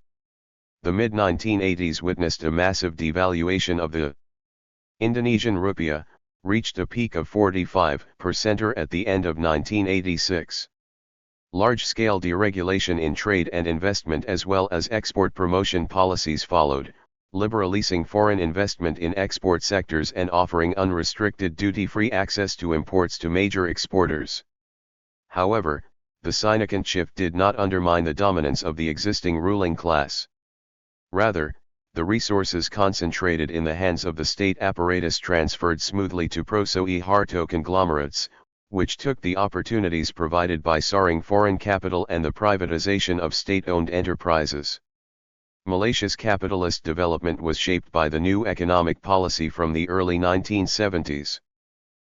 The mid-1980s witnessed a massive devaluation of the Indonesian rupiah, reached a peak of 45% at the end of 1986. Large-scale deregulation in trade and investment as well as export promotion policies followed, liberalizing foreign investment in export sectors and offering unrestricted duty-free access to imports to major exporters. However, the significant shift did not undermine the dominance of the existing ruling class. Rather, the resources concentrated in the hands of the state apparatus transferred smoothly to pro-Suharto conglomerates, which took the opportunities provided by soaring foreign capital and the privatization of state-owned enterprises. Malaysia's capitalist development was shaped by the new economic policy from the early 1970s.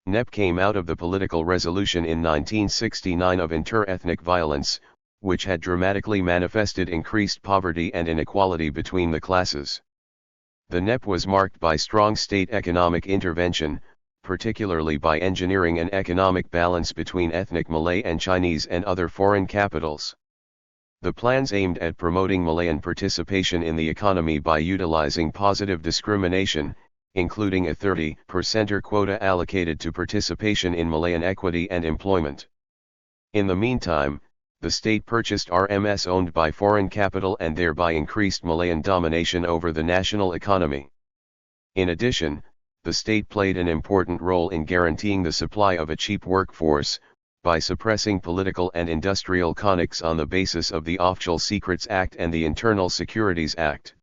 NEP came out of the political resolution in 1969 of inter-ethnic violence, which had dramatically manifested increased poverty and inequality between the classes. The NEP was marked by strong state economic intervention, particularly by engineering an economic balance between ethnic Malay and Chinese and other foreign capitals. The plans aimed at promoting Malayan participation in the economy by utilizing positive discrimination, including a 30% quota allocated to participation in Malayan equity and employment. In the meantime, the state purchased RMS owned by foreign capital and thereby increased Malayan domination over the national economy. In addition, the state played an important role in guaranteeing the supply of a cheap workforce, by suppressing political and industrial connects on the basis of the Official Secrets Act and the Internal Securities Act.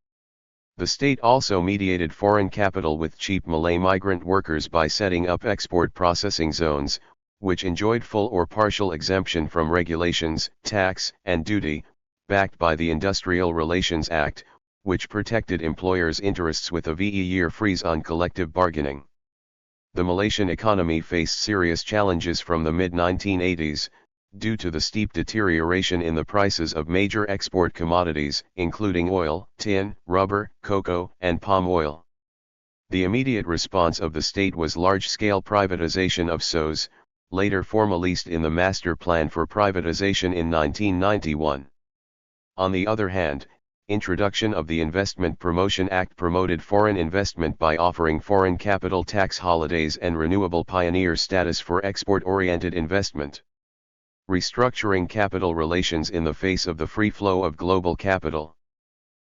The state also mediated foreign capital with cheap Malay migrant workers by setting up export processing zones, which enjoyed full or partial exemption from regulations, tax, and duty, backed by the Industrial Relations Act, which protected employers' interests with a VE-year freeze on collective bargaining. The Malaysian economy faced serious challenges from the mid-1980s, due to the steep deterioration in the prices of major export commodities, including oil, tin, rubber, cocoa, and palm oil. The immediate response of the state was large-scale privatization of SOEs, later formalized in the Master Plan for Privatization in 1991. On the other hand, introduction of the Investment Promotion Act promoted foreign investment by offering foreign capital tax holidays and renewable pioneer status for export-oriented investment. Restructuring capital relations in the face of the free flow of global capital.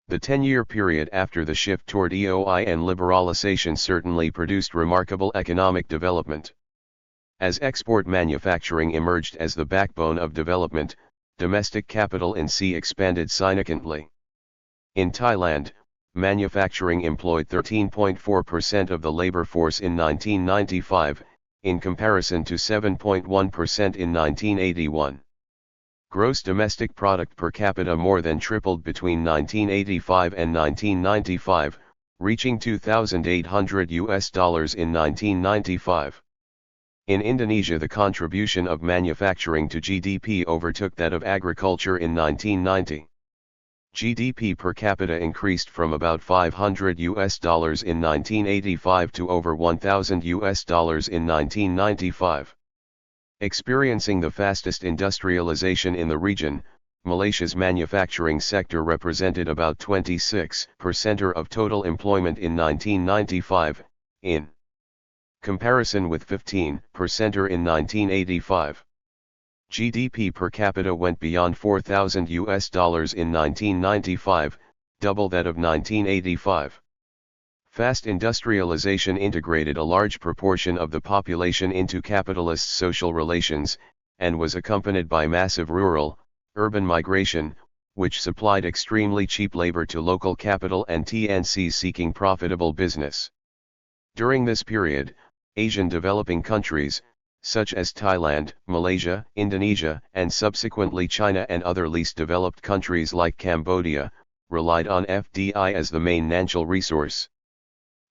The 10-year period after the shift toward EOI and liberalization certainly produced remarkable economic development. As export manufacturing emerged as the backbone of development, domestic capital in C expanded significantly. In Thailand, manufacturing employed 13.4% of the labor force in 1995, in comparison to 7.1% in 1981. Gross domestic product per capita more than tripled between 1985 and 1995, reaching $2,800 in 1995. In Indonesia, the contribution of manufacturing to GDP overtook that of agriculture in 1990. GDP per capita increased from about $500 in 1985 to over $1,000 in 1995. Experiencing the fastest industrialization in the region, Malaysia's manufacturing sector represented about 26% of total employment in 1995, in comparison with 15% in 1985. GDP per capita went beyond $4,000 in 1995, double that of 1985. Fast industrialization integrated a large proportion of the population into capitalist social relations, and was accompanied by massive rural-urban migration, which supplied extremely cheap labor to local capital and TNCs seeking profitable business. During this period, Asian developing countries, such as Thailand, Malaysia, Indonesia, and subsequently China and other least developed countries like Cambodia, relied on FDI as the main financial resource.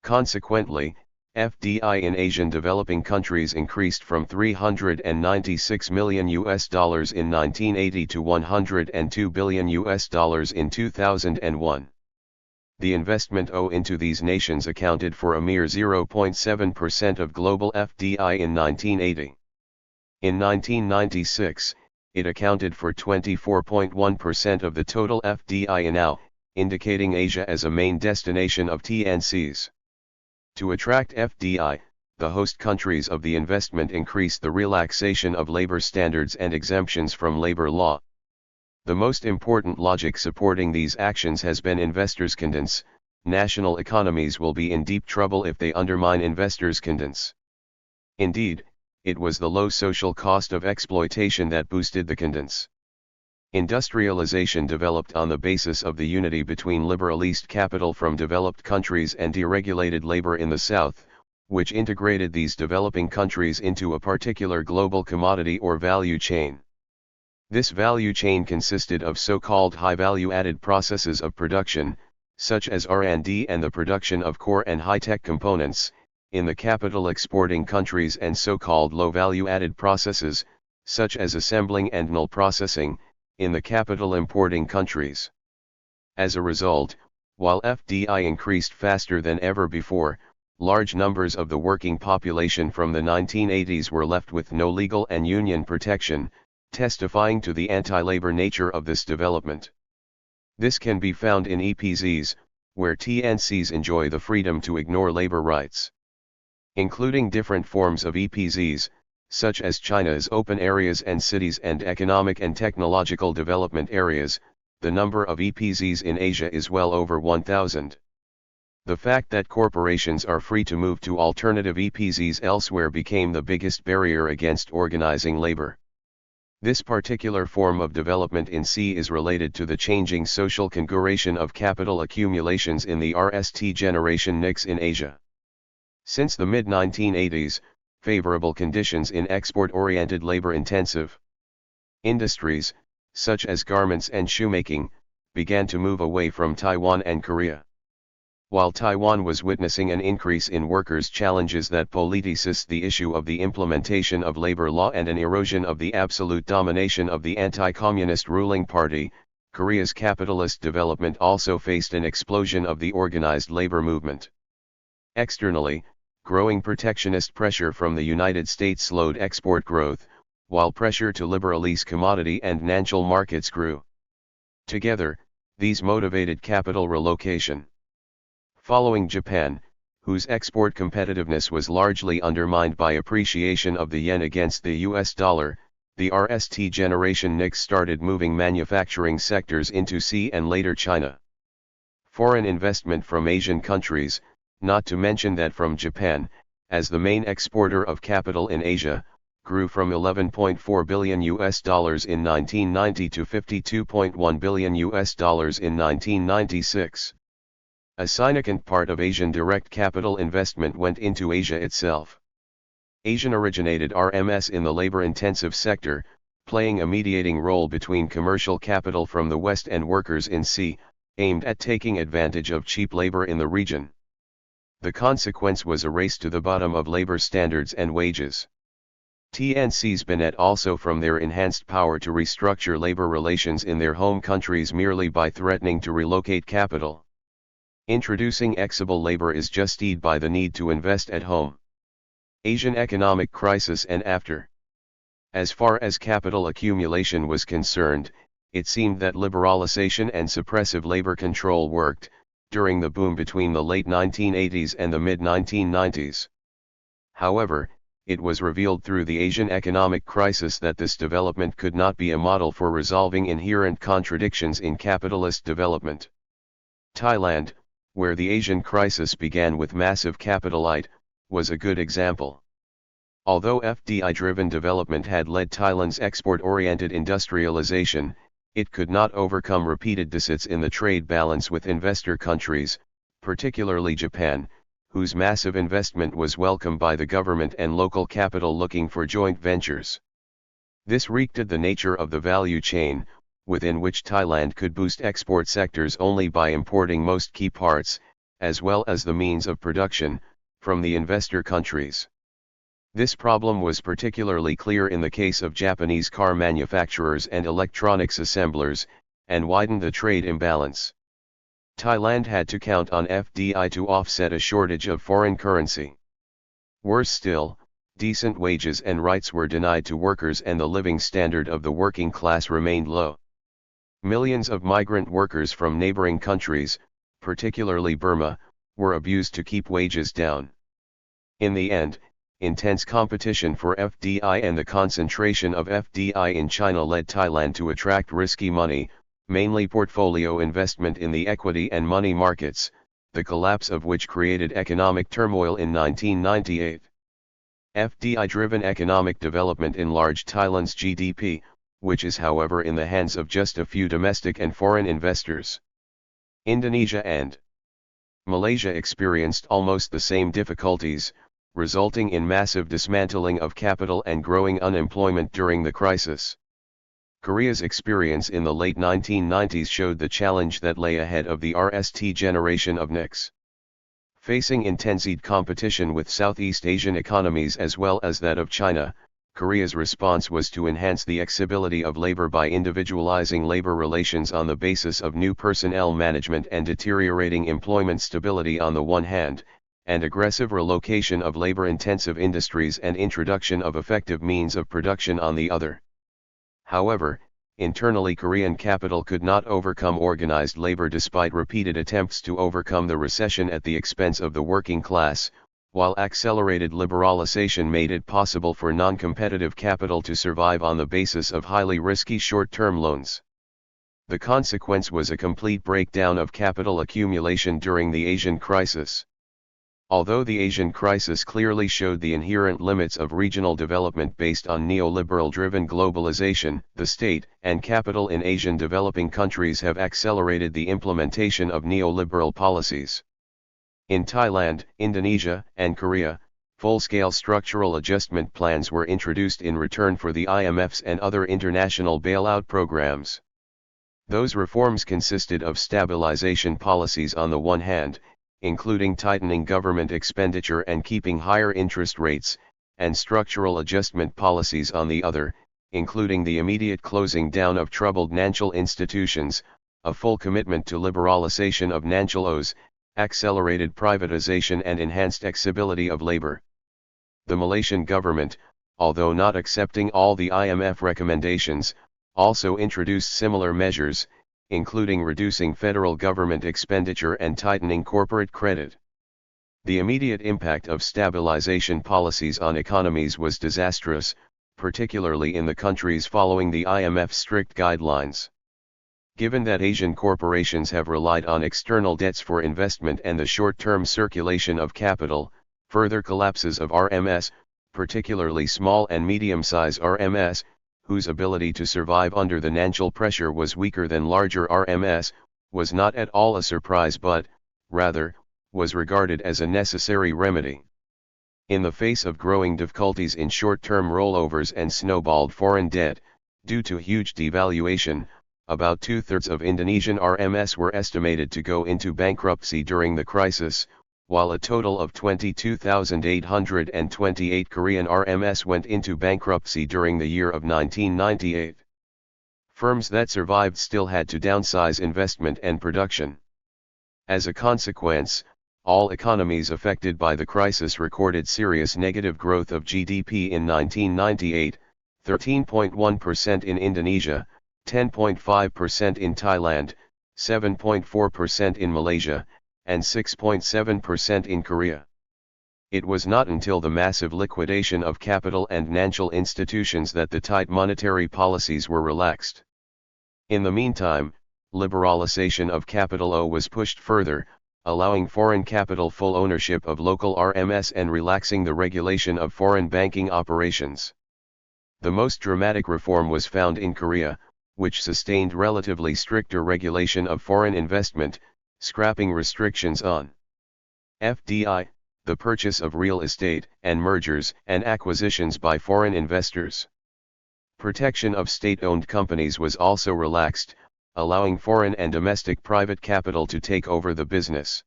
Consequently, FDI in Asian developing countries increased from $396 million in 1980 to $102 billion in 2001. The investment into these nations accounted for a mere 0.7% of global FDI in 1980. In 1996, it accounted for 24.1% of the total FDI now, indicating Asia as a main destination of TNCs. To attract FDI, the host countries of the investment increased the relaxation of labor standards and exemptions from labor law. The most important logic supporting these actions has been investors' confidence. National economies will be in deep trouble if they undermine investors' confidence. Indeed, it was the low social cost of exploitation that boosted the confidence. Industrialization developed on the basis of the unity between liberalist capital from developed countries and deregulated labor in the South, which integrated these developing countries into a particular global commodity or value chain. This value chain consisted of so-called high-value-added processes of production, such as R&D and the production of core and high-tech components, in the capital-exporting countries, and so-called low-value-added processes, such as assembling and null processing, in the capital-importing countries. As a result, while FDI increased faster than ever before, large numbers of the working population from the 1980s were left with no legal and union protection, testifying to the anti-labor nature of this development. This can be found in EPZs, where TNCs enjoy the freedom to ignore labor rights. Including different forms of EPZs, such as China's open areas and cities and economic and technological development areas, the number of EPZs in Asia is well over 1,000. The fact that corporations are free to move to alternative EPZs elsewhere became the biggest barrier against organizing labor. This particular form of development in C is related to the changing social configuration of capital accumulations in the RST generation NICs in Asia. Since the mid-1980s, favorable conditions in export-oriented labor-intensive industries, such as garments and shoemaking, began to move away from Taiwan and Korea. While Taiwan was witnessing an increase in workers' challenges that politicized the issue of the implementation of labor law and an erosion of the absolute domination of the anti-communist ruling party, Korea's capitalist development also faced an explosion of the organized labor movement. Externally, growing protectionist pressure from the United States slowed export growth, while pressure to liberalize commodity and financial markets grew. Together, these motivated capital relocation. Following Japan, whose export competitiveness was largely undermined by appreciation of the yen against the US dollar, the RST generation NICs started moving manufacturing sectors into C and later China. Foreign investment from Asian countries, not to mention that from Japan, as the main exporter of capital in Asia, grew from $11.4 billion in 1990 to $52.1 billion in 1996. A significant part of Asian direct capital investment went into Asia itself. Asian-originated RMS in the labor-intensive sector, playing a mediating role between commercial capital from the West and workers in C, aimed at taking advantage of cheap labor in the region. The consequence was a race to the bottom of labor standards and wages. TNCs benefit also from their enhanced power to restructure labor relations in their home countries merely by threatening to relocate capital. Introducing exible labor is justified by the need to invest at home. Asian economic crisis and after. As far as capital accumulation was concerned, it seemed that liberalization and suppressive labor control worked, during the boom between the late 1980s and the mid-1990s. However, it was revealed through the Asian economic crisis that this development could not be a model for resolving inherent contradictions in capitalist development. Thailand, where the Asian crisis began with massive capitalite, was a good example. Although FDI-driven development had led Thailand's export-oriented industrialization, it could not overcome repeated deficits in the trade balance with investor countries, particularly Japan, whose massive investment was welcomed by the government and local capital looking for joint ventures. This wreaked the nature of the value chain, within which Thailand could boost export sectors only by importing most key parts, as well as the means of production, from the investor countries. This problem was particularly clear in the case of Japanese car manufacturers and electronics assemblers, and widened the trade imbalance. Thailand had to count on FDI to offset a shortage of foreign currency. Worse still, decent wages and rights were denied to workers and the living standard of the working class remained low. Millions of migrant workers from neighboring countries, particularly Burma, were abused to keep wages down. In the end, intense competition for FDI and the concentration of FDI in China led Thailand to attract risky money, mainly portfolio investment in the equity and money markets, the collapse of which created economic turmoil in 1998. FDI-driven economic development enlarged Thailand's GDP, which is however in the hands of just a few domestic and foreign investors. Indonesia and Malaysia experienced almost the same difficulties, resulting in massive dismantling of capital and growing unemployment during the crisis. Korea's experience in the late 1990s showed the challenge that lay ahead of the RST generation of NECs. Facing intensified competition with Southeast Asian economies as well as that of China, Korea's response was to enhance the accessibility of labor by individualizing labor relations on the basis of new personnel management and deteriorating employment stability on the one hand, and aggressive relocation of labor-intensive industries and introduction of effective means of production on the other. However, internally Korean capital could not overcome organized labor despite repeated attempts to overcome the recession at the expense of the working class, while accelerated liberalization made it possible for non-competitive capital to survive on the basis of highly risky short-term loans. The consequence was a complete breakdown of capital accumulation during the Asian crisis. Although the Asian crisis clearly showed the inherent limits of regional development based on neoliberal-driven globalization, the state and capital in Asian developing countries have accelerated the implementation of neoliberal policies. In Thailand, Indonesia, and Korea, full-scale structural adjustment plans were introduced in return for the IMF's and other international bailout programs. Those reforms consisted of stabilization policies on the one hand, including tightening government expenditure and keeping higher interest rates, and structural adjustment policies on the other, including the immediate closing down of troubled financial institutions, a full commitment to liberalization of financial laws, accelerated privatization and enhanced accessibility of labor. The Malaysian government, although not accepting all the IMF recommendations, also introduced similar measures, including reducing federal government expenditure and tightening corporate credit. The immediate impact of stabilization policies on economies was disastrous, particularly in the countries following the IMF's strict guidelines. Given that Asian corporations have relied on external debts for investment and the short-term circulation of capital, further collapses of RMS, particularly small and medium-sized RMS, whose ability to survive under the financial pressure was weaker than larger RMS, was not at all a surprise but, rather, was regarded as a necessary remedy. In the face of growing difficulties in short-term rollovers and snowballed foreign debt, due to huge devaluation, about two-thirds of Indonesian RMS were estimated to go into bankruptcy during the crisis, while a total of 22,828 Korean RMS went into bankruptcy during the year of 1998. Firms that survived still had to downsize investment and production. As a consequence, all economies affected by the crisis recorded serious negative growth of GDP in 1998, 13.1% in Indonesia, 10.5% in Thailand, 7.4% in Malaysia, and 6.7% in Korea. It was not until the massive liquidation of capital and financial institutions that the tight monetary policies were relaxed. In the meantime, liberalization of capital was pushed further, allowing foreign capital full ownership of local RMS and relaxing the regulation of foreign banking operations. The most dramatic reform was found in Korea, which sustained relatively stricter regulation of foreign investment, scrapping restrictions on FDI, the purchase of real estate, and mergers and acquisitions by foreign investors. Protection of state-owned companies was also relaxed, allowing foreign and domestic private capital to take over the business.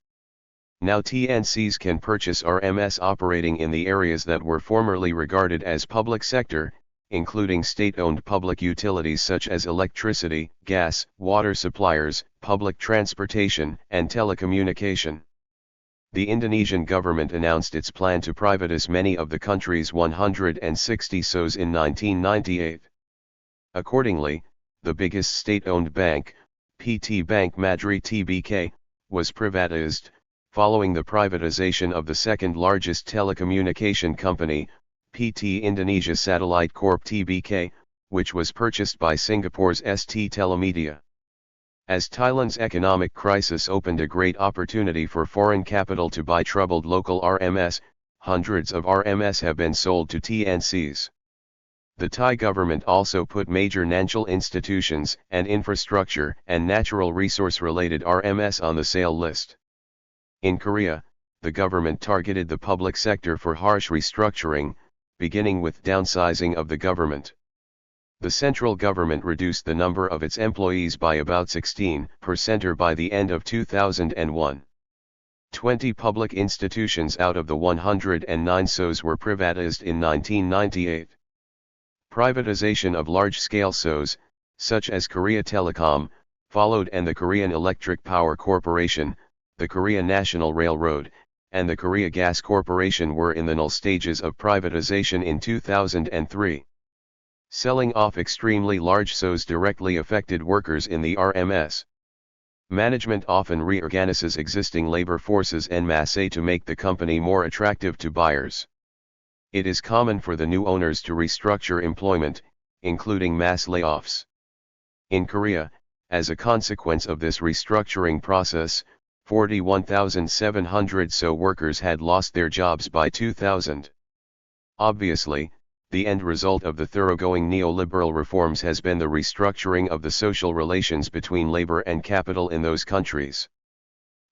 Now TNCs can purchase RMS operating in the areas that were formerly regarded as public sector, including state-owned public utilities such as electricity, gas, water suppliers, public transportation, and telecommunication. The Indonesian government announced its plan to privatize many of the country's 160 SOs in 1998. Accordingly, the biggest state-owned bank, PT Bank Madri Tbk, was privatized, following the privatization of the second-largest telecommunication company, PT Indonesia Satellite Corp Tbk, which was purchased by Singapore's ST Telemedia. As Thailand's economic crisis opened a great opportunity for foreign capital to buy troubled local RMS, hundreds of RMS have been sold to TNCs. The Thai government also put major financial institutions and infrastructure and natural resource-related RMS on the sale list. In Korea, the government targeted the public sector for harsh restructuring, beginning with downsizing of the government. The central government reduced the number of its employees by about 16% by the end of 2001. 20 public institutions out of the 109 SOs were privatized in 1998. Privatization of large-scale SOs, such as Korea Telecom, followed, and the Korean Electric Power Corporation, the Korea National Railroad, and the Korea Gas Corporation were in the null stages of privatization in 2003. Selling off extremely large SOs directly affected workers in the RMS. Management often reorganizes existing labor forces en masse to make the company more attractive to buyers. It is common for the new owners to restructure employment, including mass layoffs. In Korea, as a consequence of this restructuring process, 41,700 SO workers had lost their jobs by 2000. Obviously, the end result of the thoroughgoing neoliberal reforms has been the restructuring of the social relations between labor and capital in those countries.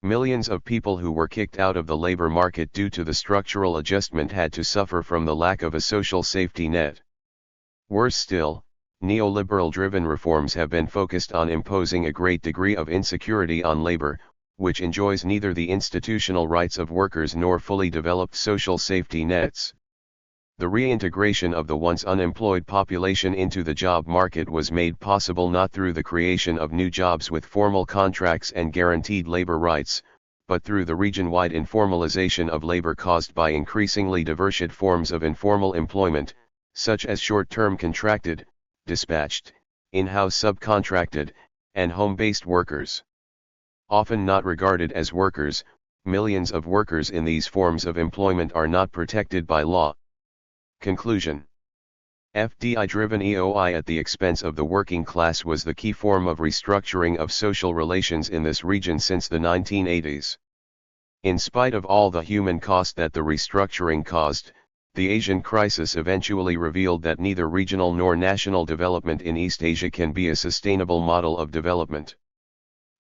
Millions of people who were kicked out of the labor market due to the structural adjustment had to suffer from the lack of a social safety net. Worse still, neoliberal-driven reforms have been focused on imposing a great degree of insecurity on labor, which enjoys neither the institutional rights of workers nor fully developed social safety nets. The reintegration of the once unemployed population into the job market was made possible not through the creation of new jobs with formal contracts and guaranteed labor rights, but through the region-wide informalization of labor caused by increasingly diverse forms of informal employment, such as short-term contracted, dispatched, in-house subcontracted, and home-based workers. Often not regarded as workers, millions of workers in these forms of employment are not protected by law. Conclusion: FDI-driven EOI at the expense of the working class was the key form of restructuring of social relations in this region since the 1980s. In spite of all the human cost that the restructuring caused, the Asian crisis eventually revealed that neither regional nor national development in East Asia can be a sustainable model of development.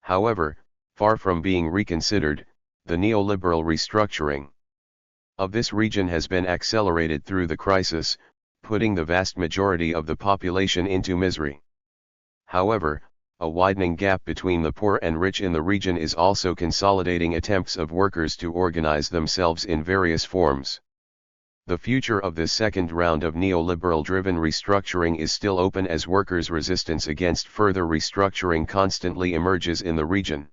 However, far from being reconsidered, the neoliberal restructuring of this region has been accelerated through the crisis, putting the vast majority of the population into misery. However, a widening gap between the poor and rich in the region is also consolidating attempts of workers to organize themselves in various forms. The future of this second round of neoliberal-driven restructuring is still open as workers' resistance against further restructuring constantly emerges in the region.